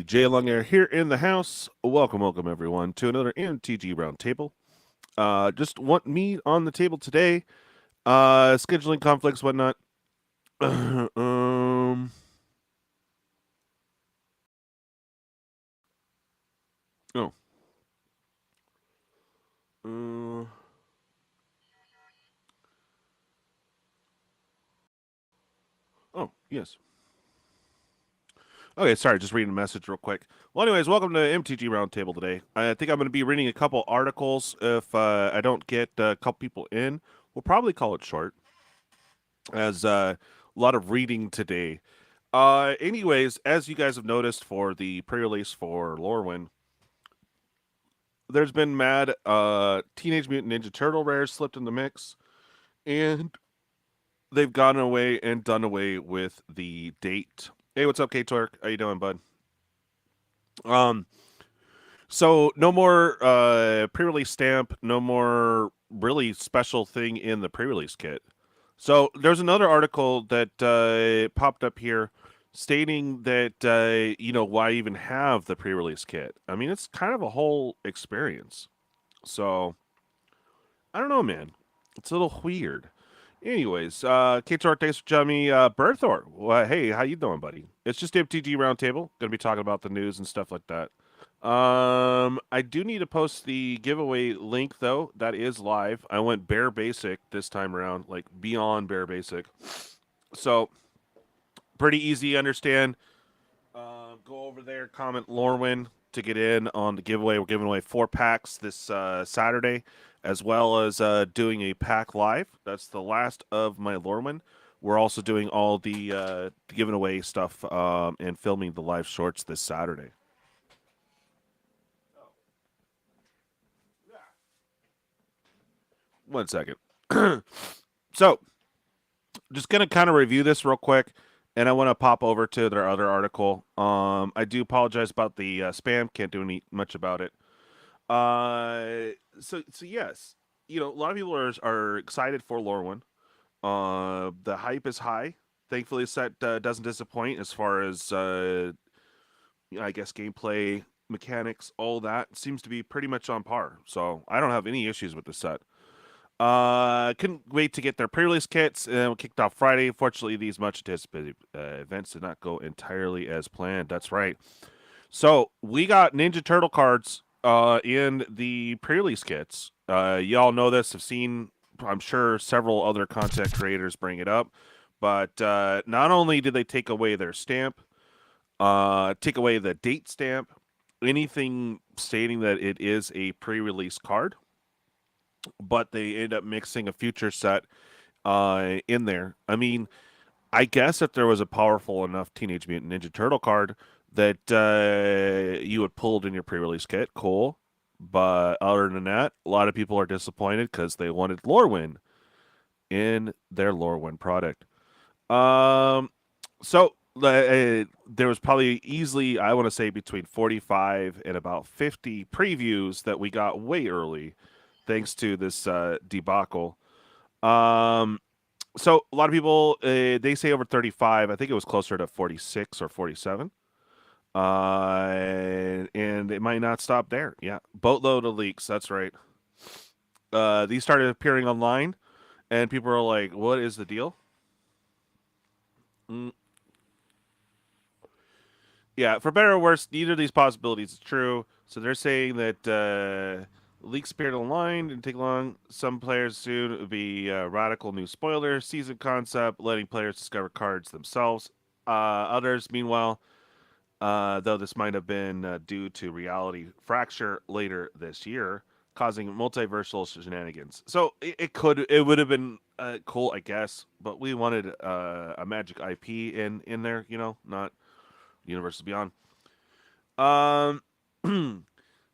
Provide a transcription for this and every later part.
djlonghairorig here in the house. Welcome everyone to another MTG roundtable. Just want me on the table today. Scheduling conflicts, whatnot. um. Oh. Oh, yes. Okay, sorry, just reading a message real quick. Well, anyways, welcome to MTG Roundtable today. I think I'm going to be reading a couple articles. If I don't get a couple people in, we'll probably call it short, as a lot of reading today. Anyways, as you guys have noticed for the pre-release for Lorwyn, there's been mad Teenage Mutant Ninja Turtle rares slipped in the mix, and they've gone away and done away with the date. Hey, what's up, K-Torque? How you doing, bud? Um, so no more pre-release stamp, no more really special thing in the pre-release kit. So there's another article that popped up here stating that why even have the pre-release kit. I mean, it's kind of a whole experience. So I don't know, man. It's a little weird. Anyways, K-Torque, thanks for joining me. Berthor, well, hey, how you doing, buddy? It's just MTG Roundtable. Gonna be talking about the news and stuff like that. I do need to post the giveaway link though. That is live. I went bare basic this time around, like beyond bare basic. So pretty easy to understand. Go over there, comment Lorwyn to get in on the giveaway. We're giving away 4 packs this Saturday, as well as doing a pack live. That's the last of my Lorwyn. We're also doing all the giving away stuff and filming the live shorts this Saturday. One second. So, just gonna kind of review this real quick, and I want to pop over to their other article. I do apologize about the spam. Can't do much about it. So yes, a lot of people are excited for Lorwyn. The hype is high. Thankfully, the set doesn't disappoint as far as I guess gameplay mechanics, all that seems to be pretty much on par. So I don't have any issues with the set. Couldn't wait to get their pre-release kits, and we kicked off Friday. Fortunately, these much anticipated events did not go entirely as planned. That's right. So we got Ninja Turtle cards in the pre-release kits. Y'all know this. Have seen, I'm sure, several other content creators bring it up. But not only did they take away their stamp, take away the date stamp, anything stating that it is a pre-release card, but they end up mixing a future set in there. I mean, I guess if there was a powerful enough Teenage Mutant Ninja Turtle card that you would pull it in your pre-release kit, cool. But other than that, a lot of people are disappointed because they wanted Lorwyn in their Lorwyn product. So there was probably easily, I want to say, between 45 and about 50 previews that we got way early, thanks to this debacle. So a lot of people they say over 35. I think it was closer to 46 or 47. And it might not stop there. Yeah, boatload of leaks. That's right. These started appearing online, and people are like, "What is the deal?" Mm. Yeah, for better or worse, neither of these possibilities is true. So they're saying that leaks appeared online, didn't take long. Some players soon it would be radical new spoiler, season concept, letting players discover cards themselves. Others, meanwhile, though this might have been due to reality fracture later this year, causing multiversal shenanigans. So it would have been cool, I guess, but we wanted a Magic IP in there, not Universes Beyond. Um,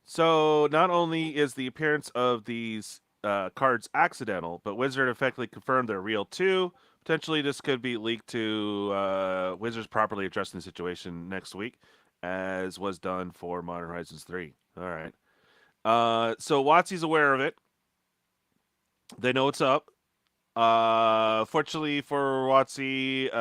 so not only is the appearance of these cards accidental, but Wizard effectively confirmed they're real too. Potentially, this could be leaked to Wizards properly addressing the situation next week, as was done for Modern Horizons 3. All right. So WotC's aware of it. They know what's up. Fortunately for WotC,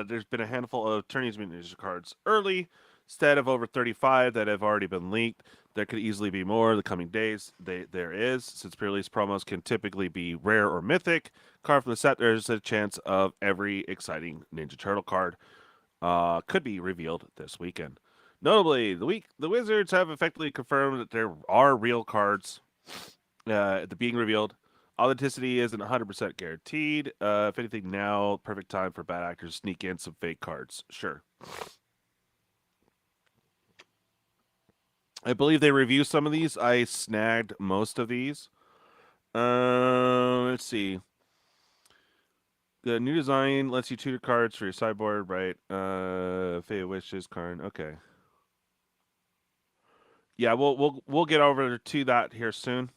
there's been a handful of Teenage Mutant Ninja cards early, Instead of over 35 that have already been leaked, there could easily be more in the coming days. There is, since pre-release promos can typically be rare or mythic. Card from the set, there's a chance of every exciting Ninja Turtle card could be revealed this weekend. Notably, the Wizards have effectively confirmed that there are real cards being revealed. Authenticity isn't 100% guaranteed. If anything, now perfect time for bad actors to sneak in some fake cards. Sure. I believe they review some of these. I snagged most of these. Let's see. The new design lets you tutor cards for your sideboard, right? Fate Wishes card. Okay. Yeah, we'll get over to that here soon.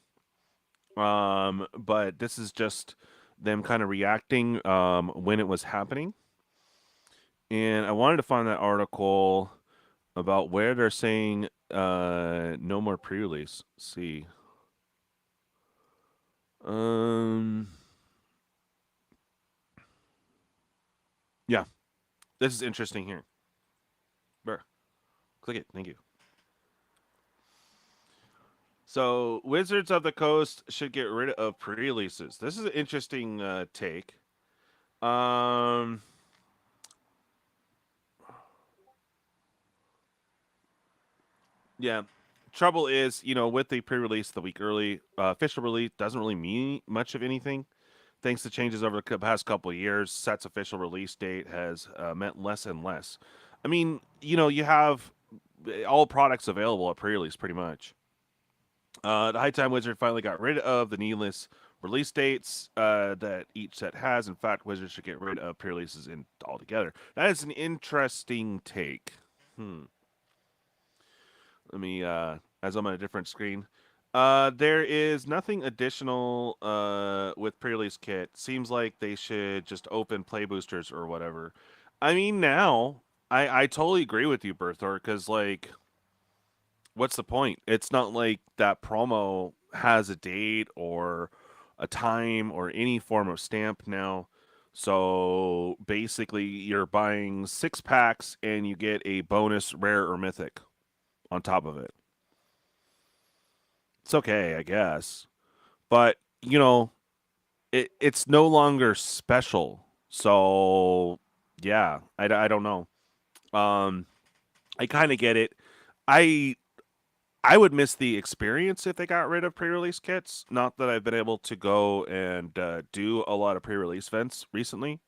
But this is just them kind of reacting when it was happening. And I wanted to find that article about where they're saying no more pre-release. Let's see. Yeah, this is interesting here. Burr. Click it. Thank you. So, Wizards of the Coast should get rid of pre-releases. This is an interesting take. Yeah. Trouble is, with the pre-release the week early, official release doesn't really mean much of anything. Thanks to changes over the past couple of years, set's official release date has meant less and less. I mean, you have all products available at pre-release pretty much. The High Time Wizard finally got rid of the needless release dates that each set has. In fact, Wizards should get rid of pre-releases altogether. That is an interesting take. Let me, as I'm on a different screen. There is nothing additional with pre-release kit. Seems like they should just open play boosters or whatever. I mean, now I totally agree with you, Berthor, because like, what's the point? It's not like that promo has a date or a time or any form of stamp now. So basically, you're buying 6 packs and you get a bonus rare or mythic on top of it. It's okay, I guess. But, it's no longer special. So, yeah, I don't know. I kind of get it. I I would miss the experience if they got rid of pre-release kits. Not that I've been able to go and do a lot of pre-release events recently,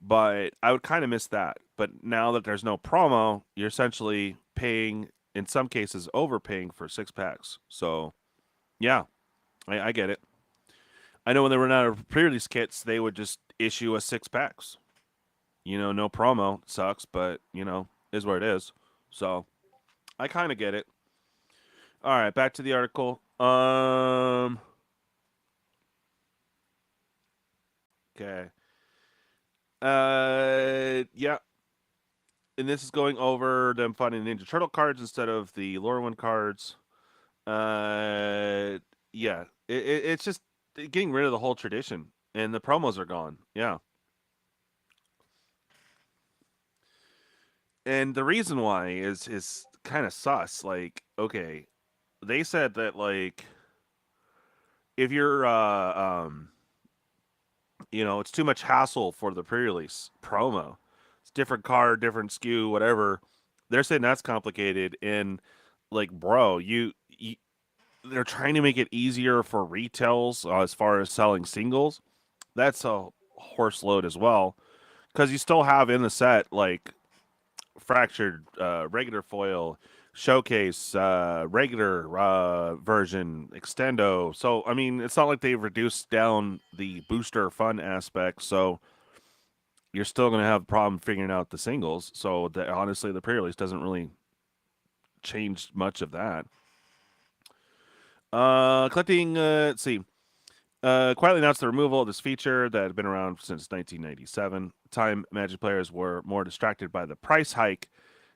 but I would kind of miss that. But now that there's no promo, you're essentially paying, in some cases, overpaying for 6 packs. So, yeah, I get it. I know when they run out of pre-release kits, they would just issue us 6 packs. No promo sucks, but is what it is. So I kind of get it. All right, back to the article. Okay. Yeah. And this is going over them finding Ninja Turtle cards instead of the Lorwyn cards. Yeah. It's just getting rid of the whole tradition, and the promos are gone. Yeah. And the reason why is kind of sus. Like, okay, they said that like if you're it's too much hassle for the pre-release promo. It's different card, different SKU, whatever. They're saying that's complicated, and like, bro, you they're trying to make it easier for retails as far as selling singles. That's a horse load as well, because you still have in the set like fractured, regular foil, showcase, regular version, extendo. So I mean, it's not like they've reduced down the booster fun aspect. So you're still going to have a problem figuring out the singles. So honestly, the pre-release doesn't really change much of that. Collecting. Let's see. Quietly announced the removal of this feature that had been around since 1997. Time Magic players were more distracted by the price hike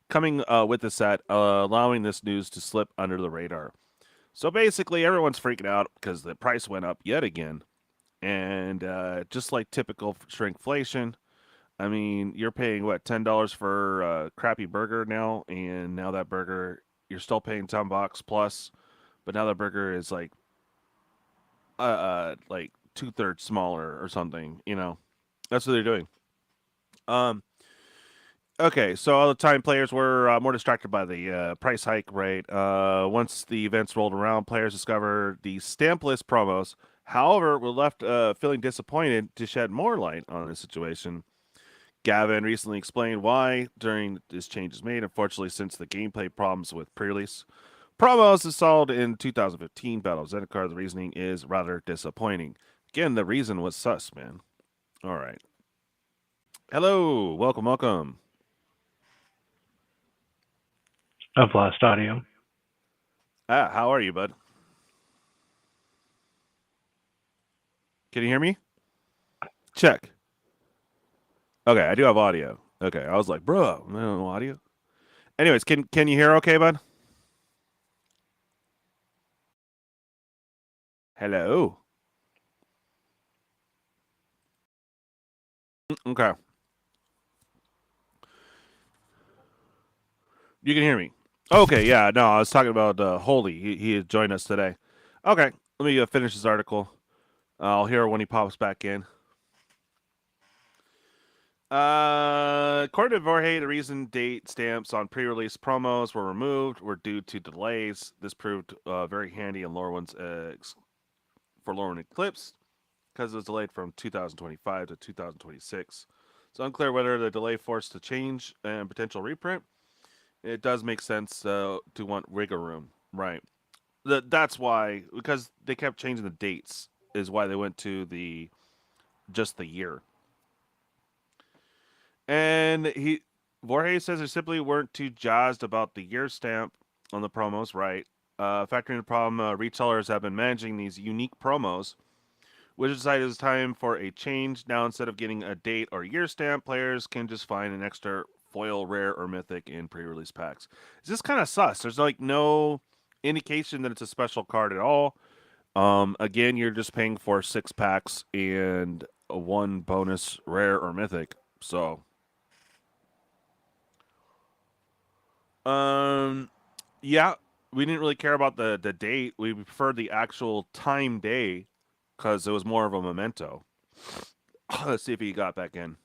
coming with the set, allowing this news to slip under the radar. So basically, everyone's freaking out because the price went up yet again. And just like typical shrinkflation, I mean, you're paying what, $10 for a crappy burger now, and now that burger you're still paying $10 plus, but now that burger is like 2/3 smaller or something. That's what they're doing. Um, okay, so all the time players were more distracted by the price hike, right? Once the events rolled around, players discovered the stampless promos. However, were left feeling disappointed to shed more light on the situation. Gavin recently explained why during this change is made. Unfortunately, since the gameplay problems with pre-release promos installed in 2015 Battle of Zendikar, the reasoning is rather disappointing. Again, the reason was sus, man. All right. Hello, welcome. I've lost audio. How are you, bud? Can you hear me? Check. Okay, I do have audio. Okay, I was like, bro, no audio. Anyways, can you hear okay, bud? Hello. Okay, you can hear me. Okay, yeah, no, I was talking about Holy. He had joined us today. Okay, let me finish this article. I'll hear when he pops back in. According to Vorhe, the reason date stamps on pre-release promos were removed were due to delays. This proved very handy in Lorwyn's for Lorwyn Eclipse because it was delayed from 2025 to 2026. It's unclear whether the delay forced a change and potential reprint. It does make sense to want wiggle room, right? That's why, because they kept changing the dates, is why they went to just the year. And Vorhe says they simply weren't too jazzed about the year stamp on the promos, right? Factoring the problem, retailers have been managing these unique promos, which decided it's time for a change. Now, instead of getting a date or year stamp, players can just find an extra foil, rare, or mythic in pre-release packs. It's just kind of sus. There's like no indication that it's a special card at all. Again, you're just paying for 6 packs and a one bonus rare or mythic. So, um, yeah, we didn't really care about the date. We preferred the actual time day because it was more of a memento. Let's see if he got back in.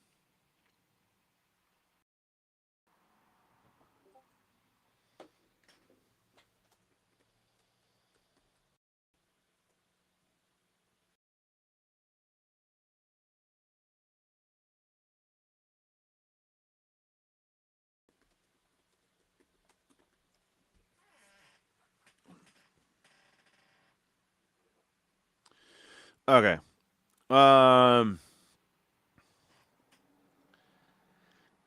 Okay. Um.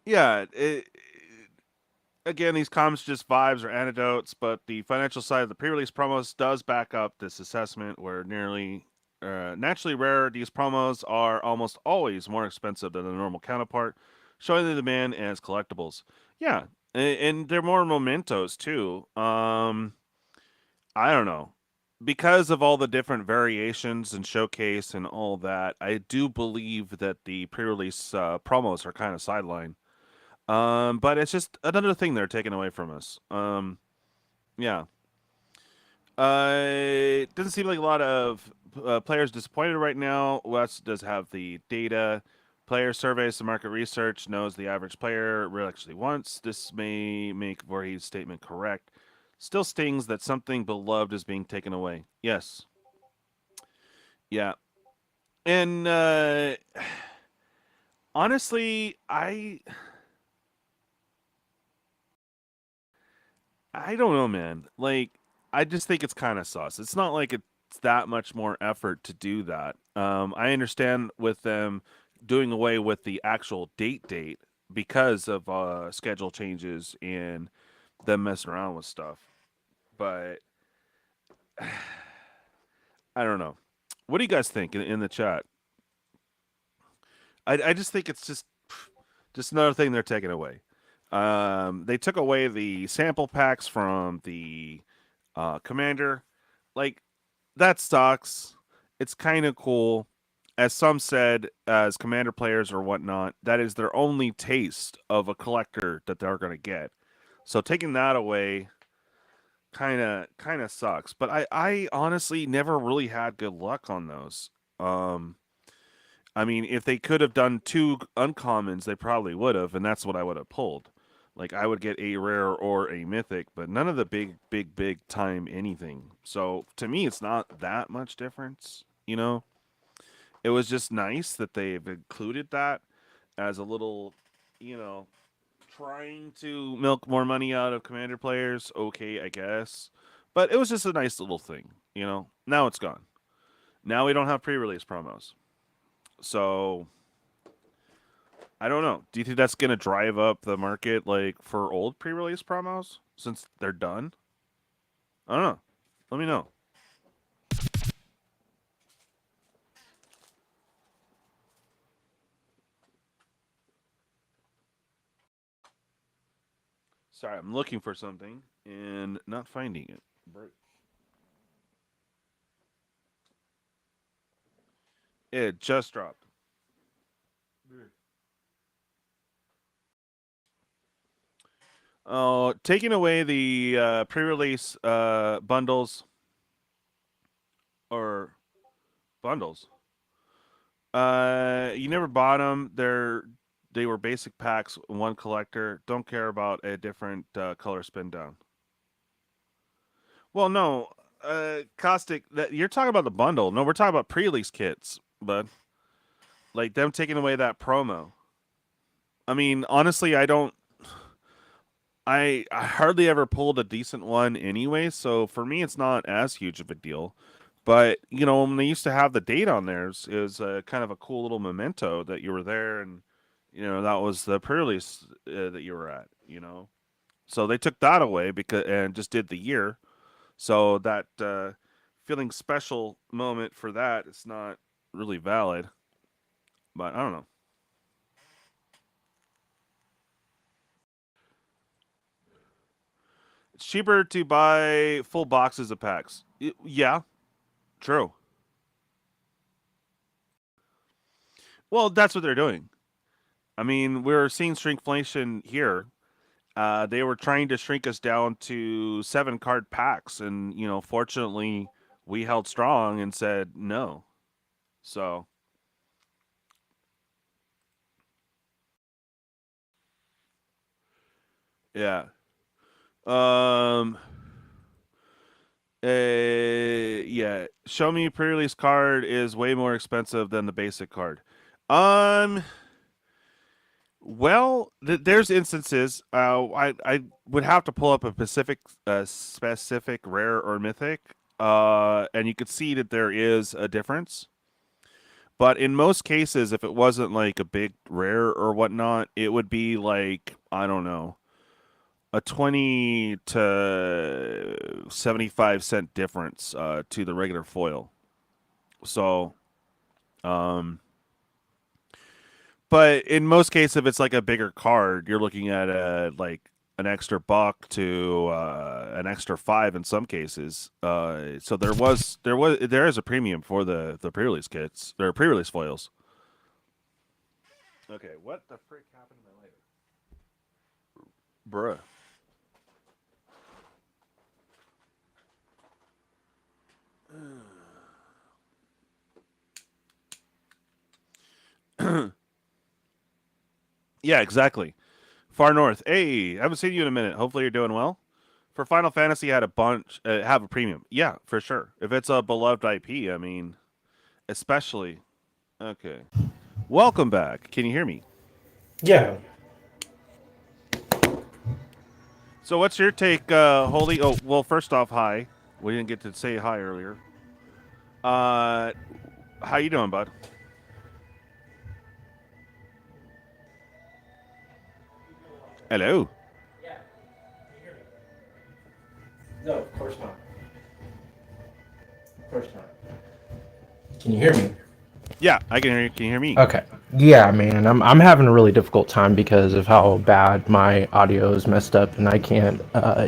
Yeah. Again, these comments just vibes or anecdotes, but the financial side of the pre-release promos does back up this assessment, where nearly naturally rare, these promos are almost always more expensive than the normal counterpart, showing the demand as collectibles. Yeah, and they're more mementos too. I don't know. Because of all the different variations and showcase and all that, I do believe that the pre-release promos are kind of sidelined. But it's just another thing they're taking away from us. Yeah. It doesn't seem like a lot of players disappointed right now. Wes does have the data. Player surveys, the market research knows the average player really actually wants. This may make Voorhees' statement correct. Still stings that something beloved is being taken away. Yes. Yeah. And honestly, I don't know, man. Like, I just think it's kind of sus. It's not like it's that much more effort to do that. I understand with them doing away with the actual date because of schedule changes and them messing around with stuff. But I don't know. What do you guys think in the chat? I just think it's just another thing they're taking away. They took away the sample packs from the commander. Like, that sucks. It's kind of cool. as some said, as commander players or whatnot, that is their only taste of a collector that they're going to get. So taking that away kind of sucks. But I honestly never really had good luck on those. I mean, if they could have done 2 uncommons, they probably would have, and that's what I would have pulled. Like I would get a rare or a mythic, but none of the big time anything. So to me, it's not that much difference. It was just nice that they've included that as a little, you know, trying to milk more money out of commander players. Okay, I guess, but it was just a nice little thing. Now it's gone. Now we don't have pre-release promos. So I don't know. Do you think that's gonna drive up the market like for old pre-release promos since they're done? I don't know. Let me know. Sorry, I'm looking for something and not finding it. It just dropped. Oh, taking away the pre-release bundles or bundles. You never bought them. They were basic packs, one collector. Don't care about a different color spin down. Well, no, Caustic. You're talking about the bundle. No, we're talking about pre-release kits, bud. Like them taking away that promo. I mean, honestly, I hardly ever pulled a decent one anyway, so for me, it's not as huge of a deal. But when they used to have the date on there, it was kind of a cool little memento that you were there, and that was the pre-release that you were at. So they took that away and just did the year. So that feeling special moment for that is not really valid. But I don't know. It's cheaper to buy full boxes of packs. Yeah, true. Well, that's what they're doing. I mean, we're seeing shrinkflation here. They were trying to shrink us down to 7 card packs, and fortunately, we held strong and said no. So, yeah. Um. Yeah. Show me pre-release card is way more expensive than the basic card. Um. Well, there's instances. I would have to pull up a specific rare or mythic, and you could see that there is a difference. But in most cases, if it wasn't like a big rare or whatnot, it would be like I don't know, a 20 to 75 cent difference to the regular foil. So, um, but in most cases, if it's like a bigger card, you're looking at like an extra buck to an extra 5 in some cases. So there is a premium for the pre-release kits. There are pre-release foils. Okay, what the frick happened to my lighter? Bruh. Yeah, exactly. Far North. Hey, I haven't seen you in a minute. Hopefully you're doing well. For Final Fantasy, I had a bunch have a premium. Yeah, for sure. If it's a beloved IP, I mean, especially. Okay. Welcome back. Can you hear me? Yeah. So, what's your take, Holy? Oh, well, first off, hi. We didn't get to say hi earlier. How you doing, bud? Hello. Yeah. Can you hear me? No, of course not. Of course not. Can you hear me? Yeah, I can hear you. Can you hear me? Okay. Yeah, man. I'm having a really difficult time because of how bad my audio is messed up, and I can't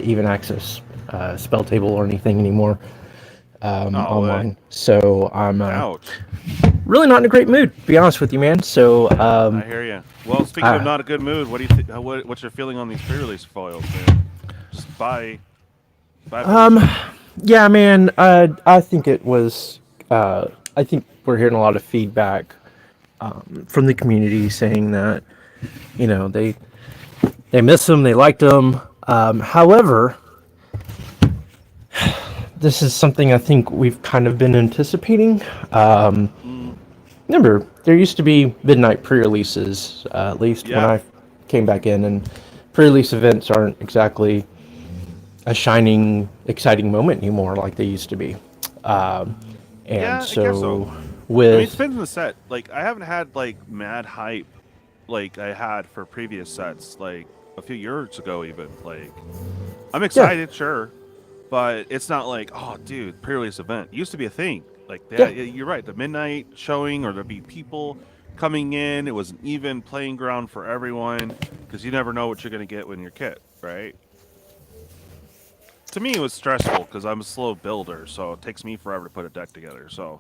even access spell table or anything anymore online. So I'm Ouch. really not in a great mood, to be honest with you, man. So I hear you. Well, speaking of not a good mood, what do you what's your feeling on these pre-release foils, man? Just buy. yeah, man. I think it was. I think we're hearing a lot of feedback from the community saying that, you know, they miss them, they liked them. However, this is something I think we've kind of been anticipating. Remember, there used to be midnight pre-releases, at least when I came back in, and pre-release events aren't exactly a shining, exciting moment anymore like they used to be. And yeah, so, I guess so. with I mean, it depends on the set. Like, I haven't had like mad hype like I had for previous sets, like a few years ago, even. Like, I'm excited, sure, but it's not like, oh, dude, pre-release event used to be a thing. Like, you're right. The midnight showing, or there'd be people coming in. It was an even playing ground for everyone because you never know what you're gonna get when you're kit, right? To me, it was stressful because I'm a slow builder, so it takes me forever to put a deck together. So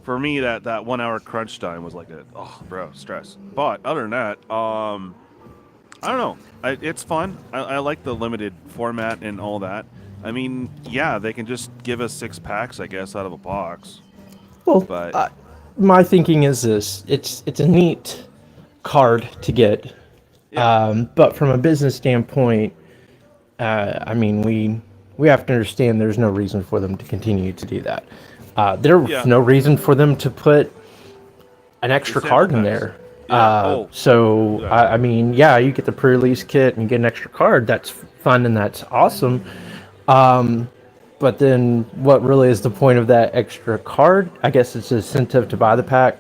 for me, that 1 hour crunch time was like stress. But other than that, I don't know. It's fun. I like the limited format and all that. I mean, yeah, they can just give us 6 packs, I guess, out of a box. well, But my thinking is this: it's a neat card to get, but from a business standpoint, I mean, we have to understand there's no reason for them to continue to do that. There's no reason for them to put an extra card in there. I mean, yeah, you get the pre-release kit and you get an extra card. That's fun and that's awesome. But then what really is the point of that extra card? I guess it's an incentive to buy the pack,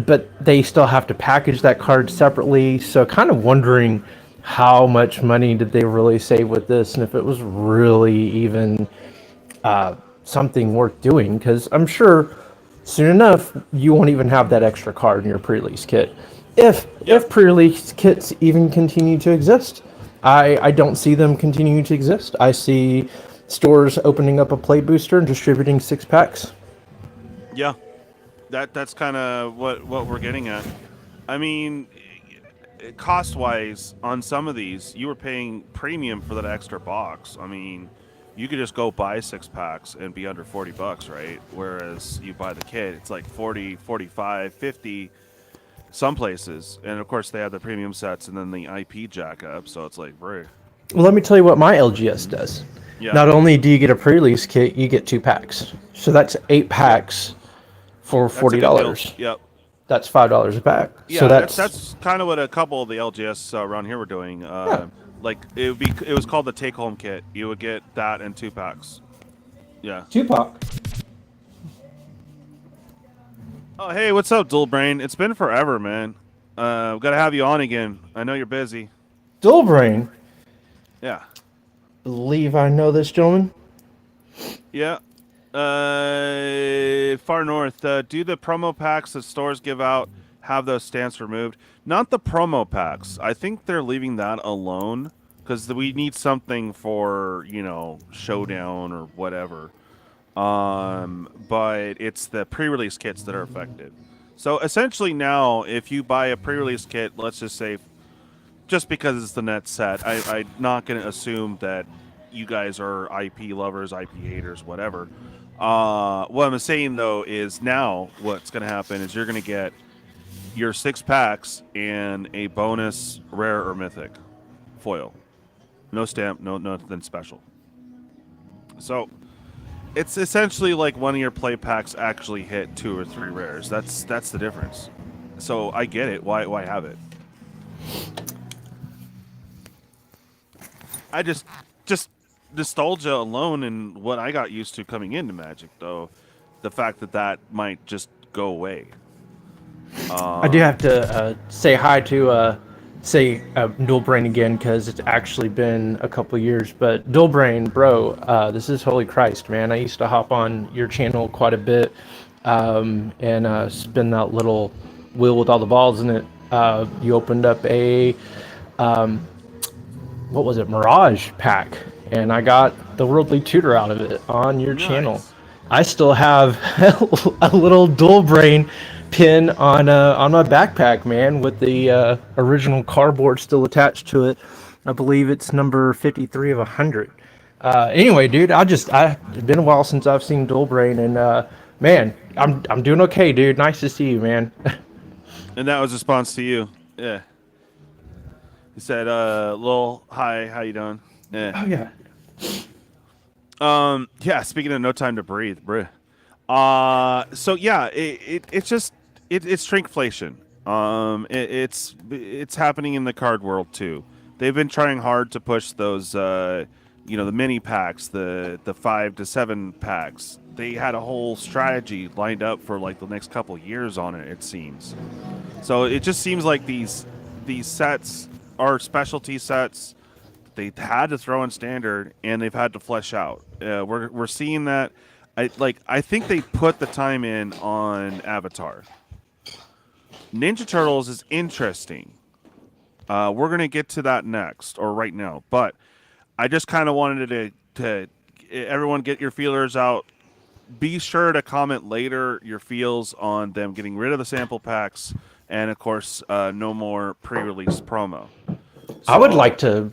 but they still have to package that card separately. So kind of wondering how much money did they really save with this, and if it was really even something worth doing, because I'm sure soon enough you won't even have that extra card in your pre-release kit. If pre-release kits even continue to exist, I don't see them continuing to exist. I see stores opening up a play booster and distributing 6 packs. Yeah, that's kind of what we're getting at. I mean, cost-wise, on some of these, you were paying premium for that extra box. I mean, you could just go buy 6 packs and be under $40, right? Whereas you buy the kit, it's like 40, 45, 50 some places. And of course, they have the premium sets and then the IP jack up, so it's like, bro. Well, let me tell you what my LGS does. Yeah. Not only do you get a pre-release kit, you get 2 packs. So that's 8 packs for $40. Yep. That's $5 a pack. Yeah, so that's kind of what a couple of the LGS around here were doing. Like it was called the take-home kit. You would get that and 2 packs. Yeah. 2 pack. Oh, hey, what's up, Dual Brain? It's been forever, man. We've got to have you on again. I know you're busy. Dual Brain? Yeah. Believe I know this gentleman? Yeah. Far North. Do the promo packs that stores give out have those stamps removed? Not the promo packs. I think they're leaving that alone because we need something for, you know, Showdown or whatever. But it's the pre-release kits that are affected. So essentially now, if you buy a pre-release kit, let's just say, just because it's the net set, I'm not going to assume that you guys are IP lovers, IP haters, whatever. What I'm saying, though, is now what's going to happen is you're going to get your 6 packs and a bonus rare or mythic foil. No stamp, nothing special. So it's essentially like one of your play packs actually hit 2 or 3 rares. That's the difference. So I get it. Why have it? I just nostalgia alone and what I got used to coming into Magic, though, the fact that might just go away. I do have to say hi to Dual Brain again, because it's actually been a couple years. But Dual Brain, bro, this is Holy Christ, man. I used to hop on your channel quite a bit and spin that little wheel with all the balls in it. You opened up a what was it, Mirage pack, and I got the Worldly Tutor out of it on your channel. I still have a little Dual Brain pin on my backpack, man, with the original cardboard still attached to it. I believe it's number 53 of 100. Anyway, dude, it's been a while since I've seen Dual Brain, and man, I'm doing okay, dude. Nice to see you, man. And that was a response to you. Yeah. He said, "Lol, hi, how you doing?" Yeah. Oh yeah. Yeah. Speaking of no time to breathe, bruh. So yeah, it's just it's shrinkflation. It's happening in the card world too. They've been trying hard to push those, the mini packs, the 5 to 7 packs. They had a whole strategy lined up for like the next couple years on it. It seems. So it just seems like these sets are specialty sets. They had to throw in standard, and they've had to flesh out. We're seeing that. I think they put the time in on Avatar. Ninja Turtles is interesting. We're gonna get to that next or right now, but I just kind of wanted to everyone get your feelers out. Be sure to comment later your feels on them getting rid of the sample packs, and of course, no more pre-release promo. I would like to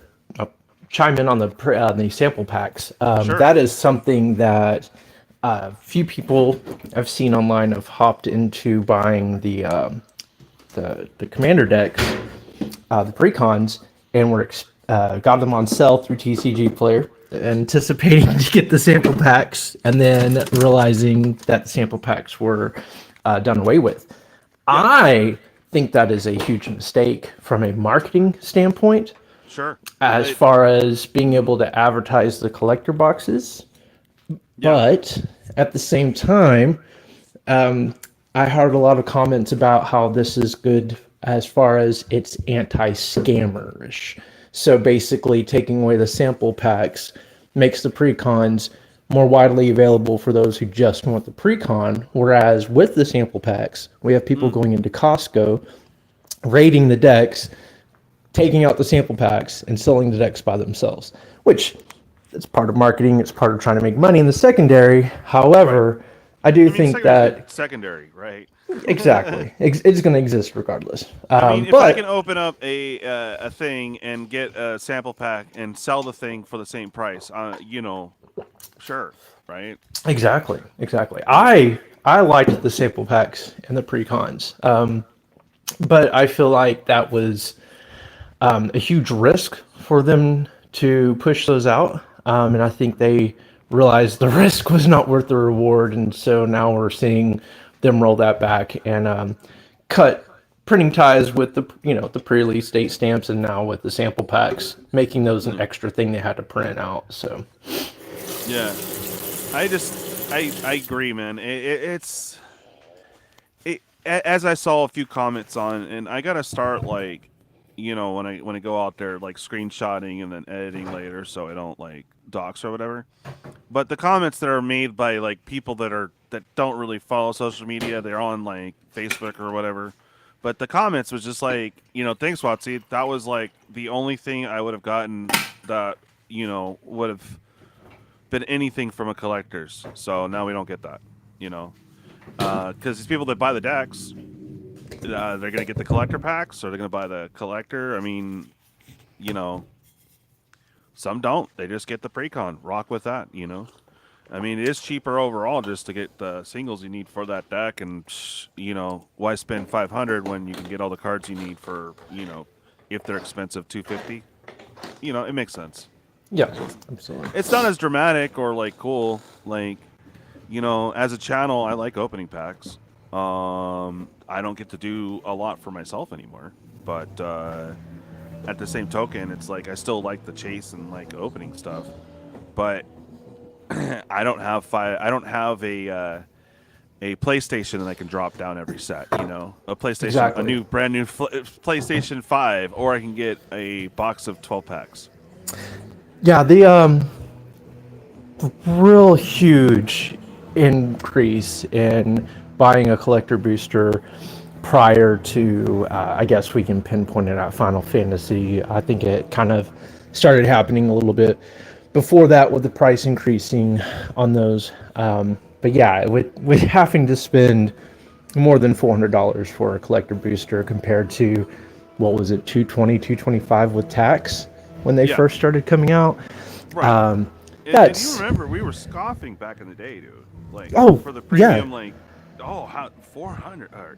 chime in on the sample packs. Sure. That is something that few people I've seen online have hopped into buying the commander decks, the precons, and got them on sale through TCG Player, anticipating to get the sample packs, and then realizing that the sample packs were done away with. Yeah. I think that is a huge mistake from a marketing standpoint. Sure. As far as being able to advertise the collector boxes. Yeah. But at the same time, I heard a lot of comments about how this is good as far as it's anti-scammerish. So basically taking away the sample packs makes the precons more widely available for those who just want the precon. Whereas with the sample packs, we have people going into Costco, raiding the decks, taking out the sample packs, and selling the decks by themselves, which it's part of marketing. It's part of trying to make money in the secondary. However, right. I think that secondary, right? Exactly, it's going to exist regardless. If I can open up a thing and get a sample pack and sell the thing for the same price, sure, right? Exactly. I liked the sample packs and the precons, but I feel like that was a huge risk for them to push those out, and I think they realized the risk was not worth the reward, and so now we're seeing them roll that back and cut printing ties with the pre-release date stamps, and now with the sample packs, making those an extra thing they had to print out. So yeah, I agree, man. It's as I saw a few comments on, and I gotta start when I go out there screenshotting and then editing later, so I don't docs or whatever. But the comments that are made by people that don't really follow social media, they're on Facebook or whatever. But the comments was just thanks, Watsy. That was the only thing I would have gotten that would have been anything from a collector's. So now we don't get that, because these people that buy the decks, they're gonna get the collector packs, or they're gonna buy the collector. I mean, some don't. They just get the precon. Rock with that, I mean, it is cheaper overall just to get the singles you need for that deck, and why spend $500 when you can get all the cards you need for if they're expensive, $250. It makes sense. Yeah, absolutely. It's not as dramatic or cool. As a channel, I like opening packs. I don't get to do a lot for myself anymore, but at the same token, it's I still like the chase and opening stuff, but I don't have a PlayStation that I can drop down every set. A PlayStation, exactly. A brand new PlayStation 5, or I can get a box of 12 packs. Yeah, the real huge increase in buying a collector booster prior to, I guess we can pinpoint it at Final Fantasy. I think it kind of started happening a little bit before that with the price increasing on those. But yeah, with having to spend more than $400 for a collector booster compared to, what was it, 220, 225 with tax when they first started coming out. Right. And you remember we were scoffing back in the day, dude. Like for the premium, like, oh, how 400 or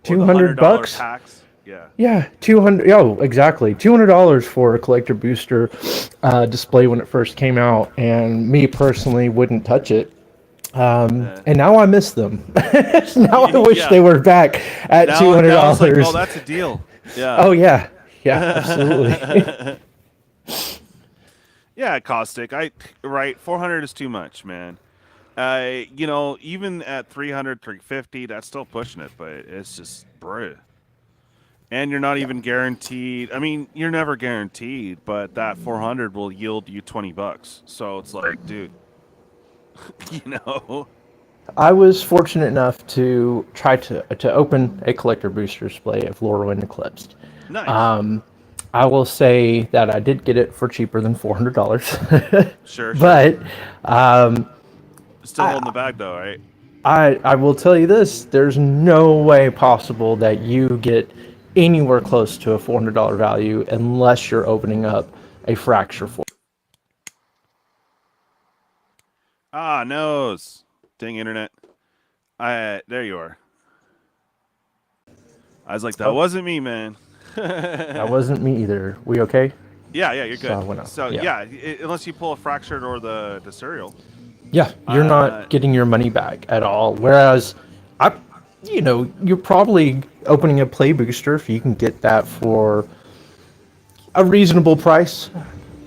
$200 tax. Yeah. Yeah, 200. Oh, exactly. $200 for a collector booster display when it first came out, and me personally wouldn't touch it. And now I miss them. Now I wish they were back at $200. Now it's like, oh, that's a deal. Yeah. Oh yeah, absolutely. Yeah, Caustic. 400 is too much, man. Even at 300, 350, that's still pushing it, but it's just bruh. And you're not even guaranteed. I mean, you're never guaranteed, but that 400 will yield you $20. So it's like, dude, I was fortunate enough to try to open a collector booster display of Lorwyn Eclipsed. Nice. I will say that I did get it for cheaper than $400. Sure. But still holding the bag though, right? I will tell you this: there's no way possible that you get anywhere close to a $400 value unless you're opening up a fracture for. Nose. Dang internet. There you are. I was like, that wasn't me, man. That wasn't me either. We okay? Yeah, you're good. So unless you pull a fractured or the serial. Yeah, you're not getting your money back at all. Whereas, you're probably opening a play booster if you can get that for a reasonable price.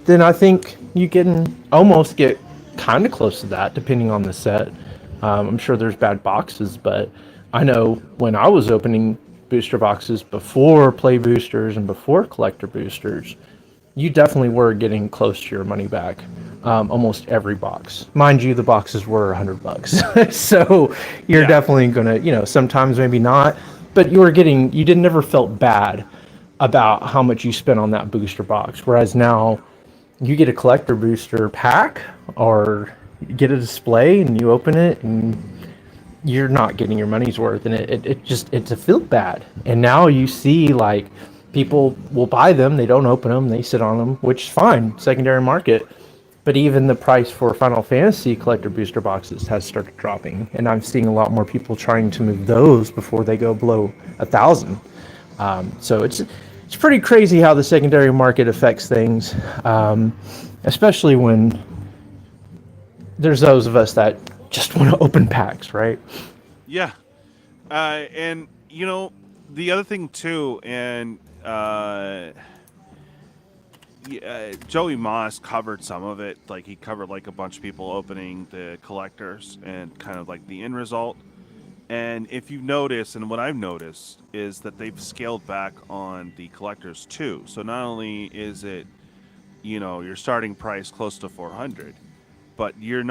Then I think you can almost get kind of close to that, depending on the set. I'm sure there's bad boxes, but I know when I was opening booster boxes before play boosters and before collector boosters, you definitely were getting close to your money back. Almost every box, mind you, the boxes were $100, so you're definitely gonna, sometimes maybe not, but you didn't never felt bad about how much you spent on that booster box. Whereas now, you get a collector booster pack or you get a display and you open it and you're not getting your money's worth, and it's a feel bad. And now you see like people will buy them, they don't open them, they sit on them, which is fine, secondary market. But even the price for Final Fantasy collector booster boxes has started dropping, and I'm seeing a lot more people trying to move those before they go below 1,000. So it's pretty crazy how the secondary market affects things, especially when there's those of us that just want to open packs, right? Yeah. And, the other thing, too, and Joey Moss covered some of it. Like, he covered, like, a bunch of people opening the collectors and kind of, like, the end result. And if you notice, and what I've noticed, is that they've scaled back on the collectors, too. So not only is it, your starting price close to 400, but you're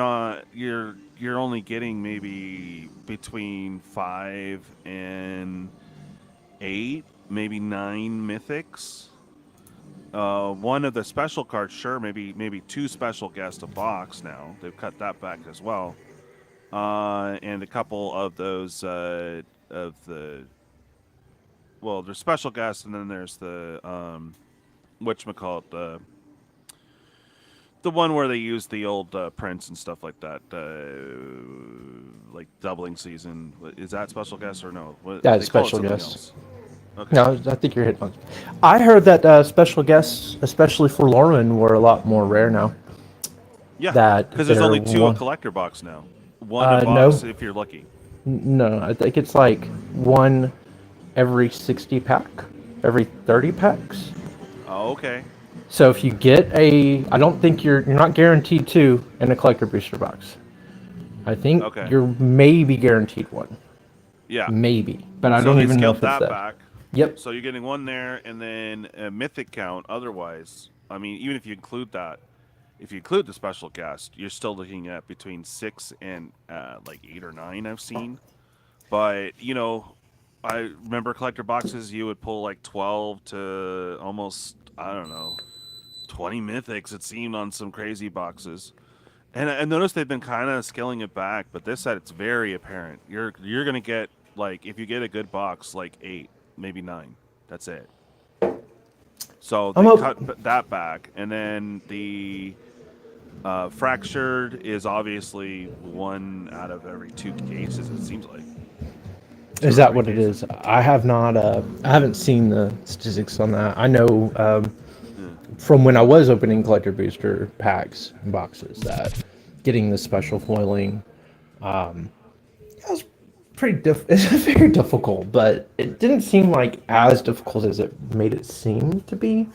only getting maybe between 5 and 8, maybe 9 mythics. One of the special cards, sure, maybe 2 special guests a box now. They've cut that back as well. And a couple of those there's special guests, and then there's the whatchamacallit, the one where they use the old prints and stuff like that, like doubling season. Is that special guest or no? That's special guest. Okay. No, I think you're hitting on. I heard that special guests, especially for Lorwyn, were a lot more rare now. Yeah, because there's only 2 a collector box now. 1 a box if you're lucky. No, I think it's like 1 every 60 pack, every 30 packs. Oh, okay. So if you get I don't think you're not guaranteed 2 in a collector booster box. I think you're maybe guaranteed 1. Yeah. Maybe, but I don't even know if it's that. Back. Yep. So you're getting 1 there, and then a mythic count. Otherwise, I mean, even if you include that, if you include the special guest, you're still looking at between 6 and like 8 or 9 I've seen. But, I remember collector boxes, you would pull like 12 to almost, I don't know, 20 mythics, it seemed, on some crazy boxes. And I noticed they've been kind of scaling it back, but this set, it's very apparent. You're going to get Like if you get a good box, like 8, maybe 9. That's it. So they cut that back, and then the fractured is obviously 1 out of every 2 cases. It seems like. Is that what it is? I have not. I haven't seen the statistics on that. I know from when I was opening collector booster packs and boxes that getting the special foiling that was it's very difficult, but it didn't seem like as difficult as it made it seem to be.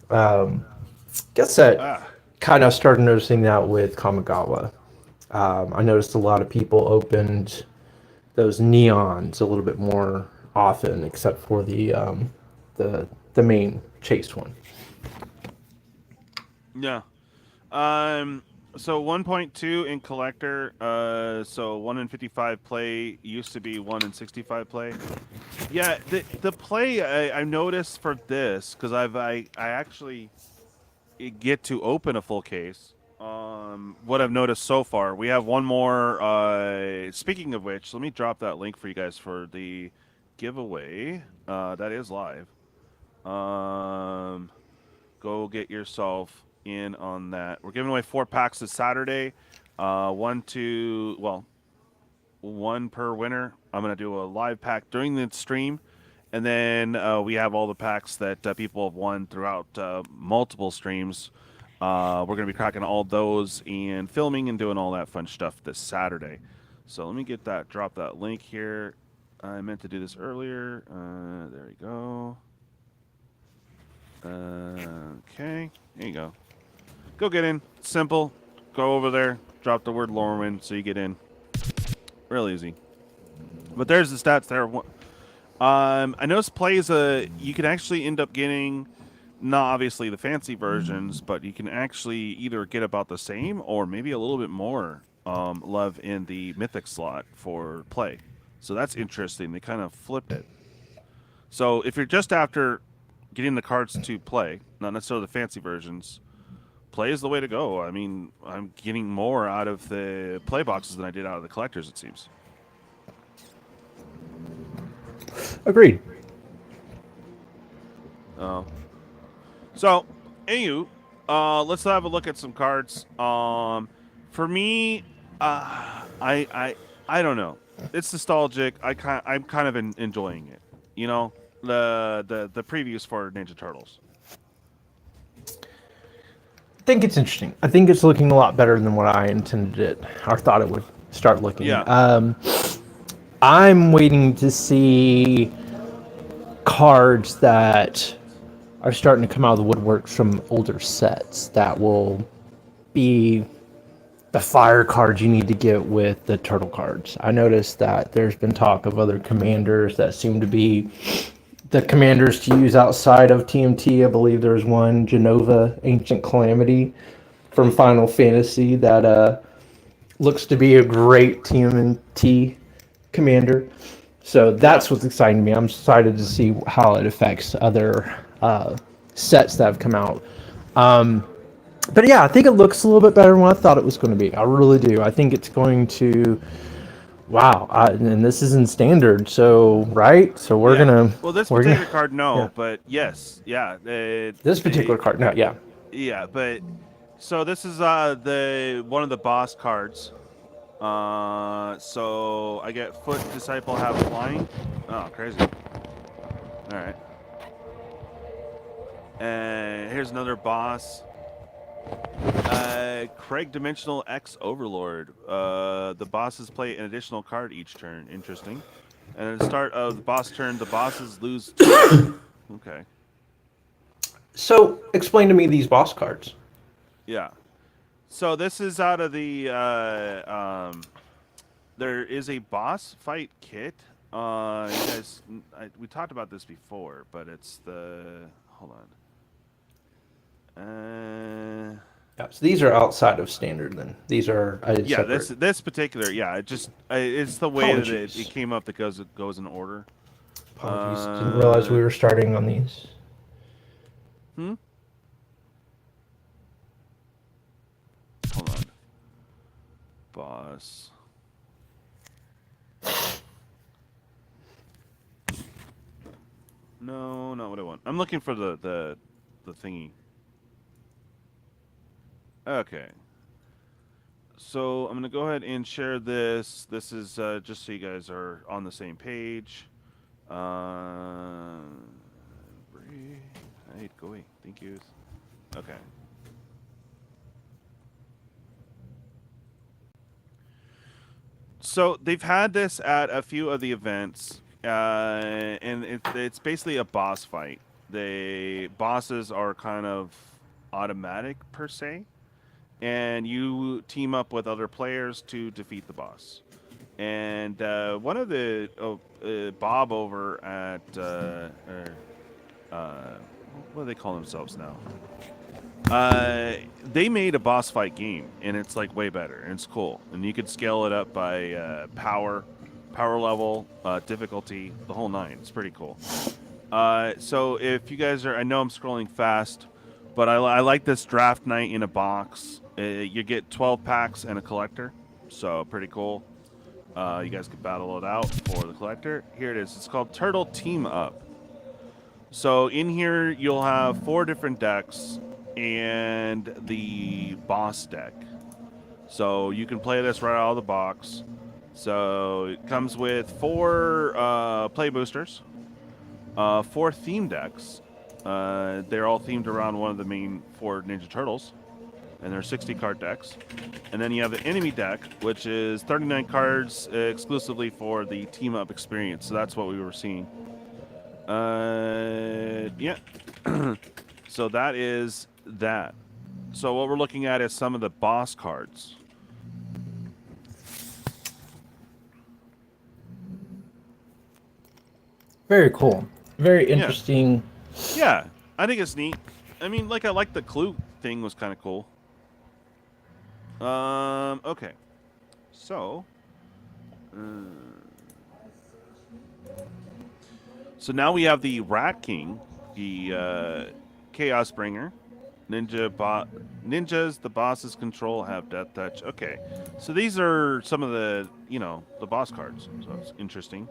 Guess that kind of started noticing that with Kamigawa. I noticed a lot of people opened those neons a little bit more often, except for the main chased one. Yeah. So 1.2 in collector. So 1 in 55 play used to be 1 in 65 play. Yeah, the play I noticed for this because I actually get to open a full case. What I've noticed so far, we have one more. Speaking of which, let me drop that link for you guys for the giveaway. That is live. Go get yourself in on that. We're giving away 4 packs this Saturday. 1 per winner. I'm gonna do a live pack during the stream, and then we have all the packs that people have won throughout multiple streams. We're gonna be cracking all those and filming and doing all that fun stuff this Saturday. So let me drop that link here. I meant to do this earlier. There we go. Okay, there you go. Go get in. Simple. Go over there. Drop the word Lorwyn so you get in. Real easy. But there's the stats there. I noticed plays you can actually end up getting, not obviously the fancy versions, but you can actually either get about the same or maybe a little bit more love in the mythic slot for play. So that's interesting. They kind of flipped it. So if you're just after getting the cards to play, not necessarily the fancy versions, play is the way to go. I mean, I'm getting more out of the play boxes than I did out of the collectors, it seems. Agreed. So, anywho, let's have a look at some cards. For me, I don't know. It's nostalgic. I'm kind of enjoying it. You know, the previews for Ninja Turtles. I think it's interesting. I think it's looking a lot better than what I intended it or thought it would start looking. Yeah. I'm waiting to see cards that are starting to come out of the woodworks from older sets that will be the fire cards you need to get with the turtle cards. I noticed that there's been talk of other commanders that seem to be the commanders to use outside of TMT. I believe there's one, Genova, Ancient Calamity from Final Fantasy that looks to be a great TMNT commander. So that's what's exciting me. I'm excited to see how it affects other sets that have come out. But yeah, I think it looks a little bit better than what I thought it was going to be. I really do. I think it's going to... Wow, and this is in standard, so right? So we're gonna. Well, this particular card, no, but yes, yeah. This particular card, no, yeah. Yeah, but so this is the one of the boss cards. So I get Foot Disciple have flying. Oh, crazy! All right, and here's another boss. Craig Dimensional X Overlord. The bosses play an additional card each turn. Interesting. And at the start of the boss turn, the bosses lose 2. Okay. So, explain to me these boss cards. Yeah. So this is out of the there is a boss fight kit. You guys, we talked about this before, but it's the hold on. Yeah, so these are outside of standard. Then these are yeah. separate. This particular, yeah. It's the way that it came up that goes in order. Apologies, didn't realize we were starting on these. Hold on. Boss. No, not what I want. I'm looking for the thingy. Okay. So I'm gonna go ahead and share this. This is just so you guys are on the same page. Hi, go away. Thank you. Okay. So they've had this at a few of the events, and it's basically a boss fight. The bosses are kind of automatic per se, and you team up with other players to defeat the boss. And one of the Bob over at what do they call themselves now? They made a boss fight game, and it's like way better, and it's cool. And you could scale it up by power level, difficulty, the whole nine. It's pretty cool. So if you guys are, I know I'm scrolling fast, but I like this draft night in a box. You get 12 packs and a collector, so pretty cool. You guys can battle it out for the collector. Here it is. It's called Turtle Team Up. So in here, you'll have 4 different decks and the boss deck. So you can play this right out of the box. So it comes with 4 play boosters, 4 theme decks. They're all themed around one of the main 4 Ninja Turtles. And they're 60 card decks. And then you have the enemy deck, which is 39 cards exclusively for the team up experience. So that's what we were seeing. Yeah. So that is that. So what we're looking at is some of the boss cards. Very cool. Very interesting. Yeah, I think it's neat. I mean, like I like the clue thing was kind of cool. Okay. So, so now we have the Rat King, the Chaos Bringer, ninjas. The bosses control have Death Touch. Okay, so these are some of the the boss cards. So it's interesting.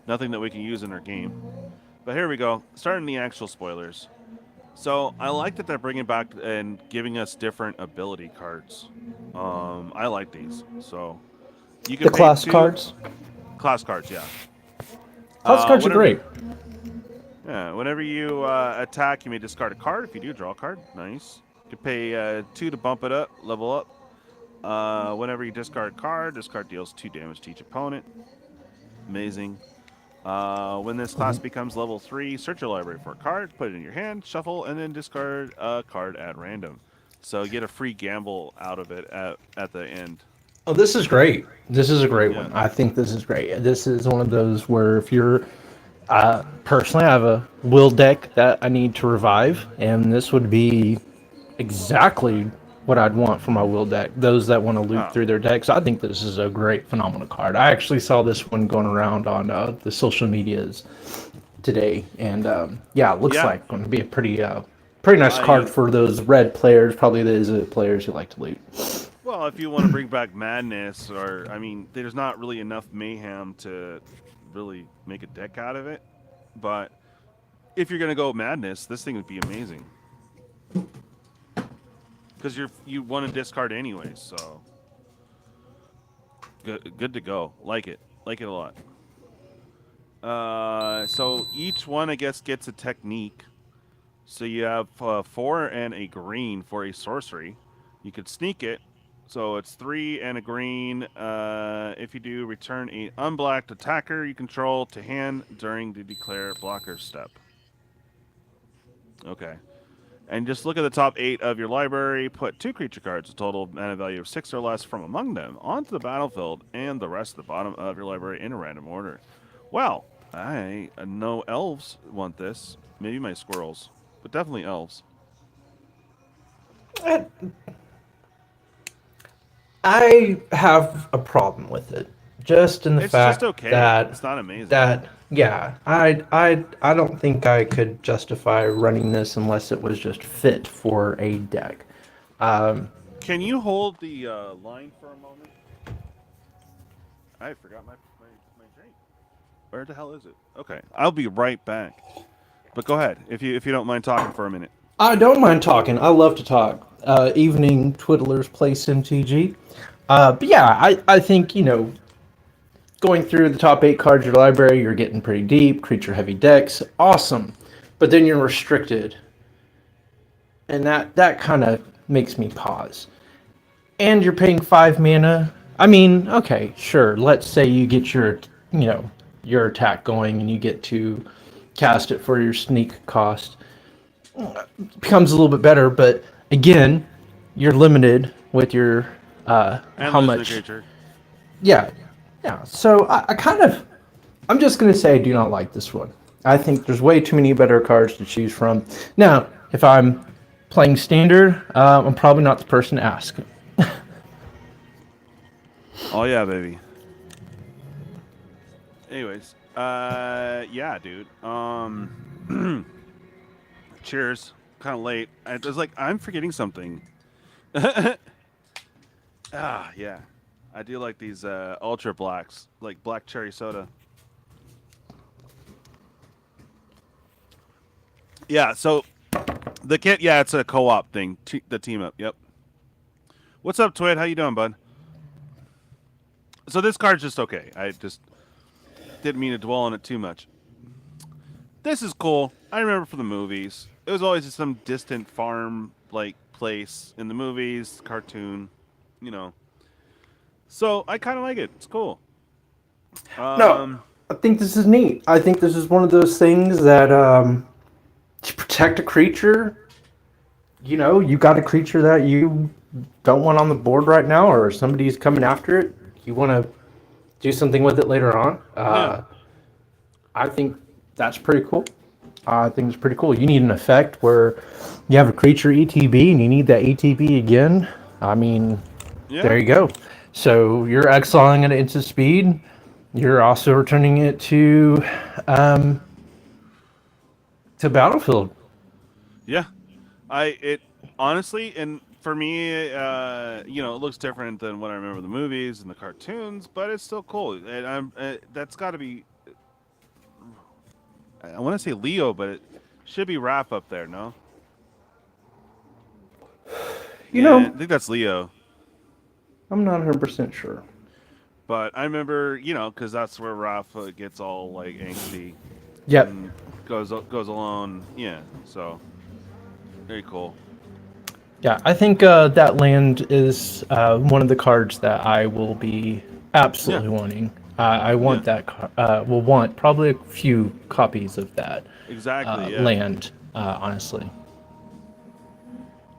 Nothing that we can use in our game. But here we go. Starting the actual spoilers. So I like that they're bringing back and giving us different ability cards. I like these. So you can The pay class 2 cards. Class cards, yeah. Class cards are great. Yeah, whenever you attack, you may discard a card. If you do, draw a card. Nice. You can pay 2 to bump it up, level up. Whenever you discard a card, this card deals 2 damage to each opponent. Amazing. When this class becomes level 3, search your library for a card, put it in your hand, shuffle, and then discard a card at random. So you get a free gamble out of it at the end. Oh, this is great. This is a great one. I think this is great. This is one of those where if you're, personally, I have a will deck that I need to revive, and this would be exactly what I'd want for my will deck. Those that want to loot through their decks, I think this is a great, phenomenal card. I actually saw this one going around on the social medias today, and yeah, it looks like going to be a pretty nice card for those red players, probably the players who like to loot. Well, if you want to bring back Madness, or I mean, there's not really enough mayhem to really make a deck out of it. But if you're gonna go Madness, this thing would be amazing. Because you want to discard anyways, so good to go. Like it a lot. So each one, I guess, gets a technique. So you have 4 and a green for a sorcery. You could sneak it, so it's 3 and a green. If you do, return a unblocked attacker you control to hand during the declare blocker step. Okay. And just look at the top 8 of your library. Put 2 creature cards, a total mana value of 6 or less from among them, onto the battlefield, and the rest at the bottom of your library in a random order. Well, I know elves want this. Maybe my squirrels, but definitely elves. I have a problem with it, just in the It's fact just okay. that It's not amazing. I don't think I could justify running this unless it was just fit for a deck. Can you hold the line for a moment? I forgot my drink. Where the hell is it? Okay, I'll be right back. But go ahead if you don't mind talking for a minute. I don't mind talking. I love to talk. Evening Twiddlers Place MTG. But yeah, I think, going through the top 8 cards of your library, you're getting pretty deep, creature heavy decks, awesome. But then you're restricted. And that kind of makes me pause. And you're paying 5 mana. I mean, okay, sure. Let's say you get your attack going and you get to cast it for your sneak cost. It becomes a little bit better, but again, you're limited with your And how losing a much. creature. Yeah, yeah. So I'm just gonna say I do not like this one. I think there's way too many better cards to choose from. Now, if I'm playing standard, I'm probably not the person to ask. Oh yeah, baby. Anyways, yeah, dude. Cheers. Kind of late. I was like, I'm forgetting something. Yeah. I do like these ultra blacks, like black cherry soda. Yeah. So the kit, yeah, it's a co-op thing. The team up. Yep. What's up, Twid? How you doing, bud? So this card's just okay. I just didn't mean to dwell on it too much. This is cool. I remember from the movies. It was always in some distant farm like place in the movies, cartoon, you know. So I kind of like it. It's cool. No, I think this is neat. I think this is one of those things that to protect a creature. You got a creature that you don't want on the board right now, or somebody's coming after it. You want to do something with it later on. Yeah. I think that's pretty cool. I think it's pretty cool. You need an effect where you have a creature ETB and you need that ETB again. I mean, Yeah. there you go. So you're exiling it into speed. You're also returning it to battlefield. Yeah. It honestly, and for me, it looks different than what I remember the movies and the cartoons, but it's still cool. And that's got to be. I want to say Leo, but it should be Raph up there, no? I think that's Leo. I'm not 100% sure. But I remember, because that's where Raph gets all like angsty. Yep. And goes alone. Yeah. So very cool. Yeah, I think that land is one of the cards that I will be absolutely wanting. I want that. Will want probably a few copies of that. Exactly. Yeah. Land. Honestly.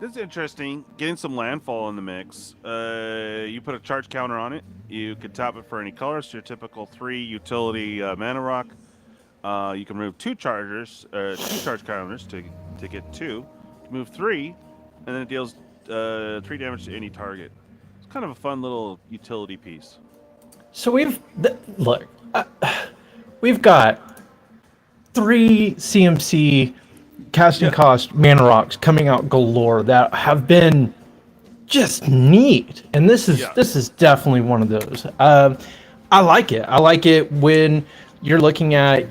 This is interesting. Getting some landfall in the mix. You put a charge counter on it. You can tap it for any colors. So your typical 3 utility mana rock. You can remove 2 charge counters to get 2. Move 3, and then it deals 3 damage to any target. It's kind of a fun little utility piece. So we've got 3 CMC casting cost mana rocks coming out galore that have been just neat, and this is definitely one of those. I like it. I like it when you're looking at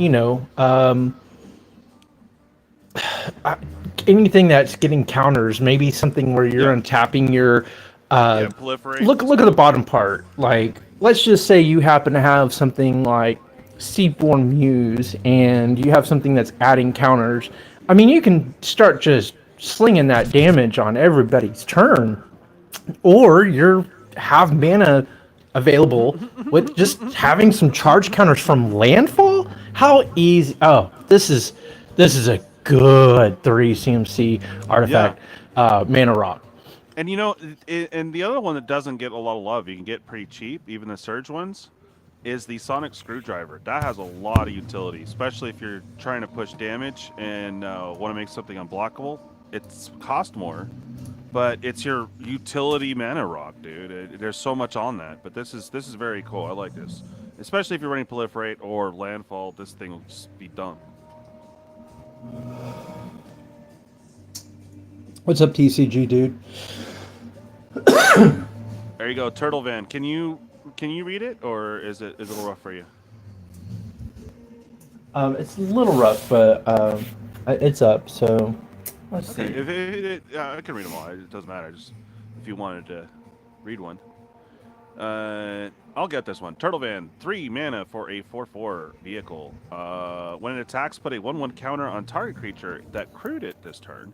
anything that's getting counters. Maybe something where you're untapping your proliferate. Look at the bottom part. Like, let's just say you happen to have something like Seedborn Muse, and you have something that's adding counters. I mean, you can start just slinging that damage on everybody's turn, or you have mana available with just having some charge counters from landfall. How easy! Oh, this is a good 3 CMC artifact mana rock. And and the other one that doesn't get a lot of love, you can get pretty cheap, even the Surge ones, is the Sonic Screwdriver. That has a lot of utility, especially if you're trying to push damage and want to make something unblockable. It's cost more, but it's your utility mana rock, dude. There's so much on that, but this is very cool. I like this, especially if you're running Proliferate or Landfall. This thing will just be done. What's up, TCG, dude? There you go, Turtle Van. Can you read it, or is it a little rough for you? It's a little rough, but it's up. So let's Okay, see. I can read them all. It doesn't matter. Just if you wanted to read one. I'll get this one. Turtle Van, 3 mana for a 4/4 vehicle. When it attacks, put a 1/1 counter on target creature that crewed it this turn.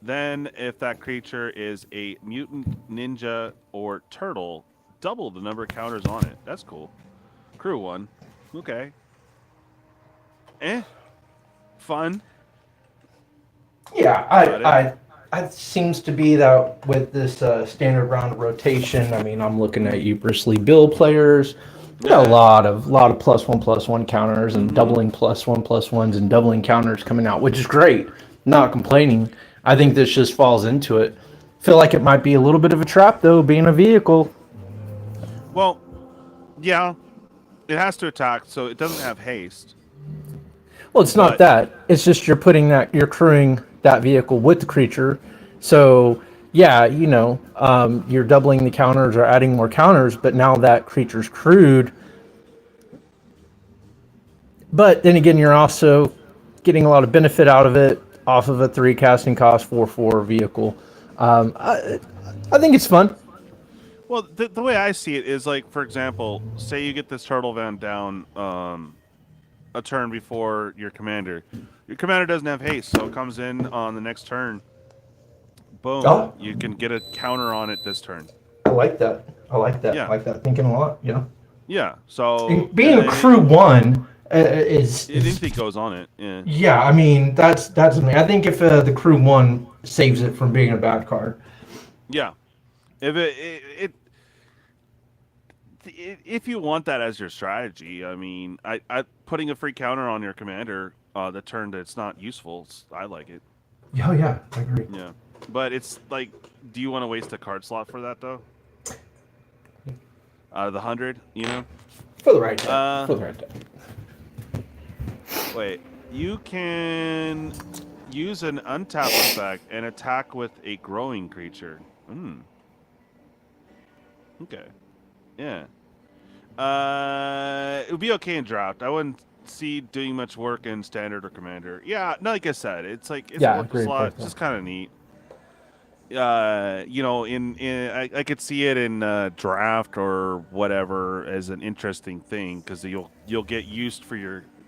Then, if that creature is a mutant, ninja, or turtle, double the number of counters on it. That's cool. Crew 1. Okay. Fun. Yeah, it seems to be that with this standard round of rotation. I mean, I'm looking at you, Bristly Bill players. We got a lot of +1/+1 counters and doubling +1/+1s and doubling counters coming out, which is great. Not complaining. I think this just falls into it. Feel like it might be a little bit of a trap though, being a vehicle. Well, yeah, it has to attack, so it doesn't have haste. Well, it's not that. It's just you're crewing that vehicle with the creature. So, yeah, you're doubling the counters or adding more counters, but now that creature's crewed. But then again, you're also getting a lot of benefit out of it off of a 3 casting cost 4/4 vehicle. I think it's fun. Well, the way I see it is like, for example, say you get this Turtle Van down a turn before your commander. Your commander doesn't have haste, so it comes in on the next turn. Boom. Oh. You can get a counter on it this turn. I like that. Yeah. I like that thinking a lot. Yeah. Yeah. So And being a crew 1 is Anything goes on it. Yeah. Yeah, I mean that's me. I think if the crew 1 saves it from being a bad card. Yeah. If if you want that as your strategy, I mean, I putting a free counter on your commander the turn that it's not useful, I like it. Oh yeah, I agree. Yeah. But it's like, do you want to waste a card slot for that though? Out of the 100, For the right deck. For the right deck. Wait, you can use an untap effect and attack with a growing creature. Okay. Yeah. It would be okay in draft. I wouldn't see doing much work in standard or commander. Yeah, like I said, it's like it's a slot. It's just kind of neat. I could see it in draft or whatever as an interesting thing because you'll get used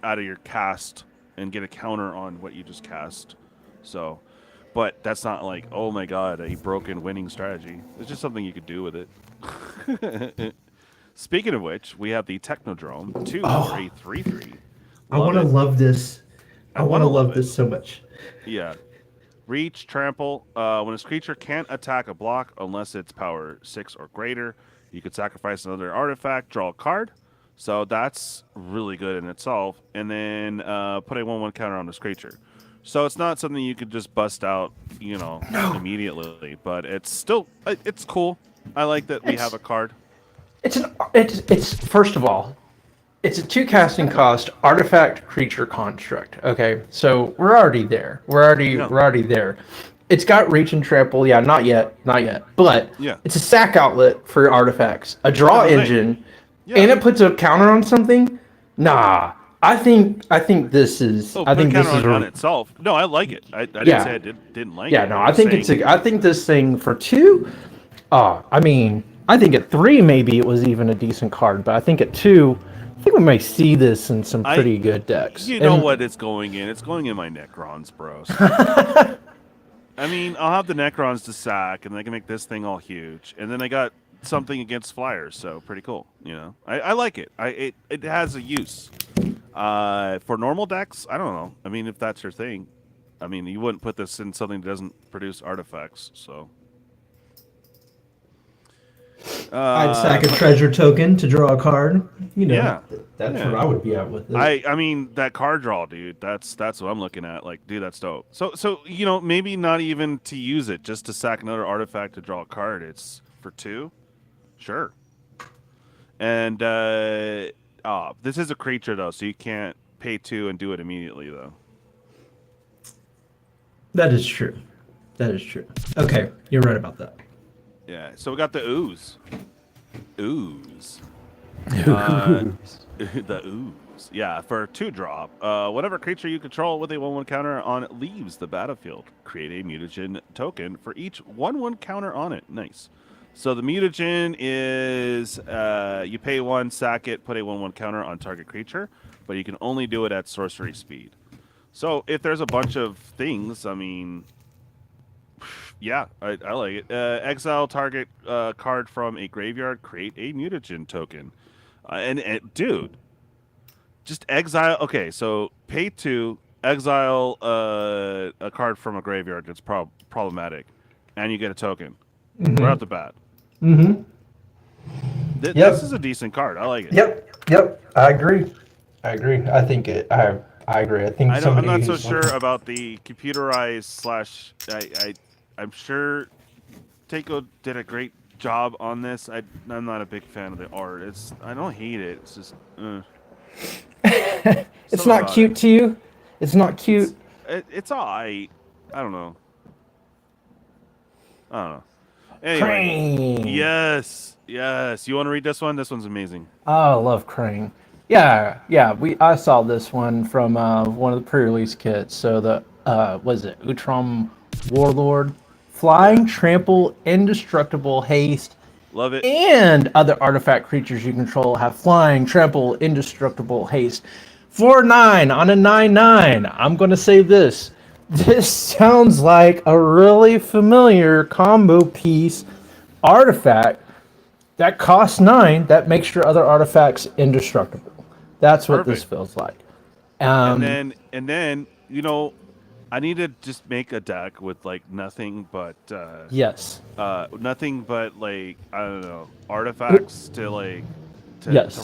out of your cast and get a counter on what you just cast. So, but that's not like, oh my god, a broken winning strategy. It's just something you could do with it. Speaking of which, we have the Technodrome 2 for a 3/3. I want to love this. I want to love this so much. Yeah. Reach, trample. When this creature can't attack a block unless it's power 6 or greater, you could sacrifice another artifact, draw a card. So that's really good in itself. And then put a 1/1 counter on this creature. So it's not something you could just bust out, immediately. But it's cool. I like that we have a card. It's first of all, it's a 2 casting cost artifact creature construct. Okay, so we're already there. We're already there. It's got reach and trample. Yeah, not yet. But yeah, it's a sack outlet for artifacts, a draw engine, and it puts a counter on something. Nah, I think this is. I think this is on itself. No, I like it. I didn't say I didn't like it. Yeah, no, I think I think this thing for 2. I mean, I think at 3 maybe it was even a decent card, but I think at 2. I think we might see this in some pretty good decks. You know what it's going in? It's going in my Necrons, bro. I mean, I'll have the Necrons to sack, and I can make this thing all huge. And then I got something against flyers, so pretty cool. I like it. It has a use. For normal decks, I don't know. I mean, if that's your thing. I mean, you wouldn't put this in something that doesn't produce artifacts, so. I'd sack a treasure token to draw a card. That's where I would be at with it. I mean, that card draw, dude. That's what I'm looking at. Like, dude, that's dope. So maybe not even to use it, just to sack another artifact to draw a card. It's for 2, sure. And this is a creature though, so you can't pay 2 and do it immediately though. That is true. Okay, you're right about that. Yeah, so we got the ooze. The ooze. Leaves. Yeah, for 2-drop. Whatever creature you control with a 1/1 counter on it leaves the battlefield. Create a mutagen token for each 1/1 counter on it. Nice. So the mutagen is you pay 1, sack it, put a 1/1 counter on target creature, but you can only do it at sorcery speed. So if there's a bunch of things, I mean, yeah, I like it. Exile target card from a graveyard, create a mutagen token. And dude, just exile. Okay, so pay 2, exile a card from a graveyard that's problematic, and you get a token right off the bat. Mm-hmm. Yep. This is a decent card. I like it. Yep. I agree. I think it. I agree. I think I'm not so sure about the computerized slash. I'm sure Takeo did a great job on this. I'm not a big fan of the art. I don't hate it. It's just. It's not cute to you. It's not cute. It's alright. I don't know. Anyway, Crane. yes. You want to read this one? This one's amazing. Oh, I love Crane. Yeah. I saw this one from one of the pre-release kits. So the was it Utrom Warlord, flying, trample, indestructible, haste. Love it. And other artifact creatures you control have flying, trample, indestructible, haste. 4/9 on a 9/9. I'm gonna say this. This sounds like a really familiar combo piece artifact that costs 9 that makes your other artifacts indestructible. That's what this feels like. And then I need to just make a deck with like nothing but nothing but like I don't know artifacts to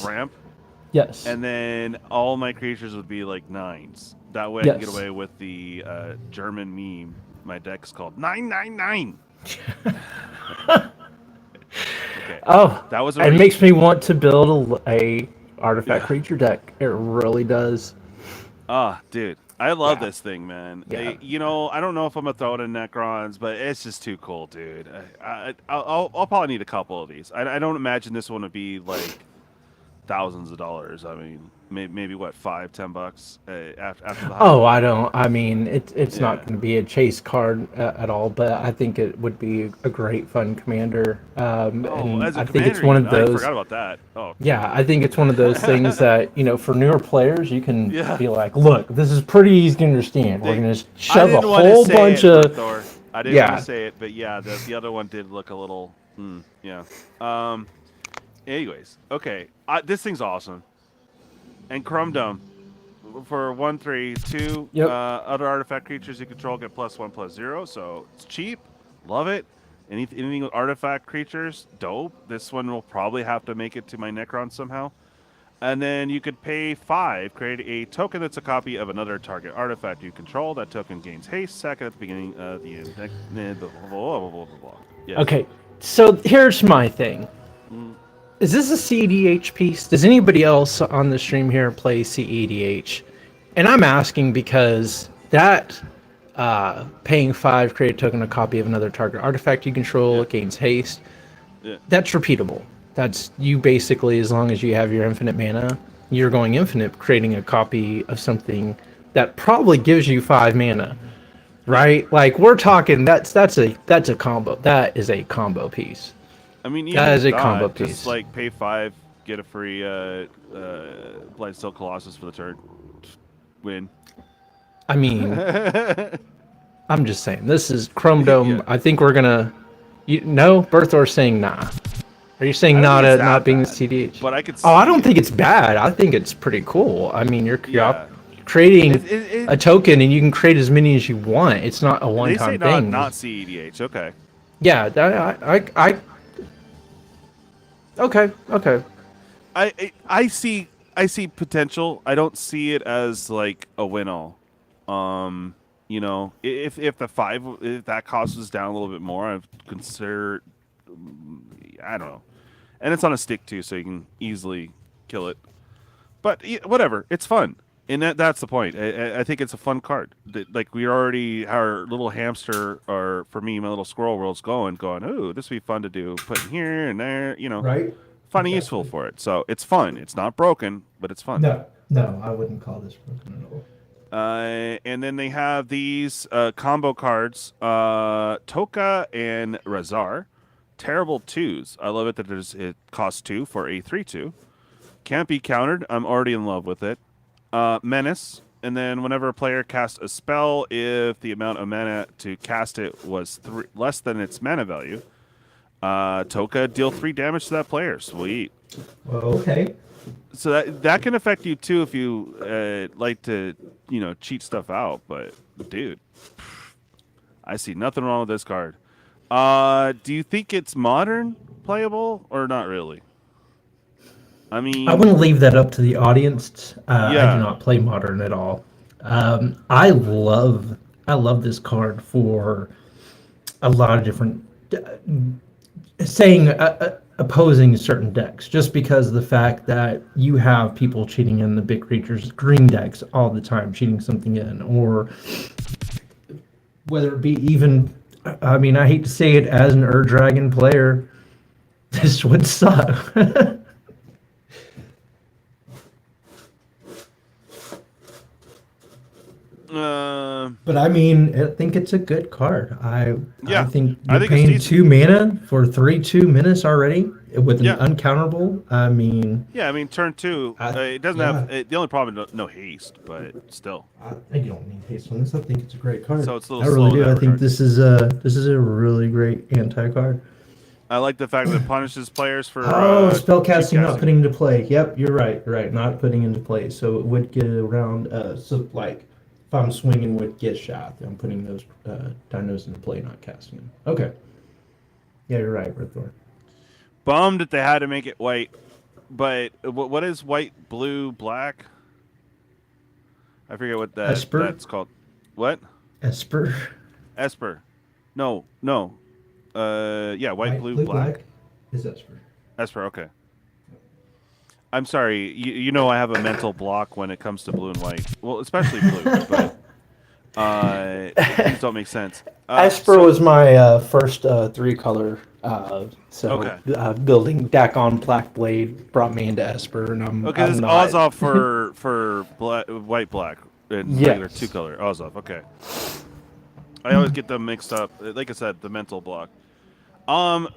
ramp. Yes. And then all my creatures would be like 9s. That way I can get away with the German meme. My deck's called 999. Okay. Oh, that was. It makes me want to build a artifact creature deck. It really does. Dude, I love this thing, man. Yeah. I don't know if I'm gonna throw it in Necrons, but it's just too cool, dude. I'll probably need a couple of these. I don't imagine this one to be like thousands of dollars. I mean, maybe what, $5-10 after the. I don't. I mean, it's not going to be a chase card at all, but I think it would be a great fun commander. And I think it's one of those. I forgot about that. Oh. Yeah, I think it's one of those things that for newer players you can be like, look, this is pretty easy to understand. We're going to shove a whole bunch of. I didn't want to say it, but yeah, the other one did look a little. Anyways, okay, this thing's awesome. And Chrome Dome for 1/3, 2 other artifact creatures you control get +1/+0, so it's cheap. Love it. Anything with artifact creatures, dope. This one will probably have to make it to my Necron somehow. And then you could pay 5, create a token that's a copy of another target artifact you control. That token gains haste, sack it at the beginning of the end. Yes. Okay, so here's my thing. Is this a CEDH piece? Does anybody else on the stream here play CEDH? And I'm asking because that paying 5, create a token, a copy of another target artifact you control, it gains haste. That's repeatable. That's you basically, as long as you have your infinite mana, you're going infinite, creating a copy of something that probably gives you 5 mana, right? Like we're talking, that's a combo. That is a combo piece. I mean, that is a combo piece. Just like pay 5, get a free Blightsteel Colossus for the turn. Win. I mean, I'm just saying, this is Chrome Dome. I think we're gonna. Berthor's saying nah. Are you saying not being the CDH? But I could. I don't think it's bad. I think it's pretty cool. I mean, you're creating a token, and you can create as many as you want. It's not a one-time thing. They say not CEDH. Okay. Yeah, Okay. I see potential. I don't see it as like a win-all. If the 5, if that cost was down a little bit more, I'd consider. I don't know. And it's on a stick too, so you can easily kill it. But whatever, it's fun, and that's the point. I think it's a fun card. Like our little hamster, or for me, my little squirrel world's going. Ooh, this would be fun to do. Put in here and there, Right. Fun and useful for it. So it's fun. It's not broken, but it's fun. No, No, I wouldn't call this broken at all. And then they have these combo cards, Toka and Razar. Terrible 2s. I love it that it costs 2 for a 3/2. Can't be countered. I'm already in love with it. Menace. And then whenever a player casts a spell, if the amount of mana to cast it was less than its mana value, Toka deal 3 damage to that player. Sweet. Well, okay. So that can affect you too if you like to, cheat stuff out. But dude, I see nothing wrong with this card. Do you think it's modern playable or not really? I mean, I wouldn't leave that up to the audience. I Yeah. do not play modern at all. I love this card for a lot of different opposing certain decks, just because of the fact that you have people cheating in the big creatures green decks all the time, cheating something in, or whether it be even, I mean, I hate to say it, as an Dragon player, this would suck. But I mean, I think it's a good card. I think I you're think it's paying decent. 2 mana for 3/2 menace already with an Yeah. uncounterable. I mean, Yeah, I mean, turn 2. It doesn't have the only problem is no haste, but still. I don't need haste on this. I think it's a great card. So it's a I little really slow in do. I that think regard. this is a really great anti card. I like the fact that it punishes players for Spell casting not casting. putting into play. Yep, you're right. You're right. Not putting into play. So it would get around. So like, if I'm swinging with get shot, I'm putting those dinos into play, not casting them. Okay. Yeah, you're right, Red Thor. Bummed that they had to make it white, but what is white, blue, black? I forget what Esper? that's called. What? Esper. Esper. No. Yeah, white, blue, black. is Esper. Esper. Okay. I'm sorry. You know I have a mental block when it comes to blue and white. Well, especially blue, but things don't make sense. Esper was my first 3-color. Okay. Building Dakon Black Blade brought me into Esper, and Okay, this is Ozoff for white, black, and regular Yes. 2-color. Ozoff. Okay. I always get them mixed up. Like I said, the mental block.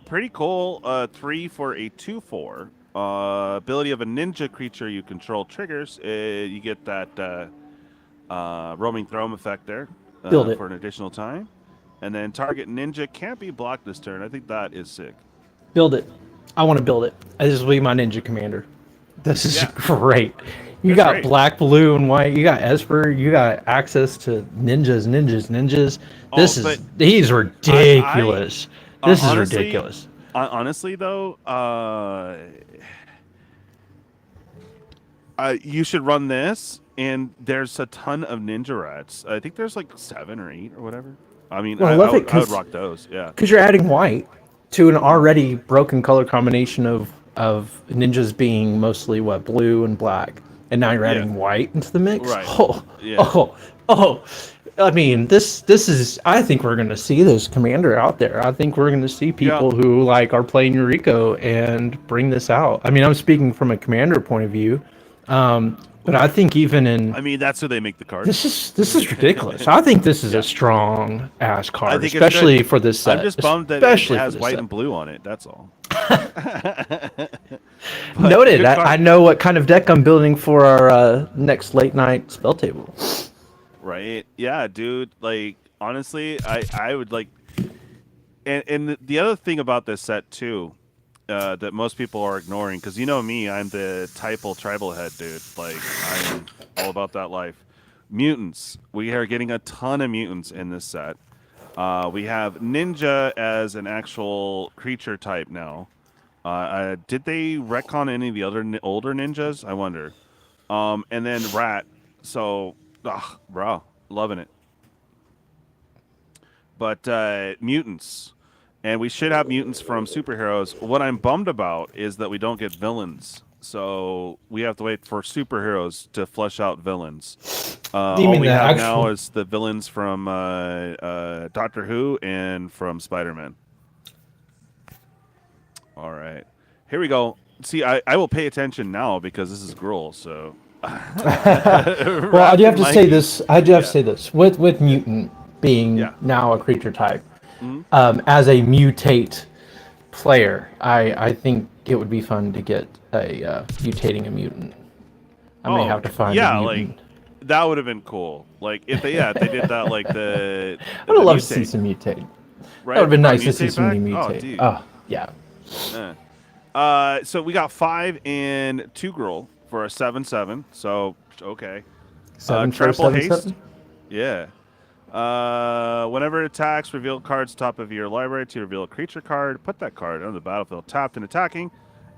Pretty cool. 3 for a 2/4. Ability of a ninja creature you control triggers. You get that roaming throne effect there Build it. for an additional time. And then target ninja can't be blocked this turn. I think that is sick. Build it. I want to build it. This will be my ninja commander. This is Yeah. great. You It's got great. black, blue, and white. You got Esper. You got access to ninjas. He's ridiculous. This is honestly, ridiculous. Honestly, though, you should run this, and there's a ton of ninja rats. I think there's like 7 or 8 or whatever. I mean, Well, I I love would, it I would 'cause- rock those. Yeah. Because you're adding white to an already broken color combination of ninjas being mostly blue and black, and now you're adding white into the mix. Right. Oh, Yeah. oh. I mean, this is. I think we're going to see this commander out there. I think we're going to see people who are playing Eureka and bring this out. I mean, I'm speaking from a commander point of view, but I think even in I mean, that's who they make the card. this is ridiculous. I think this is a strong ass card, I think it's especially good. for this set. I'm just bummed that it especially has for this white set. and blue on it. That's all. Noted. good card. I know what kind of deck I'm building for our next late night spell table. Right? Yeah, dude. Like, honestly, I would like. And the other thing about this set too, that most people are ignoring, because you know me, I'm the typal tribal head dude. Like, I'm all about that life. Mutants. We are getting a ton of mutants in this set. We have ninja as an actual creature type now. Did they retcon any of the other older ninjas? I wonder. And then rat. So, bro, loving it. But mutants. And we should have mutants from superheroes. What I'm bummed about is that we don't get villains. So we have to wait for superheroes to flesh out villains. All we have now is the villains from Doctor Who and from Spider-Man. All right. Here we go. See, I will pay attention now because this is Gruul, so Well, I do have to say this. I do have to say this. With mutant being now a creature type, as a mutate player, I think it would be fun to get a mutating a mutant. I may have to find a mutant. Like that would have been cool. Like if they if they did that like the I would love to see some mutate. Right? That would have been nice to see Mutate some back? new mutate. Oh, dude. Oh, yeah. So we got 5 and 2 girl for a 7/7. So okay. 7 for trample 7, haste. 7? Yeah. Whenever it attacks, reveal cards top of your library to reveal a creature card. Put that card on the battlefield tapped and attacking,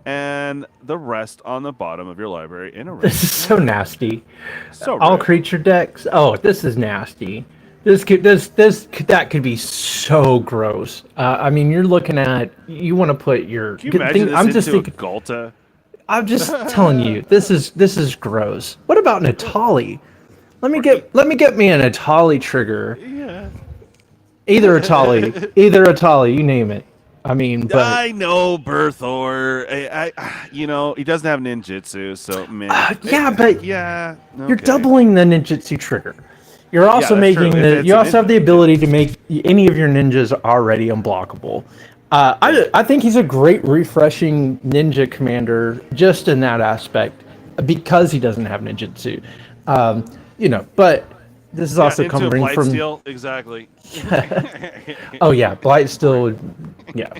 and the rest on the bottom of your library in a row. This is so nasty. So all rude. creature decks. Oh, this is nasty. That could be so gross. I mean, you're looking at you want to put your. Can you imagine this I'm into just thinking. a Galta? I'm just telling you, this is gross. What about an Atali? Let me get me an Atali trigger. Yeah. Either Atali, you name it. I mean, but I know Berthor. I he doesn't have ninjutsu, so man. you're doubling the ninjutsu trigger. You're also making you also have the ability to make any of your ninjas already unblockable. I think he's a great refreshing ninja commander just in that aspect because he doesn't have ninjutsu. But this is also coming from Steel, exactly. Oh yeah, Blight still would. Yeah,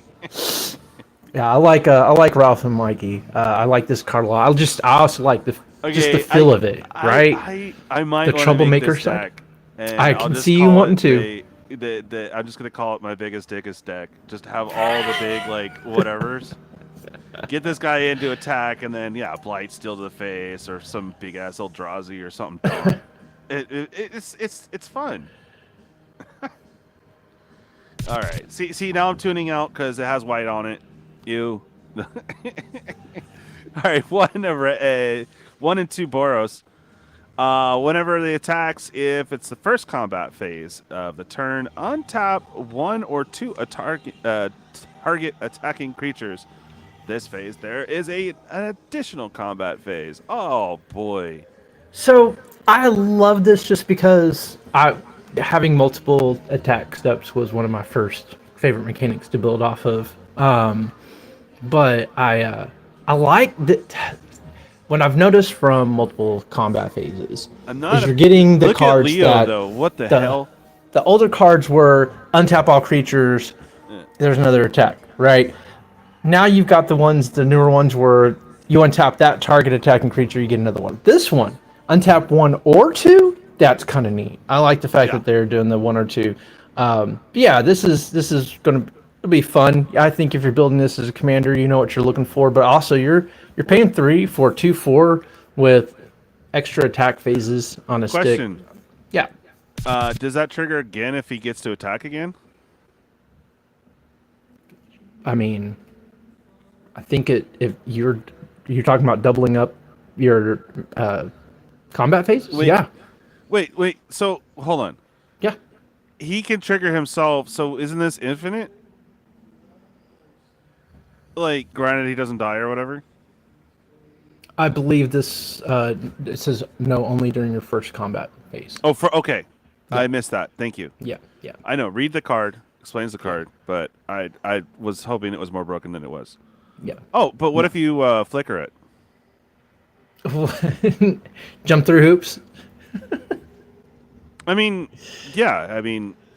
I like Ralph and Mikey. I like this card a lot. I also like just the feel of it, right? I might the troublemaker side. I can see you wanting to. I'm just gonna call it my biggest dickest deck. Just have all the big whatevers. Get this guy in to attack, and then Blight Steel to the face, or some big ass Eldrazi or something. It's fun. All right. See now I'm tuning out because it has white on it. You. All right. 1 and 2 Boros. Whenever they attacks, if it's the first combat phase of the turn, untap 1 or 2 target attacking creatures. This phase, there is an additional combat phase. Oh boy. So I love this just because having multiple attack steps was one of my first favorite mechanics to build off of. But I like that. When I've noticed from multiple combat phases, is you're getting the cards at Leo, that though. What the hell? The older cards were untap all creatures. There's another attack, right? Now you've got the newer ones where you untap that target attacking creature, you get another one. This one, untap 1 or 2. That's kind of neat. I like the fact that they're doing the 1 or 2. This is going to be fun. I think if you're building this as a commander, you know what you're looking for. But also you're paying 3 for 2/4 with extra attack phases on a Question. stick. Yeah. Does that trigger again if he gets to attack again? I mean, I think if you're talking about doubling up your combat phases. Wait. So hold on. Yeah. He can trigger himself. So isn't this infinite? Like, granted, he doesn't die or whatever. I believe this. It says no only during your first combat phase. Oh, okay. Yeah. I missed that. Thank you. Yeah. I know. Read the card. Explains the card, but I was hoping it was more broken than it was. Yeah. Oh, but what if you flicker it? Jump through hoops. I mean,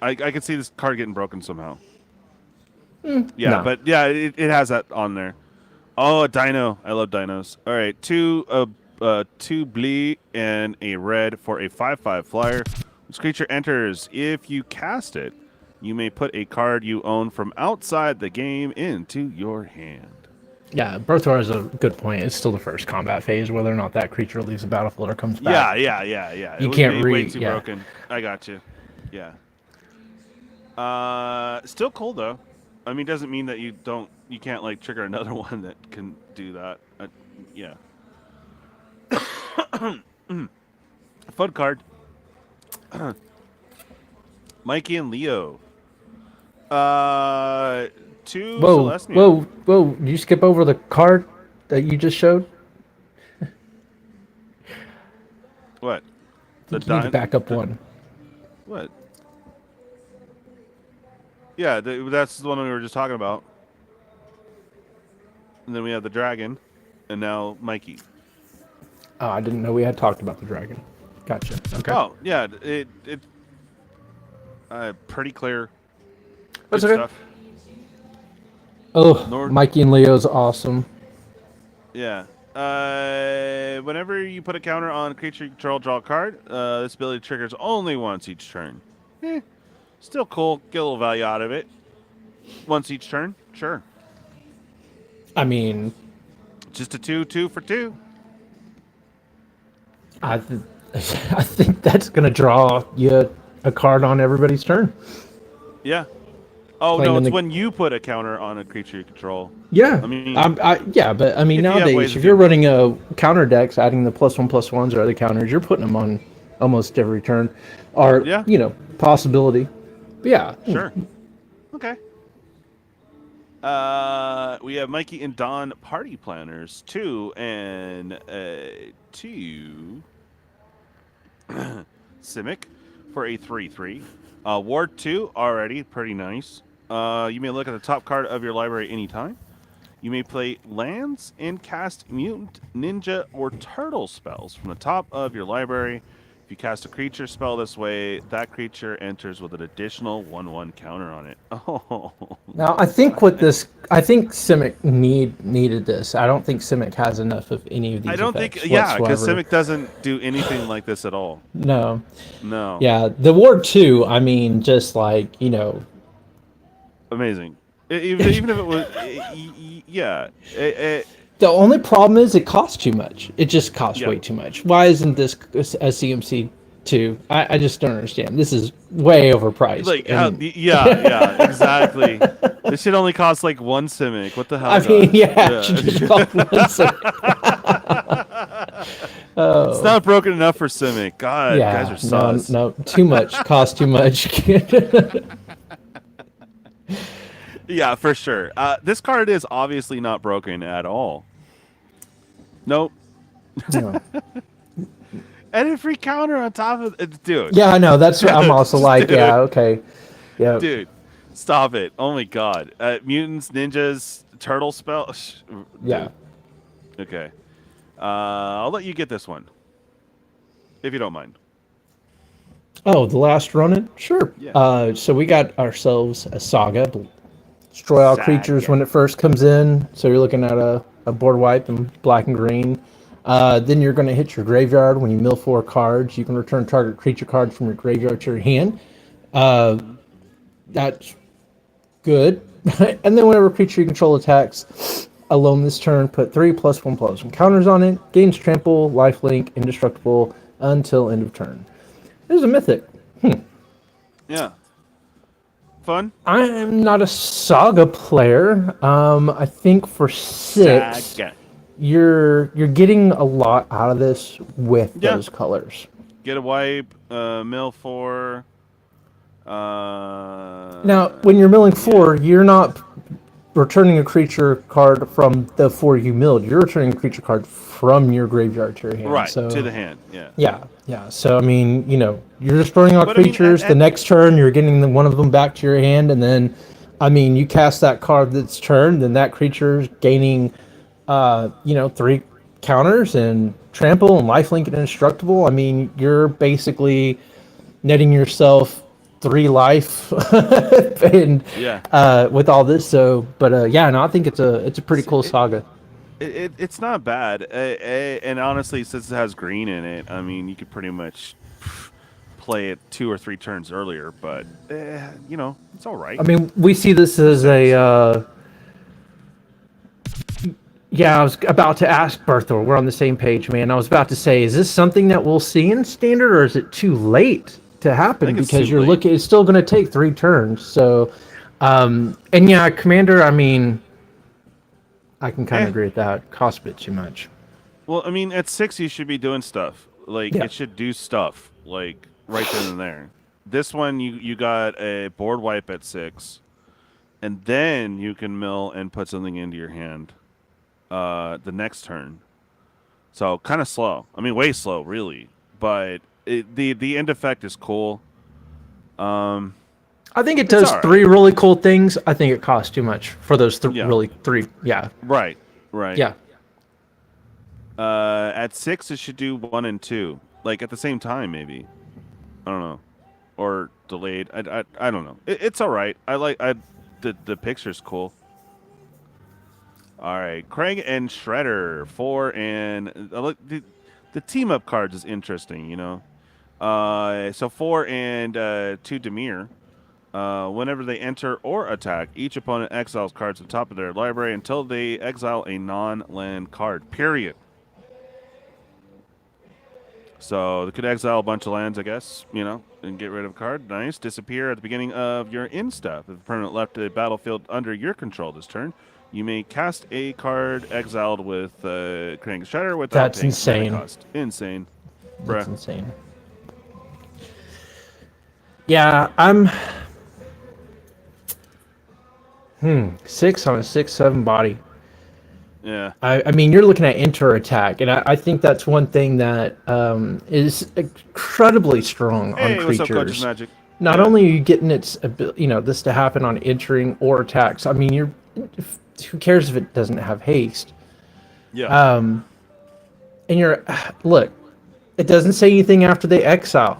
I could see this card getting broken somehow. But it has that on there. Oh, a dino. I love dinos. All right, 2 bleed and a red for a 5/5 flyer. This creature enters. If you cast it, you may put a card you own from outside the game into your hand. Yeah, Brothor is a good point. It's still the first combat phase, whether or not that creature leaves the battlefield or comes back. Yeah. You can't read. Way too broken. I got you. Yeah. Still cool though. I mean, doesn't mean that you can't like trigger another one that can do that. Yeah. Fun card. Mikey and Leo. 2 Celestial. Whoa! Did you skip over the card that you just showed? What? You need to back up one. What? Yeah, that's the one we were just talking about. And then we have the dragon, and now Mikey. Oh, I didn't know we had talked about the dragon. Gotcha. Okay. Oh yeah, it pretty clear. That's Good okay. stuff. Oh, Mikey and Leo's awesome. Yeah. Whenever you put a counter on a creature you control, draw a card. This ability triggers only once each turn. Still cool. Get a little value out of it. Once each turn, sure. I mean, just a 2/2 for 2. I think that's gonna draw you a card on everybody's turn. Yeah. Oh no, it's when you put a counter on a creature you control. Yeah. I mean, yeah, but I mean nowadays, if you're running a counter decks, adding the +1/+1s or other counters, you're putting them on almost every turn, or you know, possibility. But yeah. Sure. Okay. We have Mikey and Don Party Planners 2 and 2 Simic for a 3/3. Ward 2 already pretty nice. You may look at the top card of your library anytime. You may play lands and cast mutant, ninja, or turtle spells from the top of your library. If you cast a creature spell this way, that creature enters with an additional 1/1 counter on it. Oh. Now I think I think Simic needed this. I don't think Simic has enough of any of these. I don't think, whatsoever. because Simic doesn't do anything like this at all. No. No. Yeah, the Ward 2. I mean, just like amazing. Even if it was, yeah. The only problem is it costs too much. It just costs way too much. Why isn't this a CMC 2? I just don't understand. This is way overpriced. Like, yeah, exactly. This shit only costs like 1 Simic. What the hell? I mean, yeah. Just cost 1 Simic. It's not broken enough for Simic. God, guys are sus. No, too much. Cost too much. Yeah, for sure. This card is obviously not broken at all. Nope. No. And a free counter on top of it, dude. Yeah, I know. That's what I'm also like. Dude. Yeah, okay. Yeah. Dude, stop it. Oh my god. Mutants, ninjas, turtle spell. Yeah. Okay. I'll let you get this one. If you don't mind. Oh, the last run-in? Sure. Yeah. So we got ourselves a Saga. Destroy all creatures when it first comes in. So you're looking at a board wipe in black and green. Then you're going to hit your graveyard. When you mill 4 cards, you can return target creature card from your graveyard to your hand. That's good. And then whenever creature you control attacks alone this turn, put 3 +1/+1 counters on it. Gains trample, lifelink, indestructible until end of turn. This is a mythic. Yeah. Fun? I'm not a Saga player. I think for 6, Saga. you're getting a lot out of this with those colors. Get a wipe, mill 4. Now, when you're milling 4, you're not returning a creature card from the 4 you milled. You're returning a creature card from your graveyard to your hand. Right, so, to the hand, yeah. Yeah. So, I mean, you're destroying all creatures. The next turn, you're getting one of them back to your hand. And then, I mean, you cast that card that's turned, then that creature's gaining, 3 counters and trample and lifelink and indestructible. I mean, you're basically netting yourself 3 life and with all this. So, but I think it's a pretty cool Saga. It's not bad, and honestly, since it has green in it, I mean, you could pretty much play it 2 or 3 turns earlier. But it's all right. I mean, we see this as a. I was about to ask Berthor. We're on the same page, man. I was about to say, is this something that we'll see in Standard, or is it too late to happen? Because you're looking, it's still going to take 3 turns. So, Commander. I mean, I can kind of agree with that. Costs a bit too much. Well, I mean, at 6 you should be doing stuff. Like it should do stuff like right then and there. This one you got a board wipe at 6, and then you can mill and put something into your hand. The next turn. So kind of slow. I mean, way slow, really. but the end effect is cool. I think it does all right. 3 really cool things. I think it costs too much for those Yeah. really 3. Yeah. Right. Yeah. At 6, it should do 1 and 2, like at the same time, maybe. I don't know, or delayed. I don't know. It's all right. The picture's cool. All right, Craig and Shredder 4 and look, the team up cards is interesting. You know, so 4 and 2 Demir. Whenever they enter or attack, each opponent exiles cards at the top of their library until they exile a non-land card. Period. So they could exile a bunch of lands, I guess, you know, and get rid of a card. Nice. Disappear at the beginning of your end step. If a permanent left the battlefield under your control this turn, you may cast a card exiled with Craig and Shredder without That's paying insane. mana cost. Insane. That's Bruh. insane. Yeah, I'm 6 on a 6/7 body. Yeah. I mean, you're looking at enter attack, and I think that's one thing that is incredibly strong Hey, on what's up, Coach's creatures. Magic? Not Yeah. only are you getting this to happen on entering or attacks. I mean, who cares if it doesn't have haste? Yeah. And look, it doesn't say anything after they exile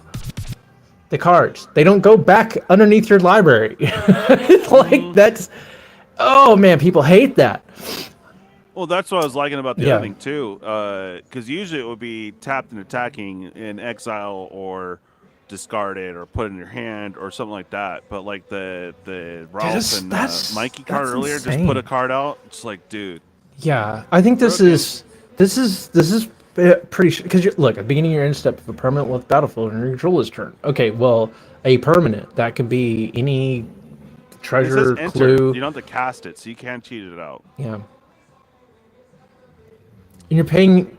the cards. They don't go back underneath your library. It's like that's, oh man, people hate that. Well, that's what I was liking about the Yeah. other thing too, because usually it would be tapped and attacking in exile or discarded or put in your hand or something like that. But like the Ralph and Mikey card that's earlier, just insane. put a card out. It's like, dude, Yeah, I think this Okay. is pretty because look at the beginning of your end step of a permanent with battlefield and your control is turn. Okay, well, a permanent that could be any it says treasure, enter. clue. You don't have to cast it, so you can't cheat it out. Yeah. And you're paying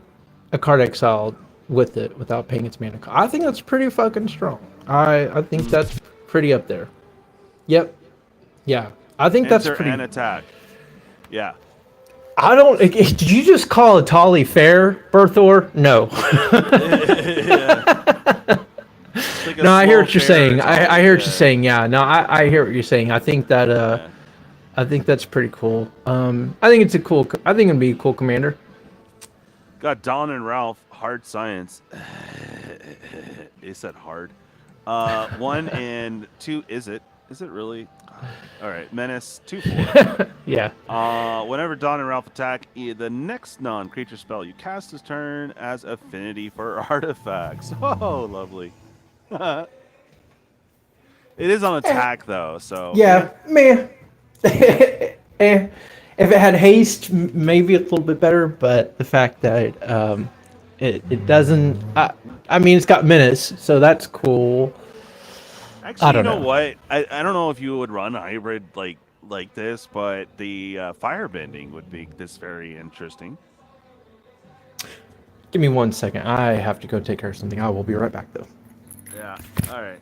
a card exiled with it without paying its mana cost. I think that's pretty fucking strong. I think that's pretty up there. Yep. Yeah. I think that's Enter pretty. and attack. Yeah. I don't. Did you just call Atali fair, Berthor? No. It's like a No, I hear slow what you're fair saying. attack. I hear what you're saying. Yeah. No, I hear what you're saying. I think that Yeah. I think that's pretty cool. I think it's a cool. I think it'd be a cool commander. Got Don and Ralph, hard science. It said hard. 1 and 2, is it? Is it really? All right, Menace, 2/4. Yeah. Whenever Don and Ralph attack, the next non-creature spell you cast this turn as affinity for artifacts. Oh, lovely. It is on attack, though, so... Yeah, man. If it had haste, maybe a little bit better. But the fact that it doesn't, I mean, it's got menace, so that's cool. Actually, I don't you know know. what? I don't know if you would run a hybrid like this, but the firebending would make this very interesting. Give me 1 second. I have to go take care of something. I will be right back, though. Yeah. All right.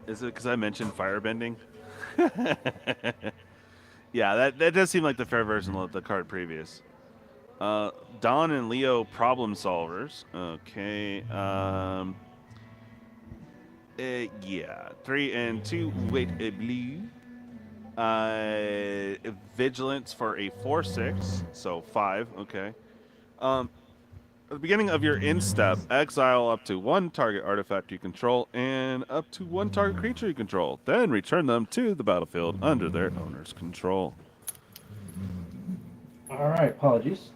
Is it because I mentioned firebending? Yeah, that does seem like the fair version of the card previous. Don and Leo problem solvers. Okay. Yeah. 3 and 2. Wait, a blue. Vigilance for a 4/6, so 5. Okay. At the beginning of your end step, exile up to 1 target artifact you control and up to 1 target creature you control. Then return them to the battlefield under their owner's control. All right. Apologies.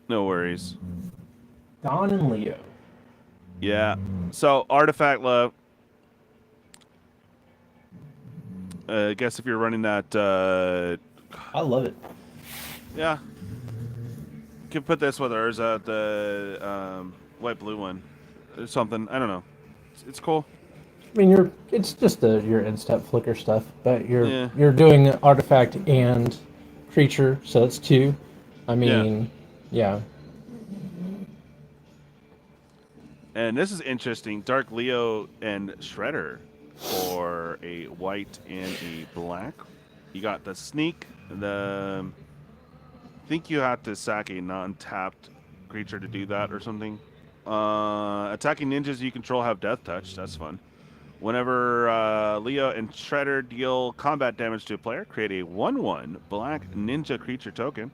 No worries. Don and Leo. Yeah. So artifact love. I guess if you're running that, I love it. yeah. You can put this with Urza, the white blue one, or something. I don't know. It's cool. I mean, it's just your end step flicker stuff, but Yeah. you're doing artifact and creature, so it's 2. I mean, yeah. And this is interesting. Dark Leo and Shredder for a white and a black. You got the sneak. I think you have to sack a non-tapped creature to do that or something. Attacking ninjas you control have death touch. That's fun. Whenever Leo and Shredder deal combat damage to a player, create a 1/1 black ninja creature token.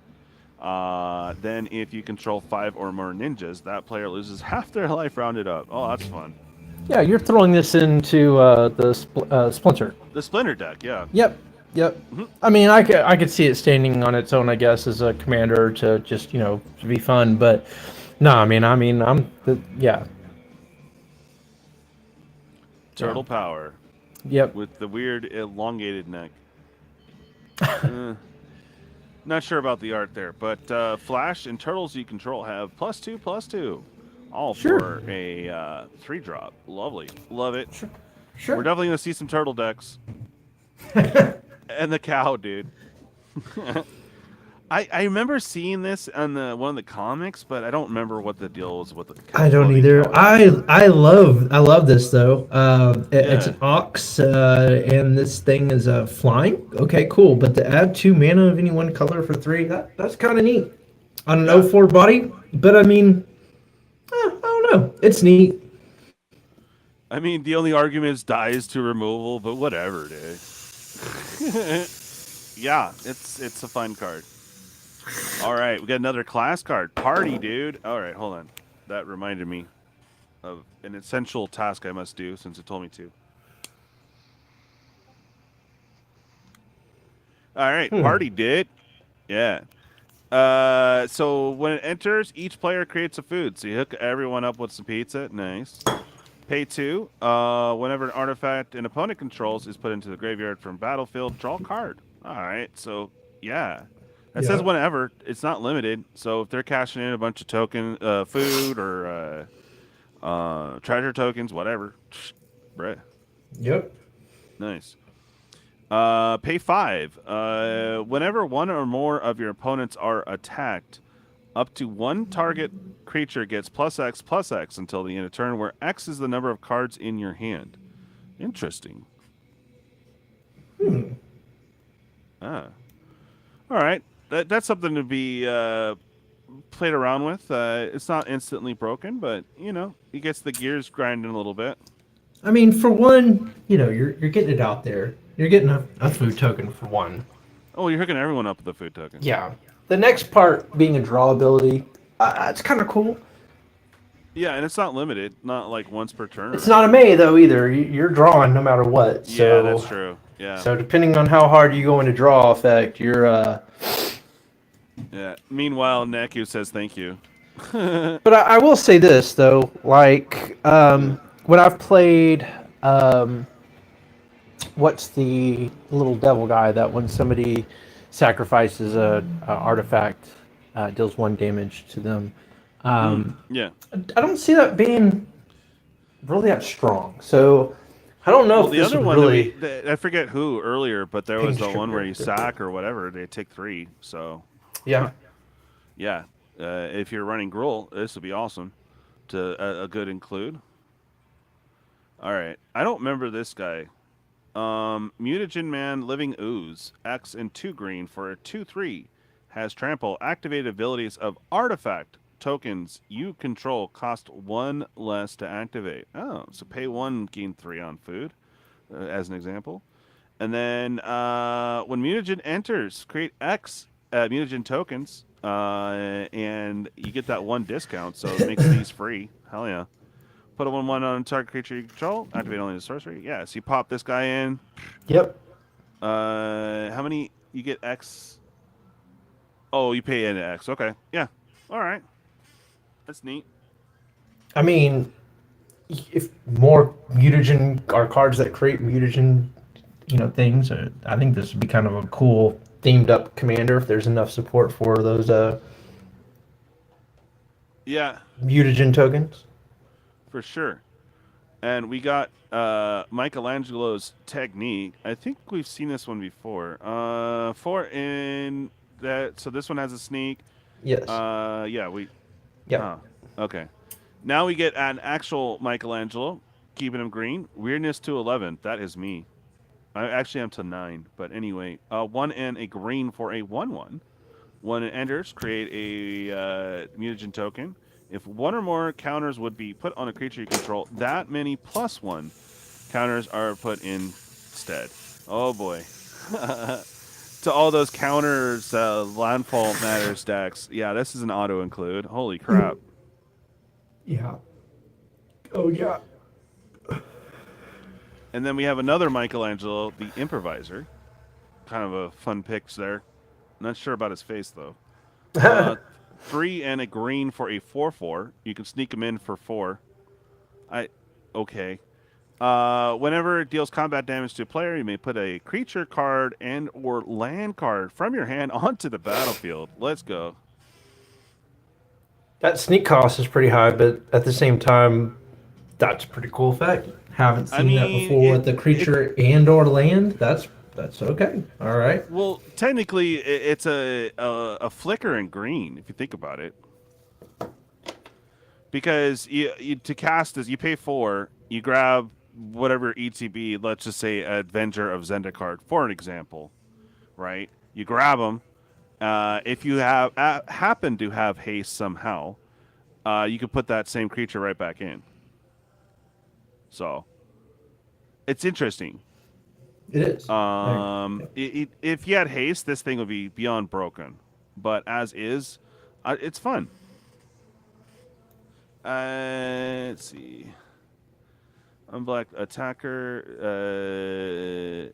Then if you control 5 or more ninjas, that player loses half their life rounded up. Oh, that's fun. Yeah, you're throwing this into the Splinter. The Splinter deck, yeah. Yep. Mhm. I mean, I could see it standing on its own, I guess, as a commander to just to be fun. But no, yeah. Turtle power. Yep. With the weird elongated neck. Not sure about the art there, but Flash and turtles you control have +2/+2. All Sure. for a 3-drop. Lovely. Love it. Sure. We're definitely going to see some turtle decks. And the cow, dude. I remember seeing this on one of the comics, but I don't remember what the deal was with the cow. I don't either. I love this though. It's an ox, and this thing is flying. Okay, cool. But to add 2 mana of any one color for 3, that's kind of neat. On an 0/4 body, but I mean, I don't know. It's neat. I mean, the only argument is dies to removal, but whatever, dude. Yeah, it's a fun card. All right, we got another class card. Party, dude. All right, hold on. That reminded me of an essential task I must do since it told me to. All right, party, dude. Yeah. So when it enters, each player creates a food. So you hook everyone up with some pizza. Nice. Pay 2. Whenever an artifact an opponent controls is put into the graveyard from battlefield, draw a card. All right, so yeah. It says whenever. It's not limited. So if they're cashing in a bunch of food or treasure tokens, whatever. Bruh. Yep. Nice. Pay 5. Whenever one or more of your opponents are attacked, up to 1 target creature gets +X until the end of turn, where X is the number of cards in your hand. Interesting. All right. That's something to be played around with. It's not instantly broken, but, it gets the gears grinding a little bit. I mean, for one, you're getting it out there. You're getting a food token for one. Oh, you're hooking everyone up with the food token. Yeah. The next part being a draw ability, it's kind of cool. Yeah, and it's not limited. Not like once per turn. It's not a May, though, either. You're drawing no matter what. So, yeah, that's true. Yeah. So depending on how hard you go into draw effect, you're... Yeah. Meanwhile, Neku says thank you. But I will say this, though. Like, when I've played... what's the little devil guy that when somebody sacrifices a artifact, deals 1 damage to them? Yeah. I don't see that being really that strong. So I don't know if the this other would one really... I forget who earlier, but there was the Ping one where you sugar. sack or whatever, they take 3. So Yeah. yeah, if you're running Gruul, this would be awesome to a good include. All right, I don't remember this guy. Mutagen Man, Living Ooze, X and 2 green for a 2/3, has trample. Activated abilities of artifact tokens you control cost 1 less to activate. Oh, so pay 1, gain 3 on food, as an example. And then when Mutagen enters, create X Mutagen tokens, and you get that 1 discount, so it makes these free. Hell yeah. Put a 1/1 on a target creature you control. Activate only the sorcery. Yeah, so you pop this guy in. Yep. How many? You get X. Oh, you pay into X. Okay. Yeah. All right. That's neat. I mean, if more mutagen are cards that create mutagen, things, I think this would be kind of a cool themed up commander if there's enough support for those Yeah, mutagen tokens. for sure. And we got Michelangelo's Technique. I think we've seen this one before. So this one has a sneak. Yes. Yeah, Yeah. Okay. Now we get an actual Michelangelo, keeping him green. Weirdness to 11. That is me. I actually am to 9, but anyway, 1 and a green for a 1/1. When it enters, create a mutagen token. If one or more counters would be put on a creature you control, that many +1 counters are put instead. Oh boy. To all those counters, landfall matters decks. Yeah, this is an auto include. Holy crap. Yeah. Oh yeah. And then we have another Michelangelo, the Improviser. Kind of a fun pick there. Not sure about his face though. 3 and a green for a 4/4. You can sneak him in for 4. Okay. Whenever it deals combat damage to a player, you may put a creature card and or land card from your hand onto the battlefield. Let's go. That sneak cost is pretty high, but at the same time, that's a pretty cool effect. Haven't seen that before with the creature and or land. That's okay. All right. Well, technically, it's a flicker in green if you think about it, because you to cast this, you pay 4, you grab whatever ETB. Let's just say Avenger of Zenda card, for an example, right? You grab them. If you have happen to have haste somehow, you can put that same creature right back in. So it's interesting. It is. If you had haste, this thing would be beyond broken. But as is, it's fun. Let's see. Unblock attacker.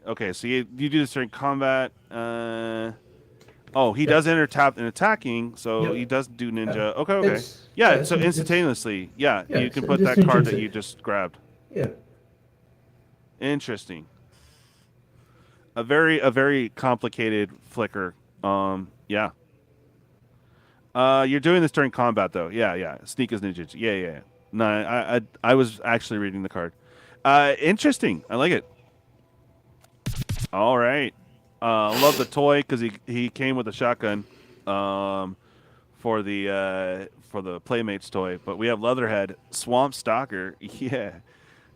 Okay, so you do this during combat. He does enter tap and attacking, so he does do ninja. Okay. So instantaneously, you can put that card that you just grabbed. Yeah. Interesting. A very complicated flicker. Yeah. You're doing this during combat though. Yeah. Sneak is ninja. Yeah. No, I was actually reading the card. Interesting. I like it. All right. Love the toy because he came with a shotgun. For the Playmates toy, but we have Leatherhead, Swamp Stalker,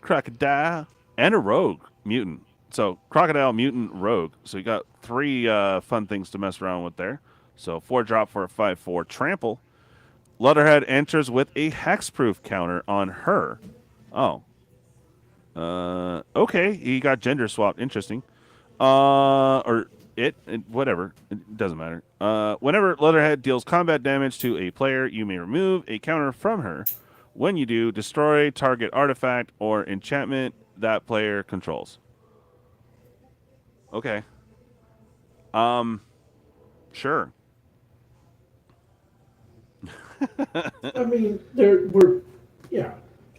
Crocodile, and a Rogue Mutant. So Crocodile, Mutant, Rogue. So you got 3 fun things to mess around with there. So 4 drop for a 5/4 trample. Leatherhead enters with a hexproof counter on her. Oh. Okay, he got gender swapped. Interesting. Whatever. It doesn't matter. Whenever Leatherhead deals combat damage to a player, you may remove a counter from her. When you do, destroy target artifact or enchantment that player controls. Okay. Sure. I mean,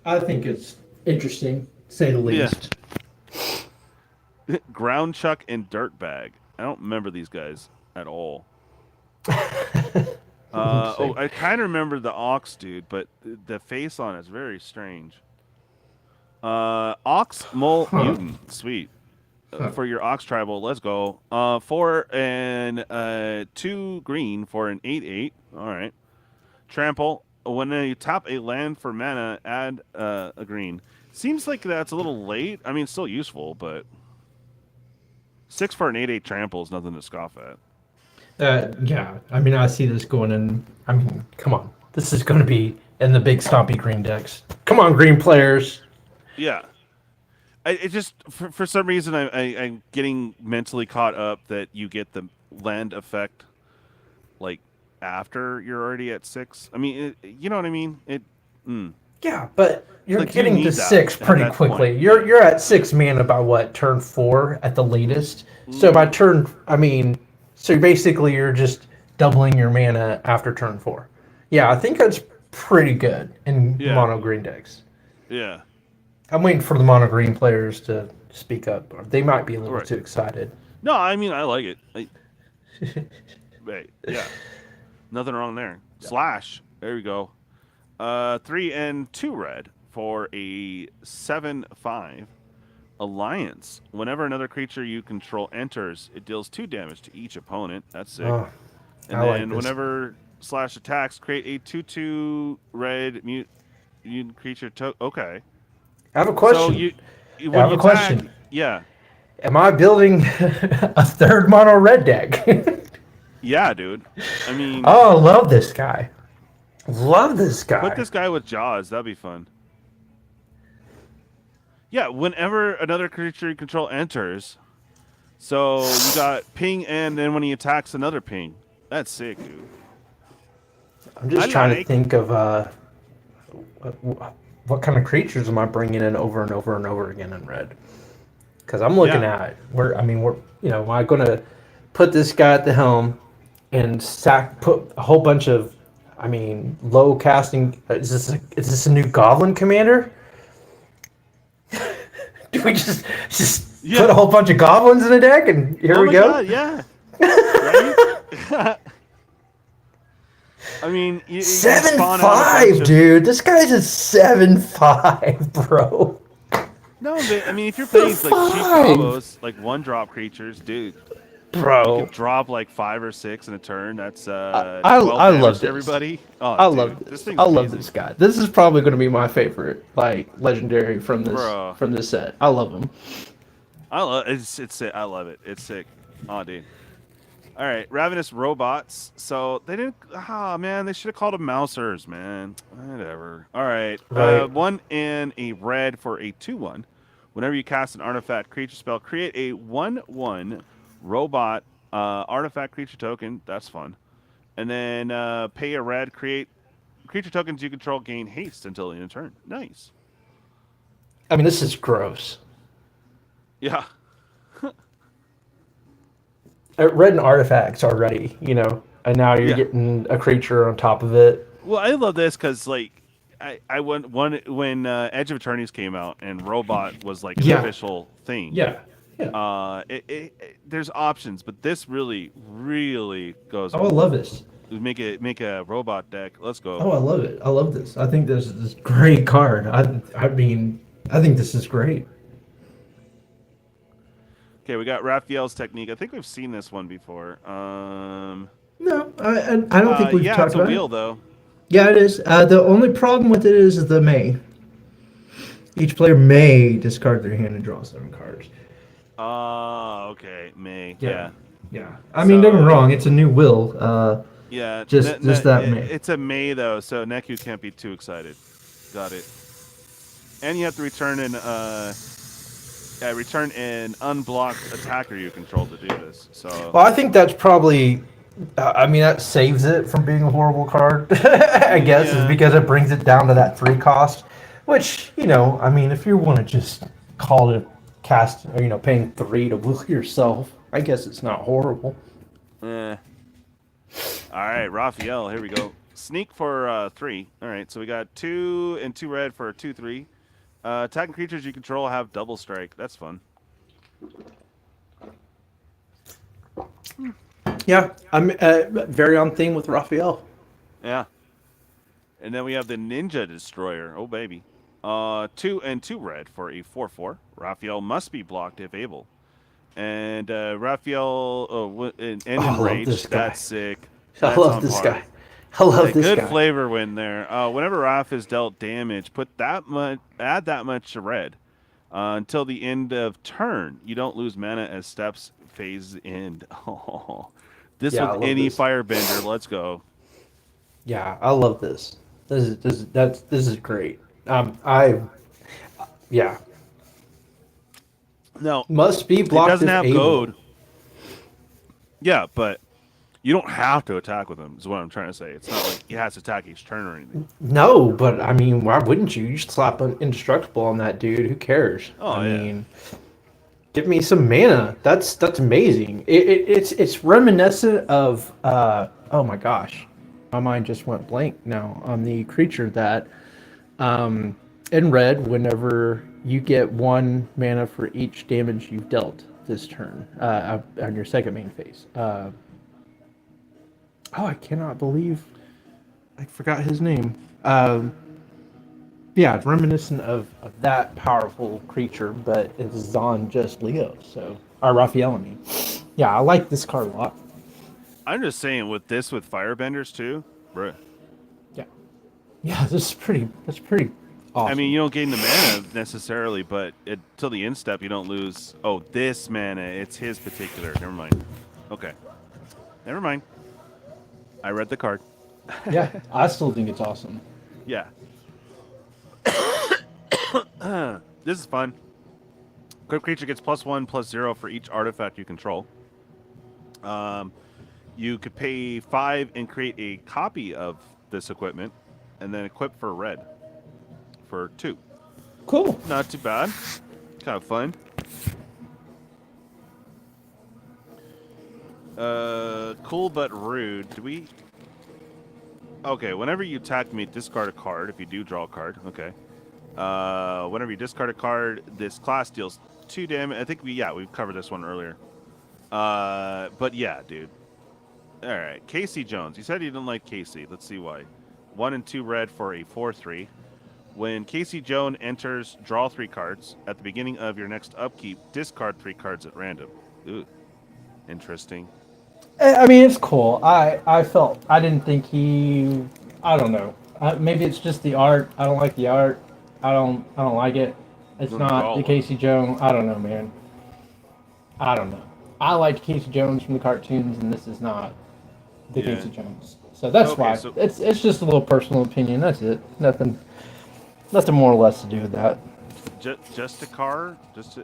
I think it's interesting, to say the least. Yeah. Ground Chuck and Dirtbag. I don't remember these guys at all. I kind of remember the Ox dude, but the face on it is very strange. Ox Mole Mutant. Sweet. For your Ox Tribal, let's go. 4 and 2 green for an 8/8. All right. Trample. When you tap a land for mana, add a green. Seems like that's a little late. I mean, still useful, but 6 for an 8/8 trample is nothing to scoff at. Yeah. I mean, I see this going in. I mean, come on. This is going to be in the big stompy green decks. Come on, green players. Yeah. It just, for some reason, I'm getting mentally caught up that you get the land effect, like, after you're already at 6. I mean, you know what I mean? Yeah, but you're like, getting you to 6 pretty quickly. Point. You're at 6 mana by what, turn 4 at the latest? So by so basically you're just doubling your mana after turn 4. Yeah, I think that's pretty good in mono green decks. Yeah. I'm waiting for the mono green players to speak up. Or they might be a little too excited. No, I mean, I like it. Yeah. Nothing wrong there. Slash. There we go. 3 and 2 red for a 7/5. Alliance. Whenever another creature you control enters, it deals 2 damage to each opponent. That's sick. And then whenever slash attacks, create a 2/2 red mutant creature. Okay. I have a question. So question. Yeah. Am I building a third mono red deck? Yeah, dude. I mean, Oh, love this guy. Love this guy. put this guy with Jaws. That'd be fun. Yeah, whenever another creature you control enters, so you got ping, and then when he attacks, another ping. That's sick, dude. I'm just trying to think of what kind of creatures am I bringing in over and over and over again in red? Because I'm looking at we're am I going to put this guy at the helm and put a whole bunch of, low casting. Is this a new Goblin commander? Do we just put a whole bunch of goblins in a deck and here we go? God, yeah. Right? I mean, 7/5, dude. This guy's a 7/5, bro. No, but I mean, if you're playing like cheap combos, like 1-drop creatures, dude, bro, you could drop like 5 or 6 in a turn. That's I love this. Everybody. Oh, I love this. I love this guy. This is probably going to be my favorite, like legendary from this set. I love him. I love it's sick. I love it. It's sick. Oh, dude. All right, Ravenous Robots. So they didn't. Ah, man, they should have called them Mousers, man. Whatever. All right. 1 and a red for a 2/1. Whenever you cast an artifact creature spell, create a 1/1 robot artifact creature token. That's fun. And then pay a red. Create creature tokens you control gain haste until the end of turn. Nice. I mean, this is gross. Yeah. Red and artifacts already, and now you're getting a creature on top of it. Well, I love this because, like, I went when Edge of Eternities came out and Robot was like an official thing. Yeah. There's options, but this really goes. Oh, I love this. Make a robot deck. Let's go. Oh, I love it. I love this. I think this is a great card. I think this is great. Okay, we got Raphael's Technique. I think we've seen this one before. No, I don't think we've talked about it. Yeah, it's a wheel, though. Yeah, it is. The only problem with it is the may. Each player may discard their hand and draw 7 cards. Okay. May. Yeah. I mean, don't get me wrong. It's a new will. Yeah. Just that may. It's a May, though, so Neku can't be too excited. Got it. And you have to return an unblocked attacker you control to do this. So. Well, I think that's probably. That saves it from being a horrible card. I guess is because it brings it down to that 3 cost, which if you want to just call it cast, or paying 3 to will yourself, I guess it's not horrible. All right, Raphael, here we go. Sneak for 3. All right, so we got 2 and 2 red for a 2/3. Attacking creatures you control have double strike. That's fun. Yeah, I'm very on theme with Raphael. Yeah. And then we have the Ninja Destroyer. Oh, baby. 2 and 2 red for a 4/4. Raphael must be blocked if able. And Raphael enraged. That's sick. I love this guy. I love this guy. Good flavor win there. Whenever Raph is dealt damage, add that much to red until the end of turn. You don't lose mana as steps phase end. Oh, this with any firebender. Let's go. Yeah, I love this. This is great. No, must be blocked. It doesn't have able. goad. Yeah, but you don't have to attack with him. Is what I'm trying to say. It's not like he has to attack each turn or anything. No, but why wouldn't you? You just slap an indestructible on that dude. Who cares? Give me some mana. That's amazing. It's reminiscent of oh my gosh, my mind just went blank now on the creature that in red, whenever you get 1 mana for each damage you've dealt this turn on your second main phase. I cannot believe I forgot his name. Yeah, it's reminiscent of that powerful creature, but it's on just Leo, Raphael, Yeah, I like this card a lot. I'm just saying, with firebenders too, bruh. Yeah, that's pretty awesome. I mean, you don't gain the mana necessarily, but till the end step, you don't lose. Oh, this mana, it's his particular. Never mind. Okay. Never mind. I read the card. Yeah, I still think it's awesome. Yeah. This is fun. Equipped creature gets +1/+0 for each artifact you control. You could pay 5 and create a copy of this equipment, and then equip for red for 2. Cool. Not too bad. Kind of fun. Cool but rude. Do we? Okay. Whenever you attack me, discard a card. If you do, draw a card. Okay. Whenever you discard a card, this class deals 2 damage. I think we've covered this one earlier. But yeah, dude. All right, Casey Jones. You said you didn't like Casey. Let's see why. 1 and 2 red for a 4/3. When Casey Jones enters, draw 3 cards. At the beginning of your next upkeep, discard 3 cards at random. Ooh, interesting. I mean, it's cool. I didn't think he. I don't know. Maybe it's just the art. I don't like the art. I don't like it. It's not the Casey Jones. I don't know, man. I don't know. I liked Casey Jones from the cartoons, and this is not the Casey Jones. So that's why. So it's just a little personal opinion. That's it. Nothing more or less to do with that. Just a car.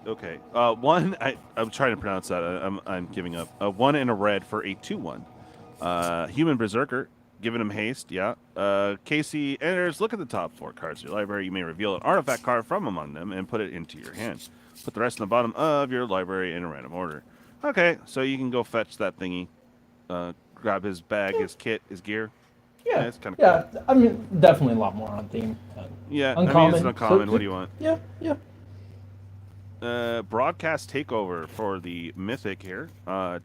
Okay. One. I'm trying to pronounce that. I'm giving up. 1 and a red for a 2/1. Human Berserker. Giving him haste, yeah. Casey enters. Look at the top 4 cards of your library. You may reveal an artifact card from among them and put it into your hand. Put the rest in the bottom of your library in a random order. Okay, so you can go fetch that thingy. Grab his bag, his kit, his gear. Yeah, it's kind of cool. I mean, definitely a lot more on theme. Yeah, uncommon. I mean, it's uncommon. What do you want? Yeah. Broadcast Takeover for the Mythic here.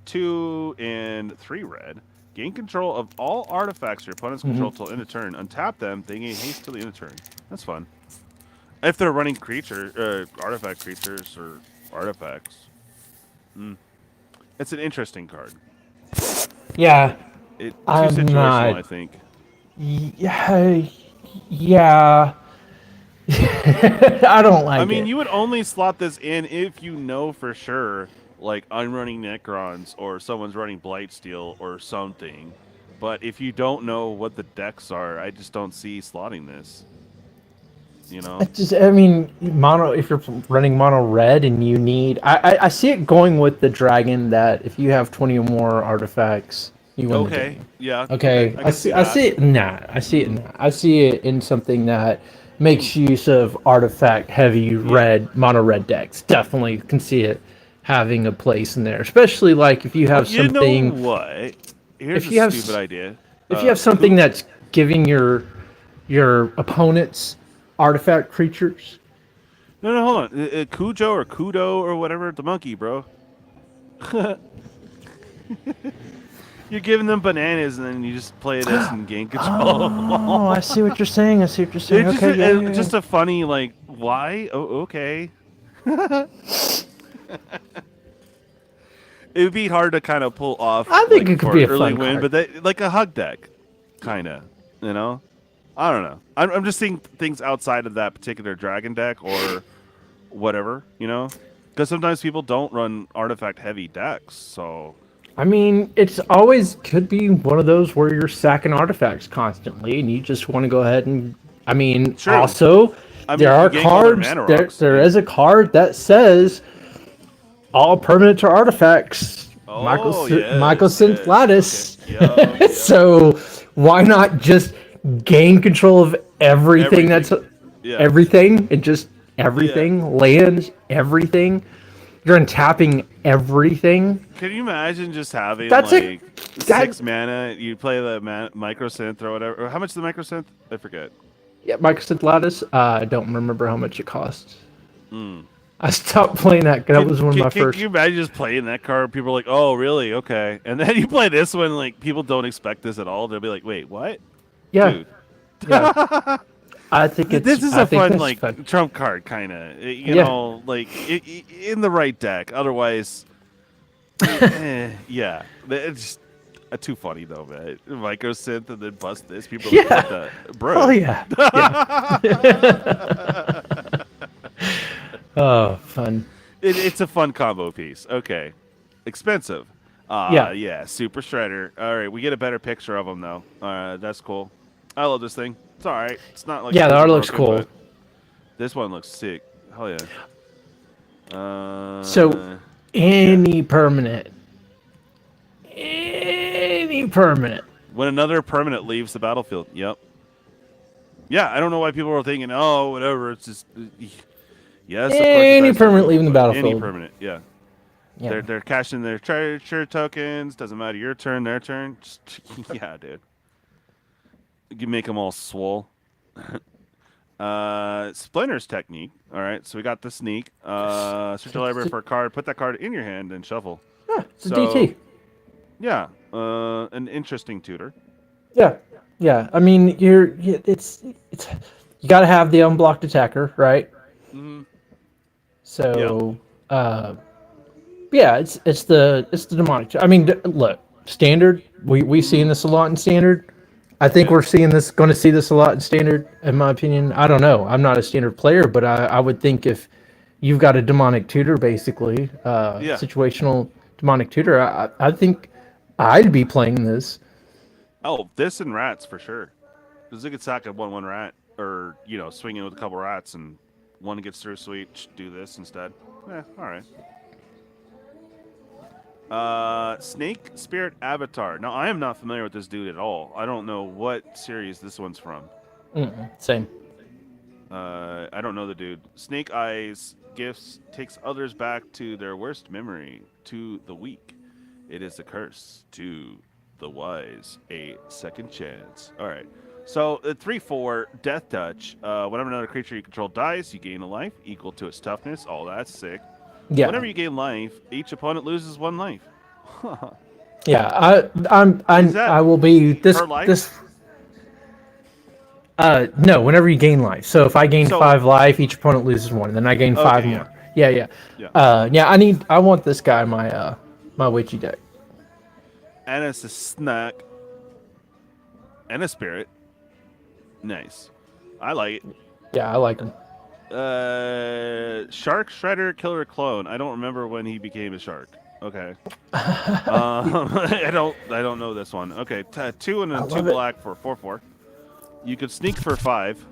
2 and 3 red. Gain control of all artifacts your opponents control till end of turn. Untap them. They gain haste till the end of turn. That's fun. If they're running artifact creatures or artifacts. It's an interesting card. Yeah. Too situational, I think. Yeah. I don't like it. I mean, you would only slot this in if you know for sure, like, I'm running Necrons or someone's running Blightsteel or something. But if you don't know what the decks are, I just don't see slotting this. You know? I mean, mono. If you're running mono red and you need, I see it going with the dragon that if you have 20 or more artifacts, you win the game. Yeah. Okay. I see it in that. I see it in something that makes use of artifact heavy red mono red decks. Definitely can see it having a place in there, especially like if you have something. You know what? Here's a stupid idea. If you have something that's giving your opponents artifact creatures. No, hold on. Cujo or Kudo or whatever, the monkey, bro. You're giving them bananas and then you just play this and gain control. Oh, I see what you're saying. Okay, just a funny, like, why? Oh, okay. It would be hard to kind of pull off. I think it could be a early fun win, card. but like a hug deck, kind of. You know, I don't know. I'm just seeing things outside of that particular dragon deck or whatever. You know, because sometimes people don't run artifact heavy decks, so. I mean, it's always could be one of those where you're sacking artifacts constantly, and you just want to go ahead and. I mean, Sure. also there are cards. There is a card that says all permanent or artifacts. Michael Synth Lattice. Okay. Yeah. So why not just gain control of everything. That's everything and just everything lands everything. You're untapping everything. Can you imagine just having That's like 6 mana? You play the microsynth or whatever. Or how much is the microsynth? I forget. Yeah, Microsynth Lattice. I don't remember how much it cost. I stopped playing that because that was one of my first. Can you imagine just playing that card? People are like, "Oh, really? Okay." And then you play this one, like people don't expect this at all. They'll be like, "Wait, what?" Yeah. Dude. Yeah. I think this is a fun trump card, kind of. You know, like in the right deck. Otherwise, yeah, it's too funny though, man. Microsynth and then bust this. People are like, bro. Oh yeah. Oh, fun. It's a fun combo piece. Okay, expensive. Yeah, Super Shredder. All right, we get a better picture of him though. That's cool. I love this thing. It's all right. It's not like Yeah, the super art looks broken, cool. but this one looks sick. Hell yeah. So any permanent. Any permanent. When another permanent leaves the battlefield. Yep. Yeah, I don't know why people are thinking, oh, whatever. It's just yes. Of course Any it dies permanent to leaving the but Any battlefield. permanent, yeah. Yeah. They're cashing their treasure tokens. Doesn't matter your turn, their turn. Just, yeah, dude. You make them all swole. Splinter's technique. All right, so we got the sneak. Search your library for a card. Put that card in your hand and shuffle. Yeah, it's a DT. Yeah, an interesting tutor. Yeah, yeah. I mean, it's you got to have the unblocked attacker, right? Mm-hmm. So, yeah, it's the demonic. I mean, look, standard. We seeing this a lot in standard. I think we're going to see this a lot in standard, in my opinion. I don't know. I'm not a standard player, but I would think if you've got a demonic tutor, basically, situational demonic tutor, I think I'd be playing this. Oh, this and rats for sure. Because you could sack a 1/1 rat, or swing in with a couple rats, and one gets through. Sweet, do this instead. All right. Snake Spirit Avatar. Now, I am not familiar with this dude at all. I don't know what series this one's from. Same. I don't know the dude. Snake Eyes gifts takes others back to their worst memory. To the weak, it is a curse. To the wise, a second chance. All right. So, 3/4 Death Touch. Whenever another creature you control dies, you gain a life equal to its toughness. Oh, that's sick. Yeah. Whenever you gain life, each opponent loses 1 life. Yeah, I will be this per life? this. No, whenever you gain life. So if I gain 5 life, each opponent loses 1, and then I gain 5 yeah. more. Yeah. I want this guy in my witchy deck. And it's a snack. And a spirit. Nice. I like it. Yeah, I like him. Shark Shredder Killer Clone. I don't remember when he became a shark. Okay. I don't know this one. Okay, 2 and 2 black for 4/4. You could sneak for 5.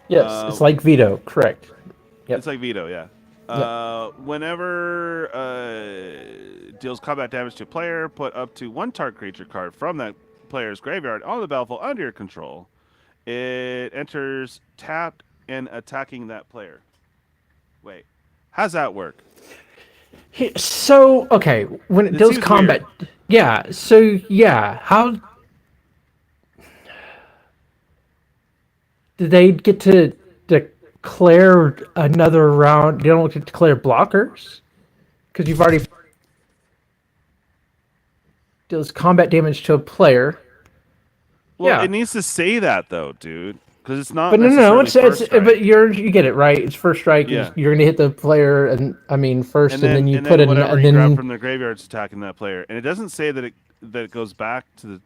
Yes, it's like Veto. Correct. Yep. It's like Veto, yeah. Whenever deals combat damage to a player, put up to 1 target creature card from that player's graveyard on the battlefield under your control. It enters tapped and attacking that player. Wait, how's that work? So, okay, when it deals combat... Weird. Yeah, so, yeah, how... Do they get to declare another round? They don't get to declare blockers? Because you've already... Deals combat damage to a player. Well, it needs to say that, though, dude. Because it's not. But no, it's but you get it right. It's first strike. Yeah. You're gonna hit the player, and I mean first, and then you put it, and then grab from the graveyard's attacking that player, and it doesn't say that it goes back to the.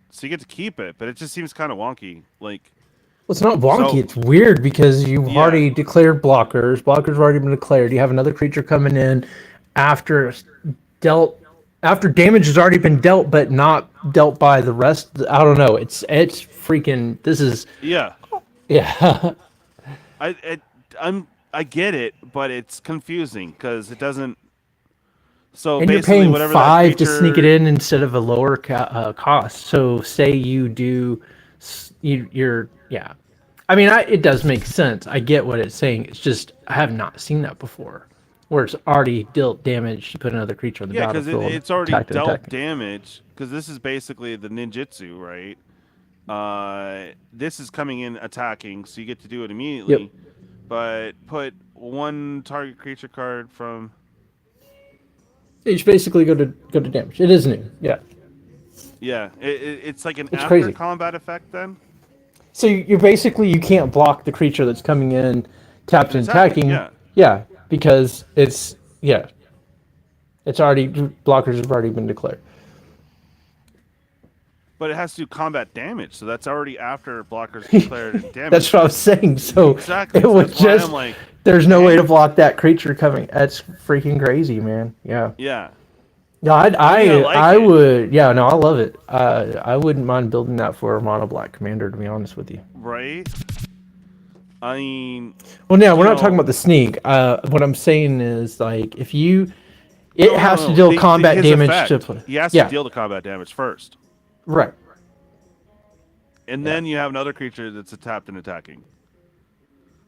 So you get to keep it, but it just seems kind of wonky. Like, well, it's not wonky. It's weird because you've already declared blockers. Blockers have already been declared. You have another creature coming in after damage has already been dealt, but not dealt by the rest. I don't know. It's freaking. This is. Yeah. I get it, but it's confusing because it doesn't. So and basically, you're paying whatever 5 to sneak it in instead of a lower cost. So say you do, you're. I mean, it does make sense. I get what it's saying. It's just I have not seen that before. Where it's already dealt damage to put another creature on the battlefield. Yeah, because it's already dealt damage. Because this is basically the ninjutsu, right? This is coming in attacking, so you get to do it immediately. Yep. But put 1 target creature card from. It's basically go to damage. It is new. Yeah. Yeah, it's like it's after crazy. Combat effect then. So you can't block the creature that's coming in, tapped and attacking. Yeah. Because it's already blockers have already been declared. But it has to do combat damage, so that's already after blockers declared damage. That's what I was saying. So exactly. It was just there's no way to block that creature coming. That's freaking crazy, man. Yeah. Yeah. Yeah, I like I it. would. Yeah, no, I love it. I wouldn't mind building that for a mono black commander, to be honest with you. Right? I mean, Well, no, we're you not talking know, about the sneak. What I'm saying is, like, if you, it has to no. deal combat His damage to effect. play. He has to Yeah, deal the combat damage first, right. and Yeah, then you have another creature that's tapped and attacking.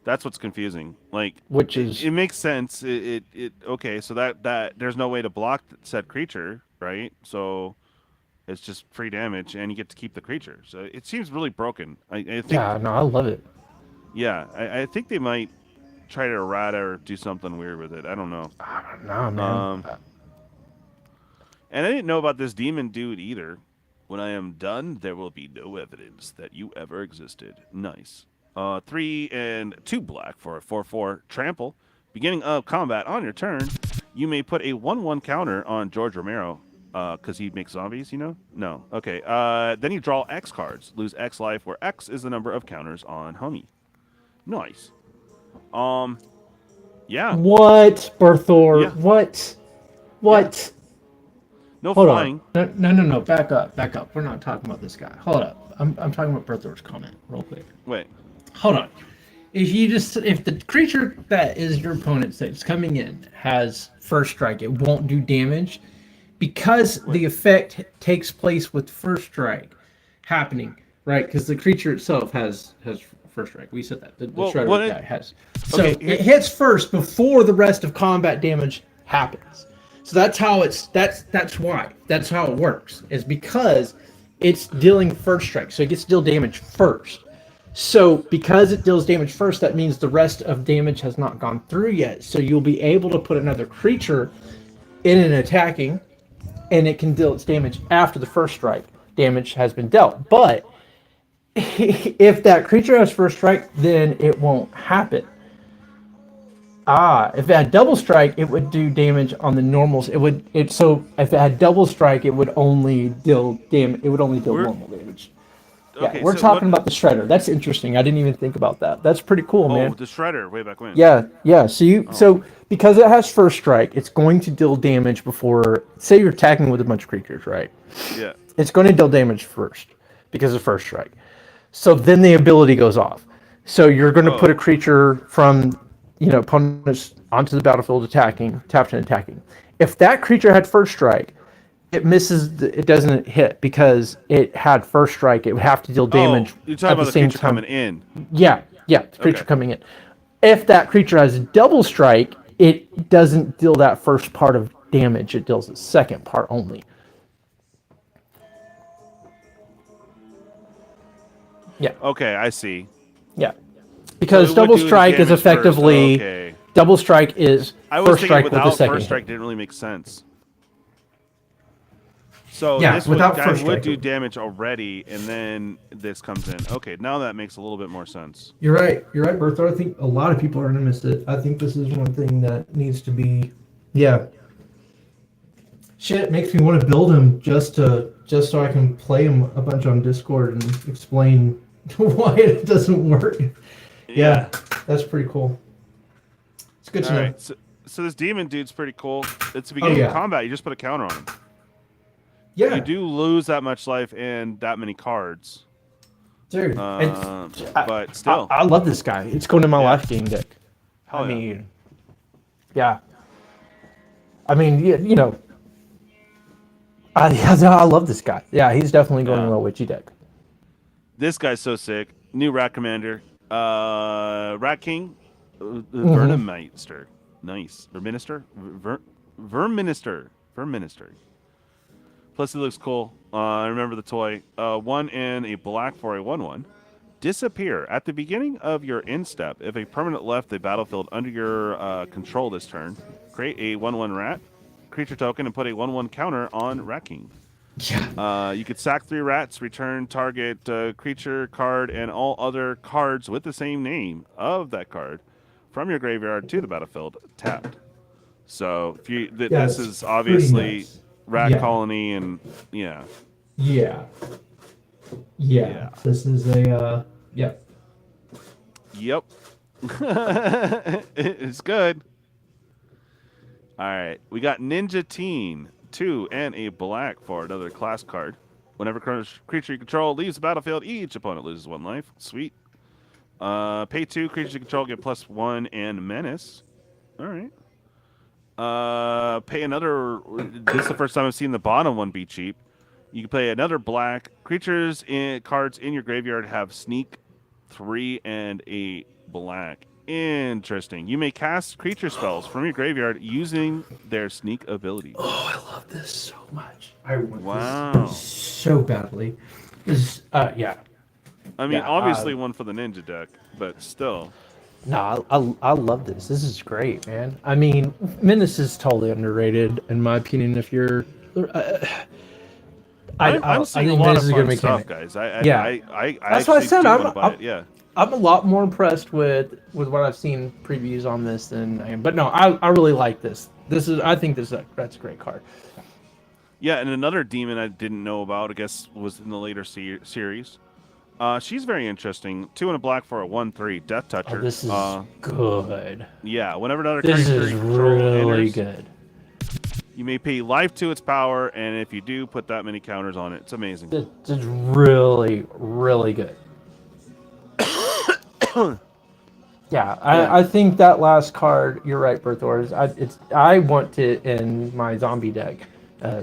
That's what's confusing. Like, which is it makes sense. Okay. So that there's no way to block said creature, right? So it's just free damage, and you get to keep the creature. So it seems really broken. I think, yeah. No, I love it. yeah, I think they might try to errata or do something weird with it. I don't know. No, man. And I didn't know about this demon dude either. When I am done, there will be no evidence that you ever existed. Nice. 3 and 2 black for a 4/4 trample. Beginning of combat on your turn, you may put a 1/1 counter on George Romero. Because he makes zombies, you know? No. Okay. Then you draw X cards. Lose X life, where X is the number of counters on Homie. Nice. Yeah. What, Berthor? Yeah. What? What? No Hold flying. on. No. Back up. Back up. We're not talking about this guy. Hold up. I'm talking about Berthor's comment real quick. Wait. Hold on. If the creature that is your opponent's that's coming in has first strike, it won't do damage because the effect takes place with first strike happening, right? Because the creature itself has first strike. We said that the Shredder guy has. So Okay, it hits first before the rest of combat damage happens. So that's how that's how it works. Is because it's dealing first strike, so it gets to deal damage first. So because it deals damage first, that means the rest of damage has not gone through yet. So you'll be able to put another creature in an attacking, and it can deal its damage after the first strike damage has been dealt. But if that creature has first strike, then it won't happen. If it had double strike, it would do damage on the normals. So if it had double strike, it would only deal normal damage. Okay, Yeah, we're so talking about the shredder. That's interesting. I didn't even think about that. That's pretty cool, man. Oh, the shredder way back when. Yeah. So because it has first strike, it's going to deal damage before. Say you're attacking with a bunch of creatures, right? Yeah. It's going to deal damage first because of first strike. So then the ability goes off. So you're going to put a creature from opponents onto the battlefield attacking, tapped and attacking. If that creature had first strike, it misses. It doesn't hit because it had first strike. It would have to deal damage. You're talking about the same creature time. coming in. Yeah, the creature coming in. If that creature has double strike, it doesn't deal that first part of damage. It deals the second part only. Yeah. Okay, I see. Yeah. Because So it would double do the strike is damage first. effectively Okay. double strike is I was first thinking strike with the without second first strike hit. didn't really make sense. So Yeah, this without guy first would strike. do damage already, and then this comes in. Okay, now that makes a little bit more sense. You're right, Bertha. I think a lot of people are going to miss it. I think this is one thing that needs to be, Shit, it makes me want to build him just so I can play him a bunch on Discord and explain why it doesn't work. Yeah, that's pretty cool. It's good to know. Alright, so this demon dude's pretty cool. It's the beginning of combat. You just put a counter on him. Yeah, You do lose that much life and that many cards. dude. But still. I love this guy. It's going to my life game deck. Hell yeah. mean, yeah. I love this guy. Yeah, he's definitely going to my witchy deck. This guy's so sick. New Rat Commander. Rat King. Verminister. Nice. Verminister? Verminister. Plus, it looks cool. I remember the toy. 1 and a black for a 1/1. Disappear. At the beginning of your end step, if a permanent left the battlefield under your control this turn, create a 1/1 rat creature token and put a 1/1 counter on Rat King. Yeah. You could sack 3 rats, return target creature card and all other cards with the same name of that card from your graveyard to the battlefield tapped. So if you this is obviously nice. Rat Colony and Yeah. This is a Yep. It's good. All right, we got Ninja Teen, 2 and a black for another class card. Whenever creature you control leaves the battlefield, each opponent loses 1 life. Sweet. Pay 2, creatures you control get +1 and menace. All right. Pay another. This is the first time I've seen the bottom one be cheap. You can play another black. Cards in your graveyard have sneak 3 and a black. Interesting. You may cast creature spells from your graveyard using their sneak ability. Oh, I love this so much. I want Wow. this so badly. This, yeah. I mean, Yeah, obviously one for the ninja deck, but still. No, I love this. This is great, man. I mean, Menace is totally underrated, in my opinion. If you're, I'm seeing a lot of fun stuff, guys. I that's what I said. Yeah. I'm a lot more impressed with what I've seen previews on this than I am. But no, I really like this. I think that's a great card. Yeah, and another demon I didn't know about, I guess, was in the later series. She's very interesting. 2 and a black for a 1/3 Death Toucher. Oh, this is good. Yeah, whenever another This creature is you control really enters, good. you may pay life to its power, and if you do, put that many counters on it. It's amazing. This is really, really good. Yeah, I think that last card. You're right, Berthors. I want to in my zombie deck.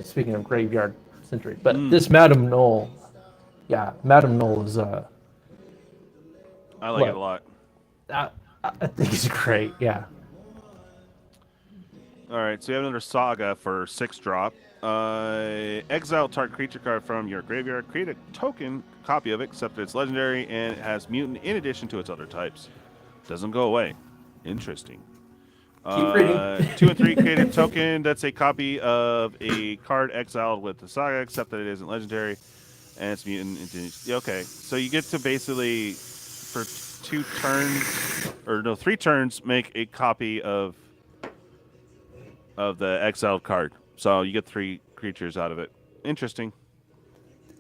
Speaking of graveyard century, but this Madam Null. Yeah, Madam Null is I like it a lot. I think it's great. Yeah. All right, so you have another Saga for 6 drop. Exile target creature card from your graveyard. Create a token copy of it, except that it's legendary and it has mutant in addition to its other types. Doesn't go away. Interesting. Keep reading. 2 and 3 create a token that's a copy of a card exiled with the Saga, except that it isn't legendary and it's mutant. Okay, so you get to basically for 3 turns make a copy of the exiled card. So you get 3 creatures out of it. Interesting.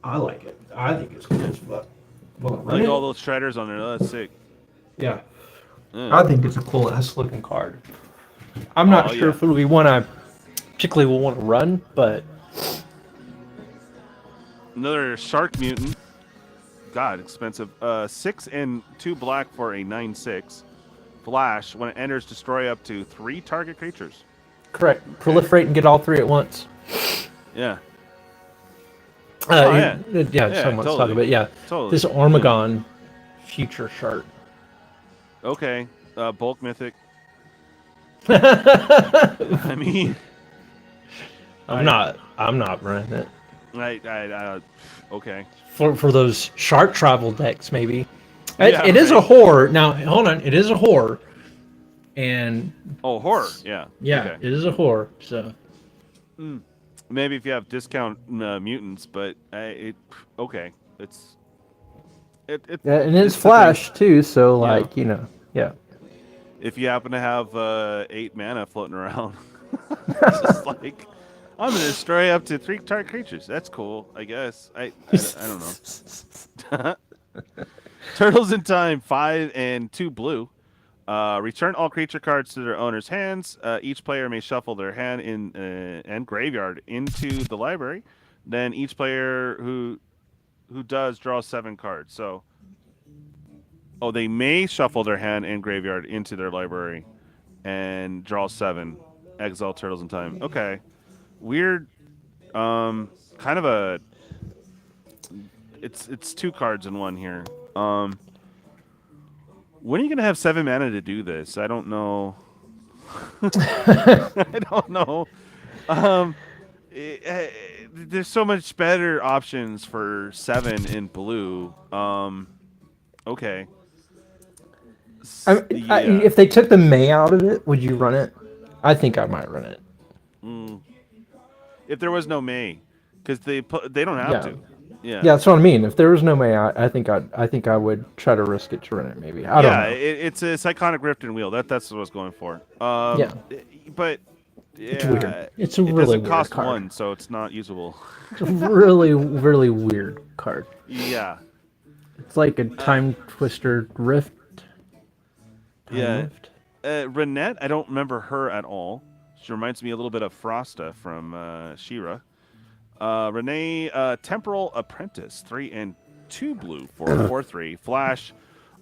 I like it. I think it's cool as fuck. Well, I like all those shredders on there. That's sick. Yeah. I think it's a cool ass looking card. I'm not sure if we want to particularly will want to run, but another shark mutant. God, expensive. 6 and 2 black for a 9/6. Flash. When it enters, destroy up to 3 target creatures. Correct. Proliferate and get all 3 at once. Yeah. Yeah, someone's totally. talking about Totally. This Ormagon future shark. Okay. Bulk mythic. I mean, I'm not running it. Okay. For those shark travel decks, maybe. Yeah, it is a horror. Now, hold on. It is a horror. And horror. Yeah. Yeah, Okay. it is a horror. So maybe if you have discount mutants, but okay. It's and it's Flash too. So yeah. If you happen to have 8 mana floating around, it's just like I'm gonna destroy up to 3 target creatures. That's cool, I guess. I don't know. Turtles in Time, 5 and 2 blue. Return all creature cards to their owner's hands. Each player may shuffle their hand and graveyard into the library. Then each player who does draws 7 cards. So, they may shuffle their hand and graveyard into their library and draw 7. Exile Turtles in Time. Okay, weird. Kind of a. It's 2 cards in one here. When are you gonna have 7 mana to do this? I don't know. I don't know. There's so much better options for 7 in blue. Okay. If they took the May out of it, would you run it? I think I might run it. If there was no May, because they don't have to. Yeah, that's what I mean. If there was no May, I think I would try to risk it to run it. Maybe I don't know. It's a Psychonic Rift and Wheel. That's what I was going for. But it's weird. It's a really doesn't weird cost card. 1, so it's not usable. It's a really, really weird card. Yeah. It's like a Time Twister Rift. Renette, I don't remember her at all. She reminds me a little bit of Frosta from She-Ra. Renee, Temporal Apprentice, 3 and 2 blue for 4/3. Flash.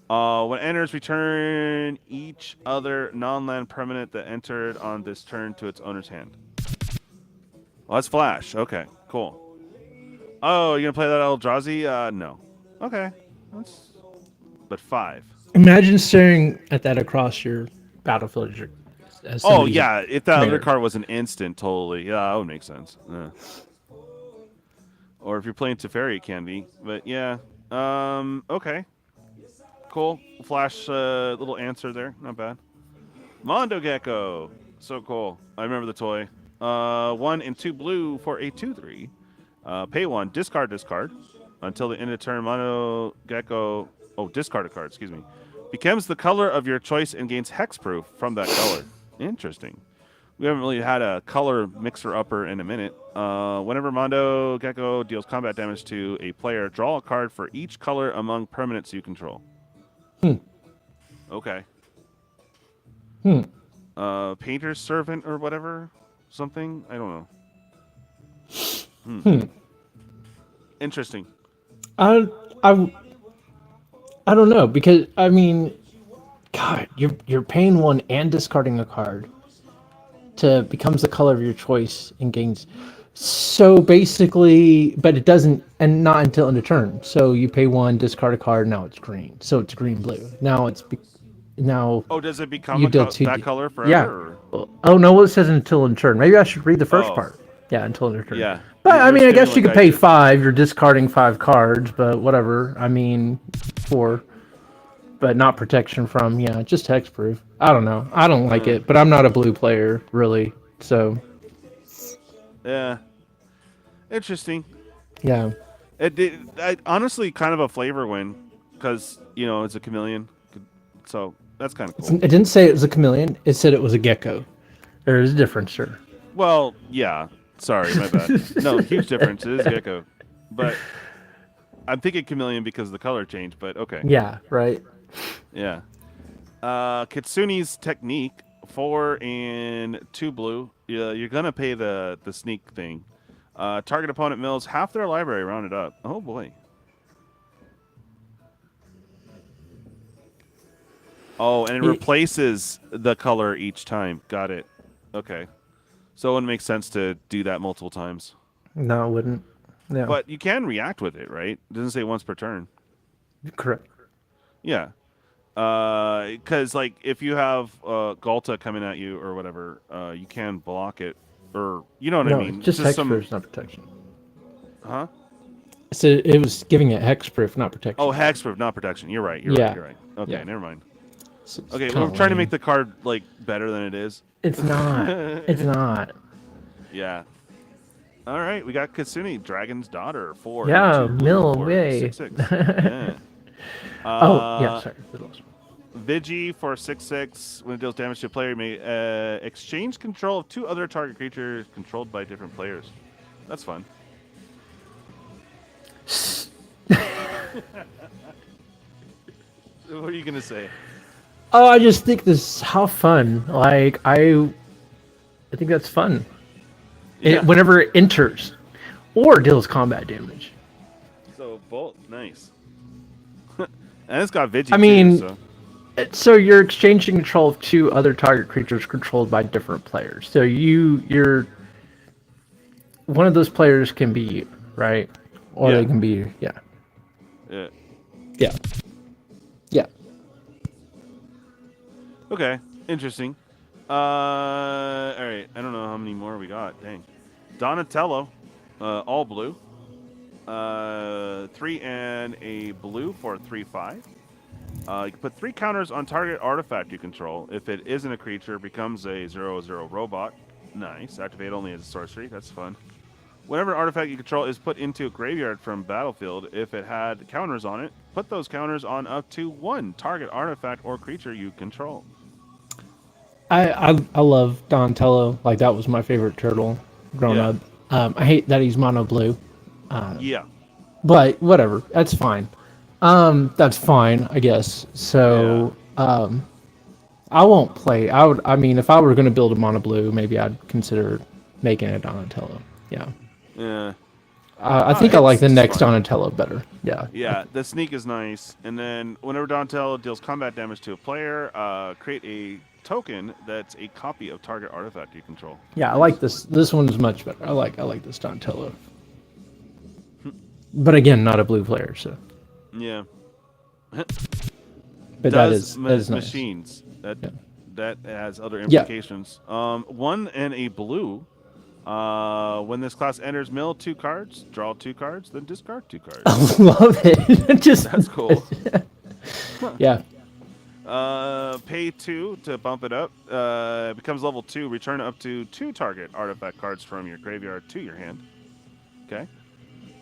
When enters, return each other non-land permanent that entered on this turn to its owner's hand. Well, that's Flash. Okay, cool. Oh, you're gonna play that Eldrazi? No. Okay. But 5. Imagine staring at that across your battlefield. As Oh, somebody's yeah. If that other player. card was an instant, totally. Yeah, that would make sense. Yeah. Or if you're playing Teferi, it can be. But, yeah. Okay. Cool. Flash little answer there. Not bad. Mondo Gecko. So cool. I remember the toy. 1 and 2 blue for a 2/3. Pay 1. Discard. Until the end of turn, Mondo Gecko... Oh, discard a card. Excuse me. Becomes the color of your choice and gains hexproof from that color. Interesting. We haven't really had a color mixer-upper in a minute. Whenever Mondo Gecko deals combat damage to a player, draw a card for each color among permanents you control. Okay. Painter's Servant or whatever? Something? I don't know. Interesting. I don't know, because I mean, God, you're paying 1 and discarding a card to becomes the color of your choice and gains. So basically, but it doesn't, and not until end of turn. So you pay 1, discard a card. Now it's green. So it's green blue. Now it's now. Oh, does it become you that color forever? Yeah. Or? Oh no, well, it says until end of turn. Maybe I should read the first part. Yeah, until end of turn. Yeah. But I mean, I guess you could pay did. 5. You're discarding 5 cards, but whatever. I mean, 4, but not protection from. Yeah, just hexproof. I don't know. I don't like it, but I'm not a blue player really. So. Yeah. Interesting. Yeah. It honestly kind of a flavor win because it's a chameleon, so that's kind of cool. It didn't say it was a chameleon. It said it was a gecko. There's a difference, sir. Well, yeah. Sorry, my bad. No, huge difference. It is gecko, but I'm thinking chameleon because of the color change. But okay. Yeah. Right. Yeah. Kitsune's Technique, 4 and 2 blue. Yeah, you're gonna pay the sneak thing. Target opponent mills half their library, rounded up. Oh boy. Oh, and it replaces the color each time. Got it. Okay. So it wouldn't make sense to do that multiple times. No, it wouldn't. No. But you can react with it, right? It doesn't say once per turn. Correct. Yeah. Because like if you have Galta coming at you or whatever, you can block it, or you know what I mean. Just hexproof, not protection. Huh? So it was giving it hexproof, not protection. Oh, hexproof, not protection. You're right. You're right. Okay, never mind. So okay, well, I'm trying to make the card like better than it is. It's not. It's not. Yeah. All right, we got Kasumi, Dragon's Daughter, 4. Yeah, and 2 mill for away. 6/6. Yeah. Oh, yeah, sorry. Vigi for 6/6. When it deals damage to a player, you may exchange control of 2 other target creatures controlled by different players. That's fun. What are you gonna say? Oh, I just think this how fun. Like I think that's fun. Yeah. Whenever it enters or deals combat damage. So both nice. And it's got Vigi. I mean, too, so you're exchanging control of 2 other target creatures controlled by different players. So you're one of those players can be you, right? Or they can be Yeah. Yeah. Yeah. Okay, interesting. All right, I don't know how many more we got. Dang. Donatello, all blue. 3 and a blue for 3/5. You can put 3 counters on target artifact you control. If it isn't a creature, it becomes a 0/0 robot. Nice. Activate only as a sorcery. That's fun. Whenever an artifact you control is put into a graveyard from battlefield, if it had counters on it, put those counters on up to 1 target artifact or creature you control. I love Donatello. Like that was my favorite turtle growing up. I hate that he's mono blue. Yeah. But whatever. That's fine. That's fine, I guess. So I won't play. I would. I mean, if I were going to build a mono blue, maybe I'd consider making a Donatello. Yeah. Yeah. I think I like the it's next fine. Donatello better. Yeah. Yeah, the sneak is nice. And then whenever Donatello deals combat damage to a player, create a token that's a copy of target artifact you control. Yeah, I Nice. like this. This one's much better. I like this Donatello. But again, not a blue player, so. Yeah. But that is nice. Machines. That Yeah. that has other Yeah. implications. One and a blue. When this class enters mill 2 cards, draw 2 cards, then discard 2 cards. I love it. Just That's cool. Yeah. Pay 2 to bump it up. Becomes level 2. Return up to 2 target artifact cards from your graveyard to your hand. Okay.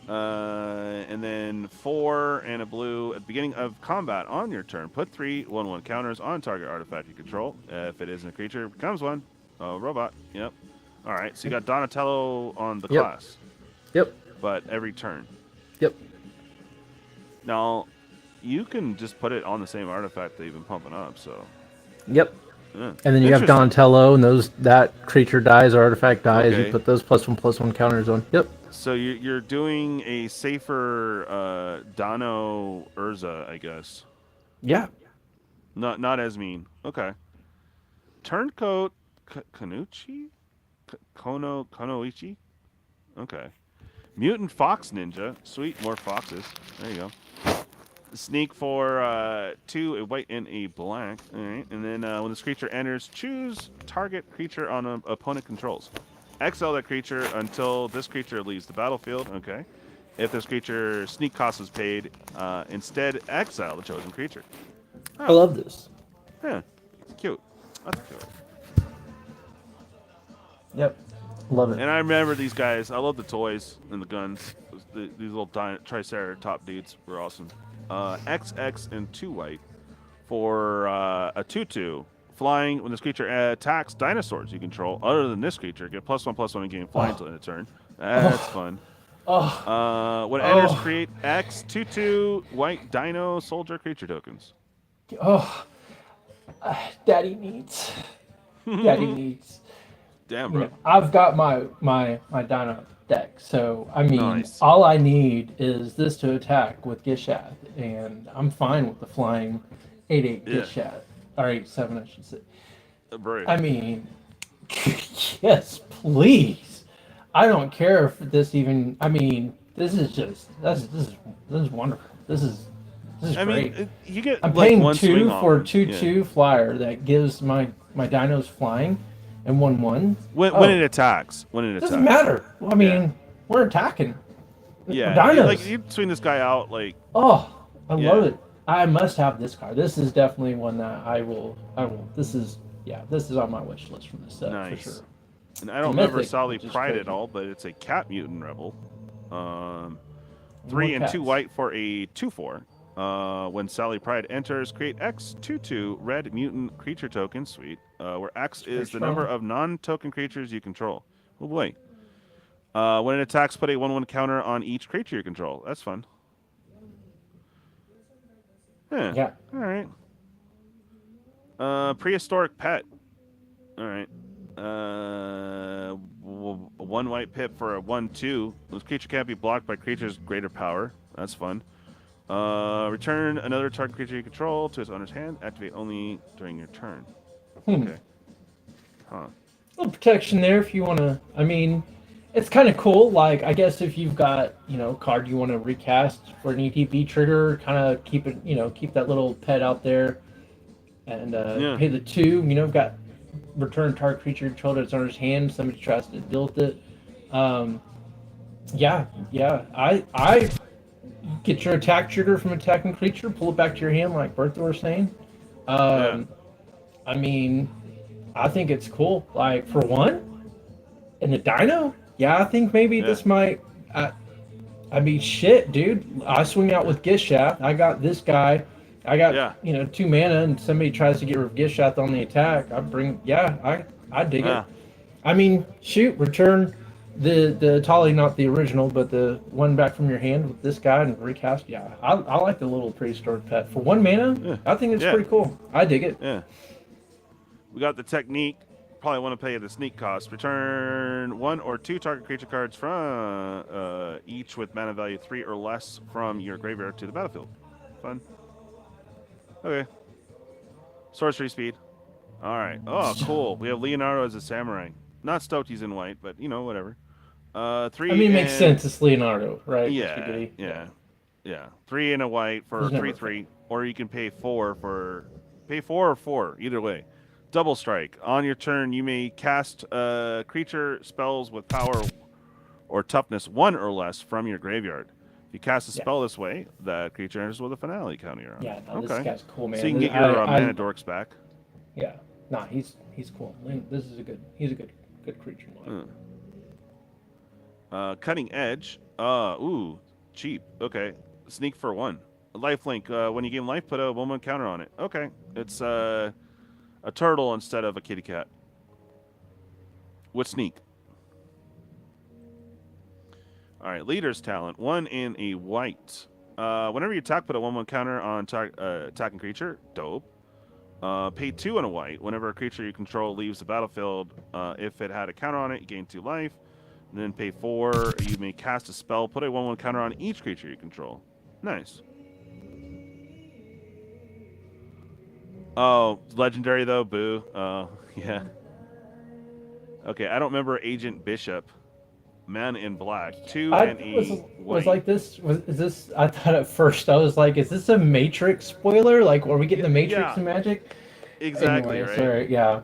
And then 4 and a blue at the beginning of combat on your turn. Put 3 1/1 counters on target artifact you control. If it isn't a creature, it becomes one. Oh, robot. Yep. All right. So you got Donatello on the Yep. class, Yep. but every turn. Yep. Now, you can just put it on the same artifact that you've been pumping up. So. Yep. Yeah. And then you have Interesting. Donatello, and that creature dies or artifact dies. Okay. You put those +1/+1 counters on. Yep. So you're doing a safer Dono Urza, I guess. Yeah. Not as mean. Okay. Turncoat Kanuchi? Konoichi? Okay. Mutant Fox Ninja. Sweet, more foxes. There you go. Sneak for 2, a white and a black. All right. And then when this creature enters, choose target creature on an opponent controls. Exile that creature until this creature leaves the battlefield. Okay. If this creature sneak cost is paid, instead exile the chosen creature. I love this. Yeah. It's cute. That's cute. Yep. Love it. And I remember these guys. I love the toys and the guns. These little Triceratops dudes were awesome. XX and 2 white for a 2/2 flying. When this creature attacks dinosaurs you control, other than this creature, get +1/+1 in game flying until end of turn. That's fun. When it enters, create X 2/2 white dino soldier creature tokens. Daddy needs. Daddy needs. Damn, You bro. know, I've got my Dino deck, so I mean, Nice. all I need is this to attack with Gishath, and I'm fine with the flying 8/8 Yeah. Gishath, or 8/7, I should say. Brave. I mean, yes, please. I don't care if this even. I mean, this is just this is wonderful. This is I great. mean, you get I'm like paying one swing 2 on for them. 2/2 flyer that gives my dinos flying and 1/1. When it attacks. When it attacks. Doesn't matter. Well, I mean, we're attacking. Yeah. We're dinos. Like you swing this guy out like. Oh, I Yeah. love it. I must have this card. This is definitely one that I will. This is on my wish list from this set Nice. for sure. And I don't Mythic, remember Sally which is Pride at crazy. all, but it's a cat mutant rebel. 3 More and 2 cats. white for a 2/4. When Sally Pride enters, create X 2/2 red mutant creature token. Sweet. Where X is the number of non-token creatures you control. Oh boy. When it attacks, put a 1/1 counter on each creature you control. That's fun. Yeah. All right. Prehistoric pet. All right. 1 white pip for a 1/2. This creature can't be blocked by creatures greater power. That's fun. Return another target creature you control to its owner's hand. Activate only during your turn. Okay. Huh. A little protection there if you want to. I mean, it's kind of cool. Like, I guess if you've got, a card you want to recast for an ETB trigger, kind of keep it, keep that little pet out there, and pay the 2. Got return target creature controlled to its owner's hand. Somebody tries to deal with it. I get your attack trigger from attacking creature, pull it back to your hand, like Bertha was saying. I mean, I think it's cool. Like, for one, in the Dino, I think maybe this might. I mean, shit, dude. I swing out with Gishath. I got this guy. I got 2 mana, and somebody tries to get rid of Gishath on the attack. I dig it. I mean, shoot, return the Tali, not the original, but the one back from your hand with this guy and recast. Yeah, I like the little prehistoric pet for 1 mana. I think it's pretty cool. I dig it. Yeah. We got the technique. Probably want to pay the sneak cost. Return 1 or 2 target creature cards from each with mana value 3 or less from your graveyard to the battlefield. Fun. Okay. Sorcery speed. All right. Oh, cool. We have Leonardo as a samurai. Not stoked he's in white, but you know, whatever. 3. I mean, it makes sense. It's Leonardo, right? Yeah. 3 and a white for 3/3, or you can pay 4 or 4. Either way. Double strike. On your turn, you may cast creature spells with power or toughness 1 or less from your graveyard. If you cast a spell this way, that creature enters with a finale counter on it. Yeah, no, this guy's cool, man. So you can get your mana dorks back. Yeah, nah, he's cool. He's a good creature. Cutting edge. Ooh, cheap. Okay, sneak for 1. Lifelink. When you gain life, put a 1/1 counter on it. Okay, it's a turtle instead of a kitty cat. With sneak. All right, leader's talent. 1 and a white. Whenever you attack, put a 1/1 counter on attacking creature. Dope. Pay 2 and a white. Whenever a creature you control leaves the battlefield, if it had a counter on it, you gain 2 life. And then pay 4. You may cast a spell. Put a 1/1 counter on each creature you control. Nice. Oh, legendary though. Boo. Yeah. Okay, I don't remember Agent Bishop. Man in black. 2 and a white. Was like this. Is this? I thought at first I was like, is this a Matrix spoiler? Like, are we getting the Matrix and magic? Exactly. Anyway, right. Sorry, yeah.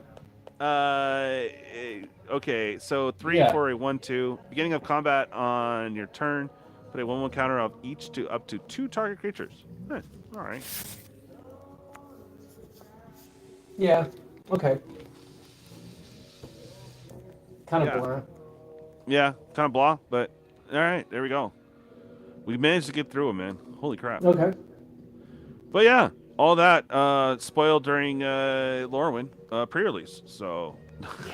Okay, so 3 for a 1/2. Beginning of combat on your turn, put a 1/1 counter of each to up to 2 target creatures. All right. Yeah. Okay. Kind of boring. Yeah, kind of blah, but all right, there we go. We managed to get through it, man. Holy crap. Okay. But yeah, all that spoiled during Lorwyn pre-release. So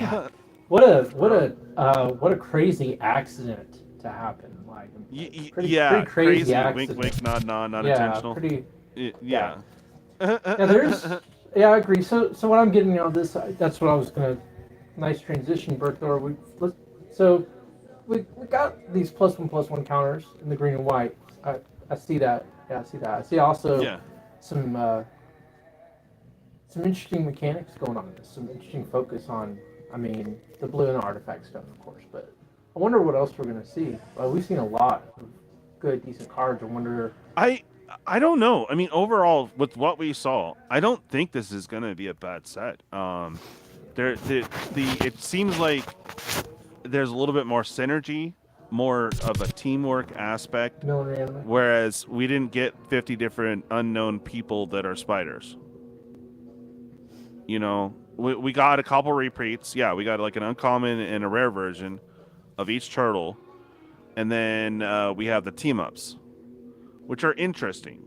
Yeah. What a crazy accident to happen. Like pretty crazy accident. Wink, wink, nod, nod, not yeah, intentional. Pretty. Yeah. Yeah, I agree. So what I'm getting on this, that's what I was gonna. Nice transition, Berthor. So we got these +1/+1 counters in the green and white. I see that. Yeah, I see that. I see also some interesting mechanics going on. Some interesting focus on, I mean, the blue and the artifact stuff, of course. But I wonder what else we're gonna see. We've seen a lot of good, decent cards. I wonder. I don't know. I mean, overall, with what we saw, I don't think this is gonna be a bad set. It seems like there's a little bit more synergy, more of a teamwork aspect, whereas we didn't get 50 different unknown people that are spiders. You know, we got a couple repeats. Yeah, we got like an uncommon and a rare version of each turtle, and then we have the team-ups, which are interesting.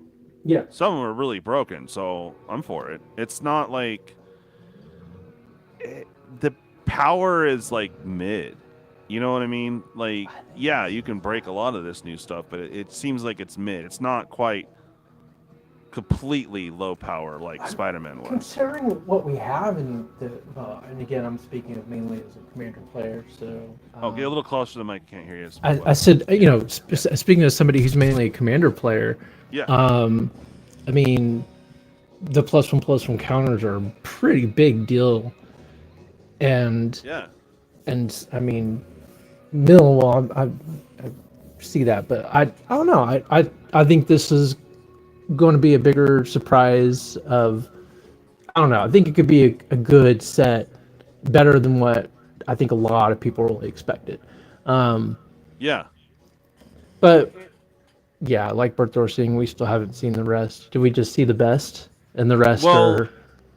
Yeah. Some of them are really broken, so I'm for it. It's not like... the power is like mid. You know what I mean? Like, yeah, you can break a lot of this new stuff, but it seems like it's mid. It's not quite completely low power like Spider-Man was. Considering what we have in the, and again, I'm speaking of mainly as a commander player, so. Get a little closer to the mic. I can't hear you. I said, you know, speaking as somebody who's mainly a commander player. Yeah. I mean, the +1/+1 counters are a pretty big deal, and I mean, Millwall, I see that, but I don't know. I think this is going to be a bigger surprise of, I don't know. I think it could be a good set, better than what I think a lot of people really expected. Yeah. But yeah, like Berthor saying, we still haven't seen the rest. Do we just see the best, and the rest are?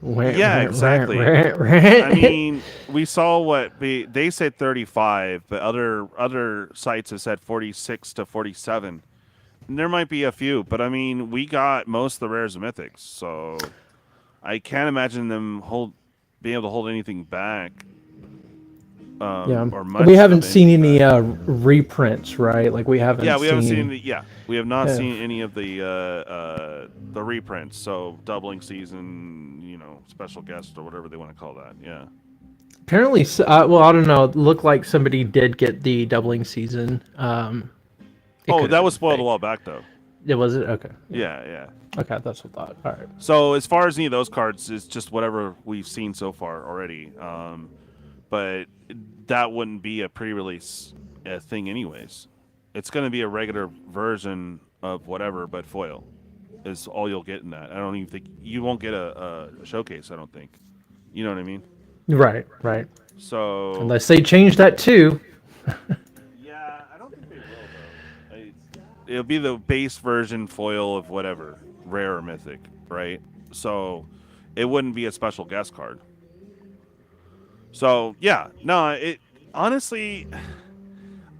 Exactly. I mean, we saw what they said 35, but other sites have said 46 to 47. And there might be a few, but I mean, we got most of the rares and mythics, so I can't imagine them being able to hold anything back. Yeah, or much. we haven't of seen any that. reprints, right? Like we haven't. Yeah, we haven't seen seen. any. Yeah, we have not Yeah. seen any of the reprints. So doubling season, special guest or whatever they want to call that. Yeah. Apparently, well, I don't know. It looked like somebody did get the doubling season. It Oh, could have that been was spoiled a fake. while back though. It was it. Okay. Yeah, yeah. Okay, that's what I thought. All right. So as far as any of those cards, it's just whatever we've seen so far already. But that wouldn't be a pre-release thing, anyways. It's going to be a regular version of whatever, but foil is all you'll get in that. I don't even think you won't get a showcase. I don't think. You know what I mean? Right. Right. So Unless they change that too. yeah, I don't think they will though. It'll be the base version foil of whatever, rare or mythic, right? So it wouldn't be a special guest card. So yeah, no, it honestly,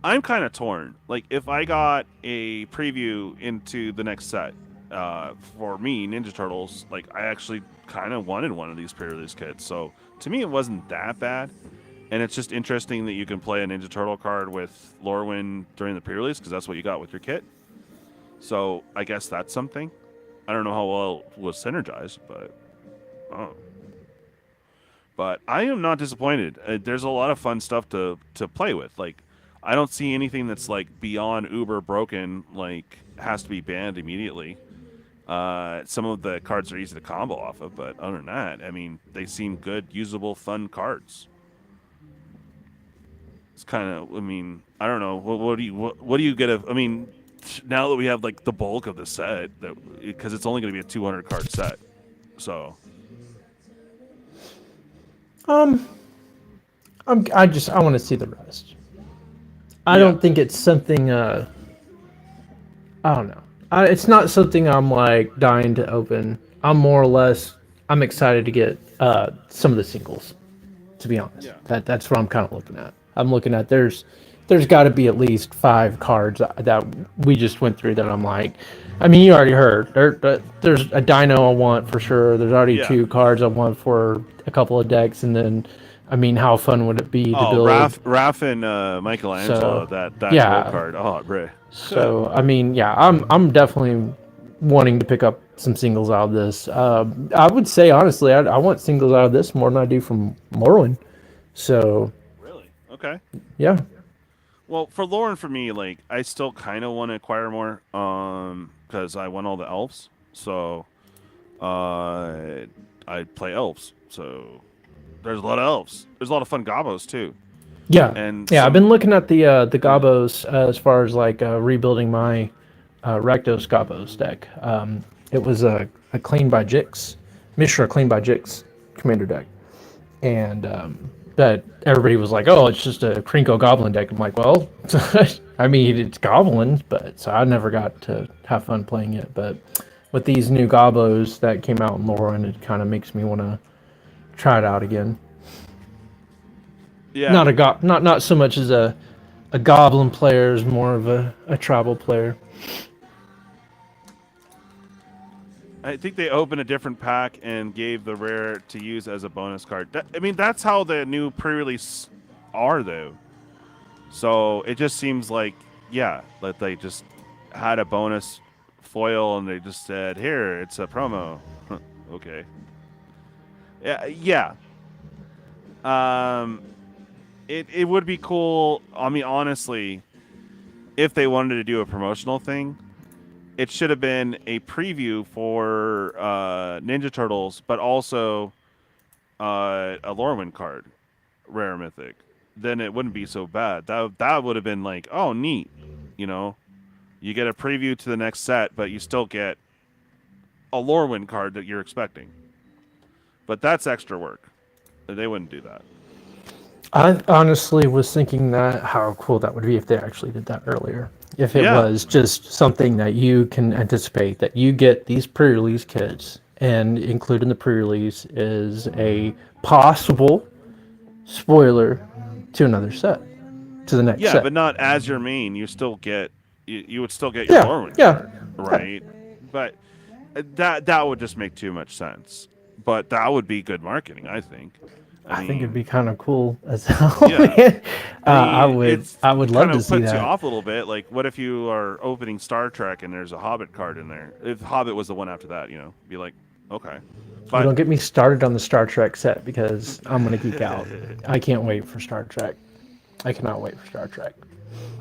I'm kind of torn. Like if I got a preview into the next set, for me, Ninja Turtles, like I actually kind of wanted one of these pre-release kits. So to me, it wasn't that bad. And it's just interesting that you can play a Ninja Turtle card with Lorwyn during the pre-release because that's what you got with your kit. So I guess that's something. I don't know how well it was synergized, but but I am not disappointed. There's a lot of fun stuff to play with. Like I don't see anything that's like beyond uber broken, like has to be banned immediately. Some of the cards are easy to combo off of, but other than that, I mean, they seem good, usable, fun cards. It's kind of, I mean, I don't know. What do you get? I mean, now that we have like the bulk of the set, because it's only going to be a 200 card set, so. I want to see the rest. I don't think it's something. I don't know. It's not something I'm like dying to open. I'm more or less. I'm excited to get some of the singles. To be honest, that's what I'm kind of looking at. I'm looking at there's got to be at least 5 cards that we just went through that I'm like. I mean, you already heard. There's a Dino I want for sure. There's already 2 cards I want for a couple of decks, and then, I mean, how fun would it be to build? Raph and Michelangelo, that gold card. Oh, bro. So I mean, yeah, I'm definitely wanting to pick up some singles out of this. I would say honestly, I want singles out of this more than I do from Lorwyn. So. Really? Okay. Yeah. Well, for Lorwyn, for me, like I still kind of want to acquire more, because I want all the elves. So, I play elves. So, there's a lot of elves. There's a lot of fun gobos too. Yeah, and I've been looking at the gobos as far as like rebuilding my Rakdos gobos deck. It was a clean by Jix, Mishra clean by Jix commander deck, and that everybody was like, "Oh, it's just a Krinko Goblin deck." I'm like, "Well, I mean, it's goblins, but so I never got to have fun playing it." But with these new gobos that came out in Lorwyn, it kind of makes me want to try it out again. Yeah. Not so much as a goblin player, as more of a tribal player. I think they opened a different pack and gave the rare to use as a bonus card. I mean, that's how the new pre-release are, though. So it just seems like, that they just had a bonus foil and they just said, "Here, it's a promo." Okay. Yeah. It would be cool. I mean, honestly, if they wanted to do a promotional thing, it should have been a preview for Ninja Turtles, but also a Lorwyn card, rare mythic. Then it wouldn't be so bad. That would have been like, oh, neat. You get a preview to the next set, but you still get a Lorwyn card that you're expecting. But that's extra work. They wouldn't do that. I honestly was thinking that how cool that would be if they actually did that earlier. If it was just something that you can anticipate, that you get these pre-release kits, and included in the pre-release is a possible spoiler to another set, to the next set. Yeah, but not as your main. You still get, you would still get your Lorwyn card, right? But that would just make too much sense. But that would be good marketing, I think. I think mean, it'd be kind of cool as hell. yeah. Man. I mean, I would kind love to of see puts you that. off a little bit. Like, what if you are opening Star Trek and there's a Hobbit card in there? If Hobbit was the one after that, be like, okay. Well, But don't get me started on the Star Trek set because I'm gonna geek out. I can't wait for Star Trek. I cannot wait for Star Trek.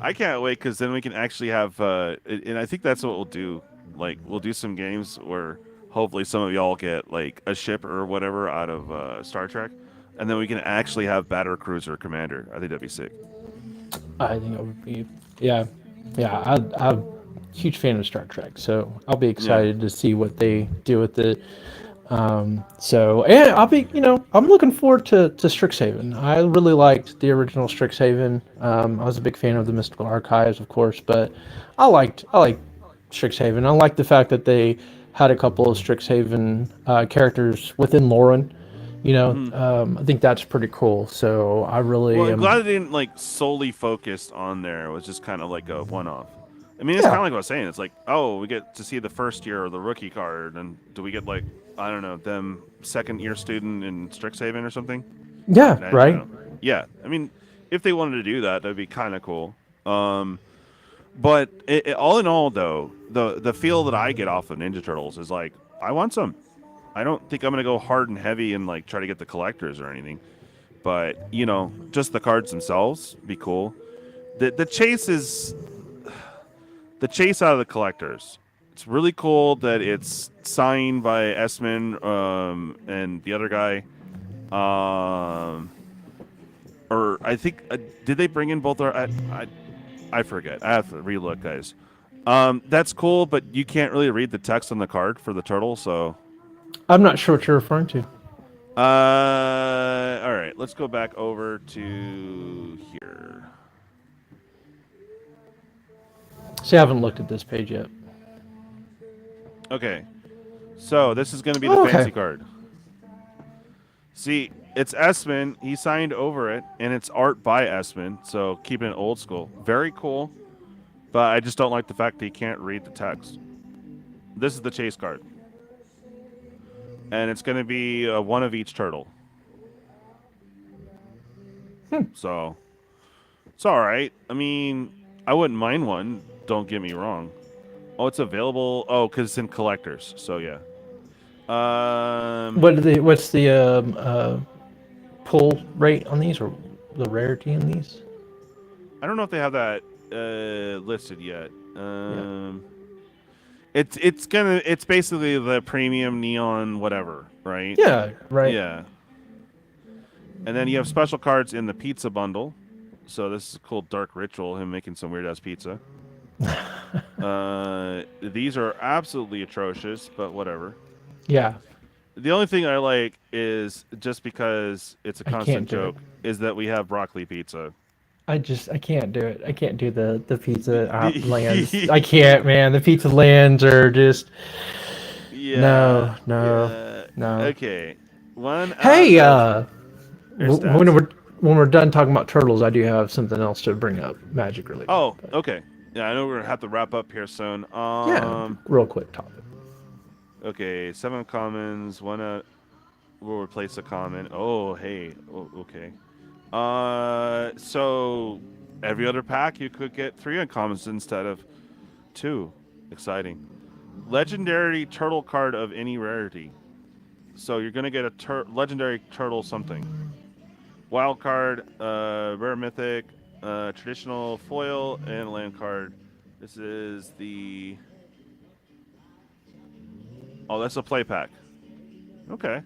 I can't wait because then we can actually have, and I think that's what we'll do. Like, we'll do some games where hopefully some of y'all get like a ship or whatever out of Star Trek, and then we can actually have batter cruiser commander. I think that'd be sick. I think it would be, yeah, yeah. I'm a huge fan of Star Trek, so I'll be excited to see what they do with it. So, and I'll be, I'm looking forward to Strixhaven. I really liked the original Strixhaven. I was a big fan of the Mystical Archives, of course, but I liked Strixhaven. I like the fact that they had a couple of Strixhaven characters within Lorwyn. I think that's pretty cool. So I really Well, I'm am. glad they didn't like solely focus on there. It was just kind of like a one-off. I mean, it's Yeah. kind of like what I was saying. It's like, oh, we get to see the first year or the rookie card, and do we get like, I don't know, them second-year student in Strixhaven or something? Yeah. I Right. don't know. Yeah, I mean, if they wanted to do that, that'd be kind of cool. But all in all, though, the feel that I get off of Ninja Turtles is like, I want some. I don't think I'm gonna go hard and heavy and like try to get the collectors or anything. But just the cards themselves be cool. The chase is the chase out of the collectors. It's really cool that it's signed by Esmond and the other guy. Or I think did they bring in both? I forget. I have to relook, guys. That's cool, but you can't really read the text on the card for the turtle, so. I'm not sure what you're referring to. All right. Let's go back over to here. See, I haven't looked at this page yet. Okay. So this is going to be the Oh, okay. fancy card. See, it's Esmond. He signed over it, and it's art by Esmond, so keeping it old school. Very cool, but I just don't like the fact that he can't read the text. This is the chase card. And it's going to be one of each turtle. So, it's all right. I mean, I wouldn't mind one. Don't get me wrong. Oh, it's available. Oh, because it's in collectors. So, yeah. What's the pull rate on these, or the rarity in these? I don't know if they have that listed yet. It's basically the premium neon whatever, right? Yeah, right. Yeah. And then you have special cards in the pizza bundle. So this is a cool dark ritual, him making some weird ass pizza. These are absolutely atrocious, but whatever. Yeah. The only thing I like is, just because it's a I constant can't do joke, is that we have broccoli pizza. I can't do it. I can't do the pizza lands. I can't, man. The pizza lands are just Yeah. no. Okay. Hey, There's when we're done talking about turtles, I do have something else to bring up, magic related. Oh, okay. Yeah, I know we're gonna have to wrap up here soon. Yeah, real quick topic. Okay, 7 commons, we'll replace a common. Oh, hey. Oh, okay. So every other pack you could get 3 uncommons instead of 2. Exciting. Legendary turtle card of any rarity. So you're gonna get a legendary turtle something. Wild card, rare mythic, traditional foil, and land card. This is the. Oh, that's a play pack. Okay.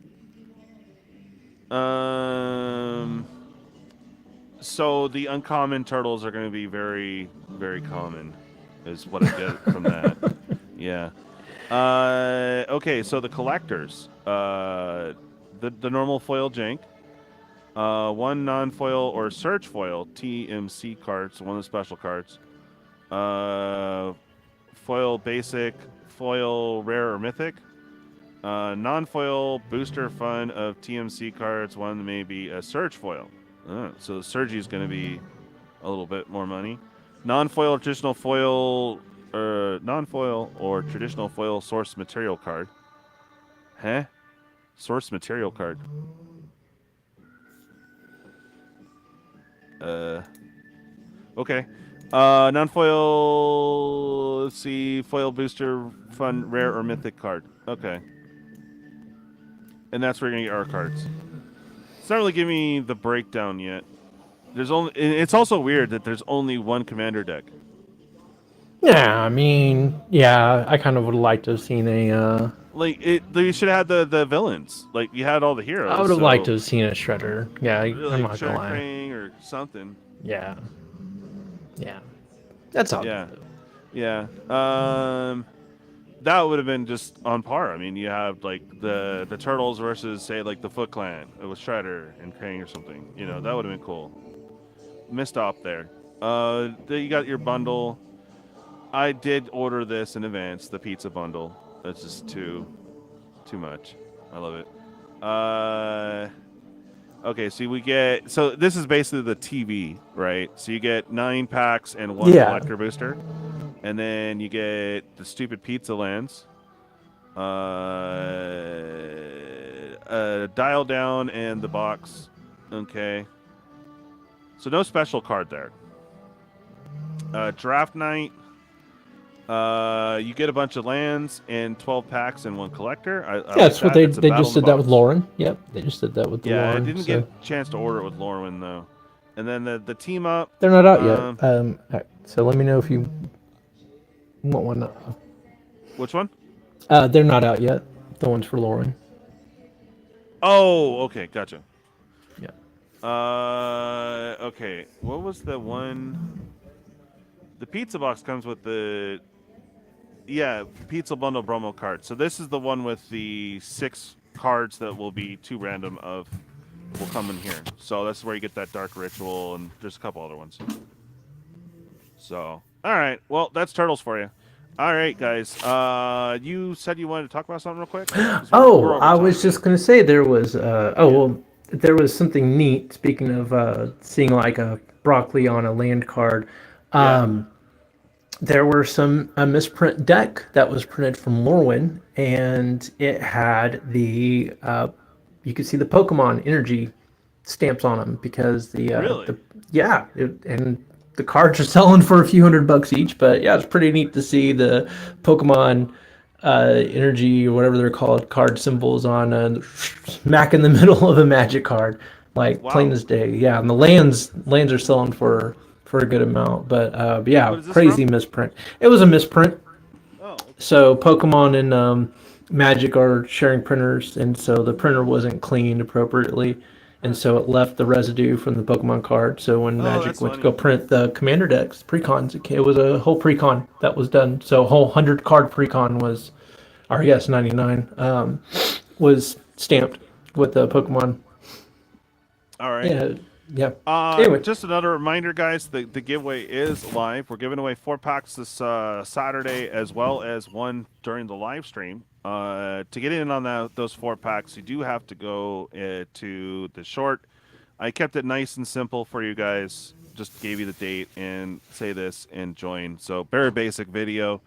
So the uncommon turtles are going to be very, very common, is what I get from that. Yeah. Okay, so the collectors. The normal foil jank. 1 non-foil or search foil TMC cards, one of the special cards. Foil basic, foil rare or mythic. Non-foil booster fun of TMC cards, one may be a surge foil. So Surgy is going to be a little bit more money. Non-foil or traditional foil, traditional foil source material card. Source material card. Okay. Non-foil. Let's see. Foil booster, fun, rare, or mythic card. Okay. And that's where you're gonna get our cards. It's not really giving me the breakdown yet. There's only. It's also weird that there's only one commander deck. Yeah, I mean, yeah, I kind of would like to have seen a. Like you should have had the villains. Like you had all the heroes. I would have liked to have seen a shredder. Yeah, I'm like not gonna lie. Chaplain or something. Yeah, yeah, that's all. Yeah, yeah. That would have been just on par. I mean, you have like the turtles versus say like the Foot Clan with Shredder and Krang or something. You know, that would have been cool. Missed op there. You got your bundle. I did order this in advance, the pizza bundle. That's just too much. I love it. Okay, so this is basically the TV, right? So you get 9 packs and 1 collector booster. And then you get the stupid pizza lands. Dial down and the box. Okay. So no special card there. Draft night. You get a bunch of lands and 12 packs and 1 collector. That's what they just did that with Lorwyn. Yep, they just did that with the Lorwyn. Lorwyn. I didn't get a chance to order it with Lorwyn though. And then the team up. They're not out yet. Right, so let me know if you want one. Which one? They're not out yet. The ones for Lorwyn. Oh, okay, gotcha. Yeah. Okay. What was the one? The pizza box comes with the pizza bundle promo card. So this is the one with the 6 cards that will be 2 random will come in here. So that's where you get that dark ritual, and there's a couple other ones. So all right, well that's turtles for you. All right, guys. You said you wanted to talk about something real quick. We're I was just gonna say there was. There was something neat. Speaking of seeing like a broccoli on a land card. There were a misprint deck that was printed from Lorwyn, and it had you could see the Pokemon energy stamps on them because and the cards are selling for a few $100 each. But yeah, it's pretty neat to see the Pokemon energy or whatever they're called card symbols on smack in the middle of a Magic card, like plain as day. Yeah, and the lands are selling for a good amount, but yeah, crazy misprint. It was a misprint. Oh. Okay. So Pokemon and Magic are sharing printers, and so the printer wasn't cleaned appropriately, and so it left the residue from the Pokemon card. So when Magic went to go print the Commander decks, precons, it was a whole precon that was done. So a whole 100 card precon was, or yes, 99 was stamped with the Pokemon. All right. Yeah. Anyway, just another reminder, guys. The giveaway is live. We're giving away 4 packs this Saturday, as well as 1 during the live stream. To get in on those 4 packs, you do have to go to the short. I kept it nice and simple for you guys. Just gave you the date and say this and join. So very basic video.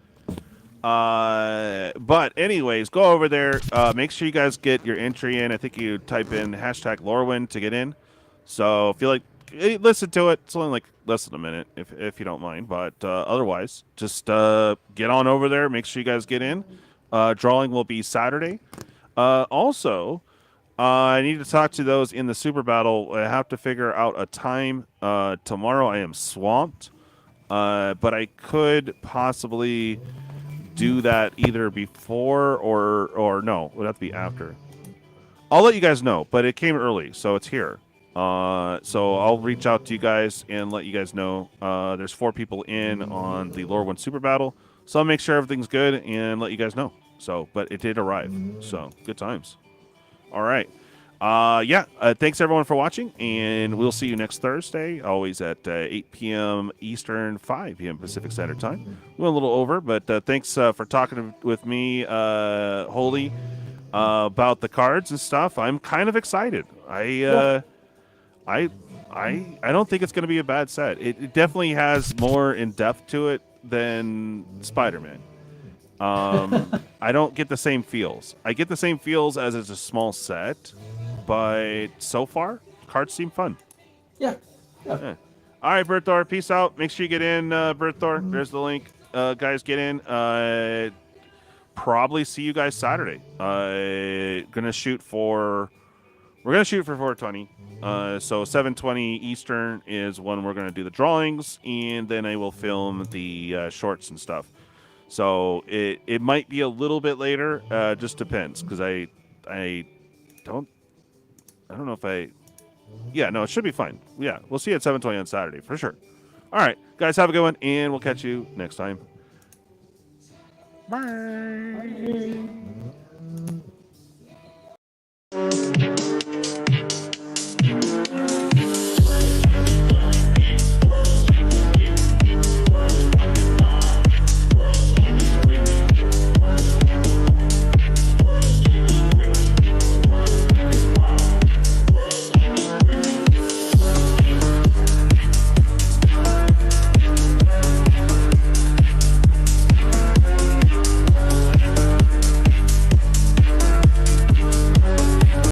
But anyways, go over there. Make sure you guys get your entry in. I think you type in #Lorwyn to get in. So if you like, listen to it. It's only like less than a minute, if you don't mind. But otherwise, just get on over there. Make sure you guys get in. Drawing will be Saturday. Also, I need to talk to those in the Super Battle. I have to figure out a time. Tomorrow I am swamped, but I could possibly do that either before or no. It would have to be after. I'll let you guys know, but it came early, so it's here. So I'll reach out to you guys and let you guys know. There's 4 people in on the Lorwyn Super Battle, so I'll make sure everything's good and let you guys know. So, but it did arrive, so good times. All right. Thanks everyone for watching, and we'll see you next Thursday, always at 8 p.m. Eastern, 5 p.m. Pacific Standard Time. We went a little over, but thanks for talking with me, Holy, about the cards and stuff. I'm kind of excited. I don't think it's going to be a bad set. It definitely has more in depth to it than Spider-Man. I don't get the same feels. I get the same feels as it's a small set, but so far, cards seem fun. Yeah, Yeah. All right, Berthor, peace out. Make sure you get in, Berthor. There's the link. Guys, get in. Probably see you guys Saturday. Gonna shoot for. We're gonna shoot for 420. So 7:20 Eastern is when we're gonna do the drawings, and then I will film the shorts and stuff. So it might be a little bit later. Just depends, because I don't know if I. Yeah, no, it should be fine. Yeah, we'll see you at 7:20 on Saturday for sure. All right, guys, have a good one, and we'll catch you next time. Bye.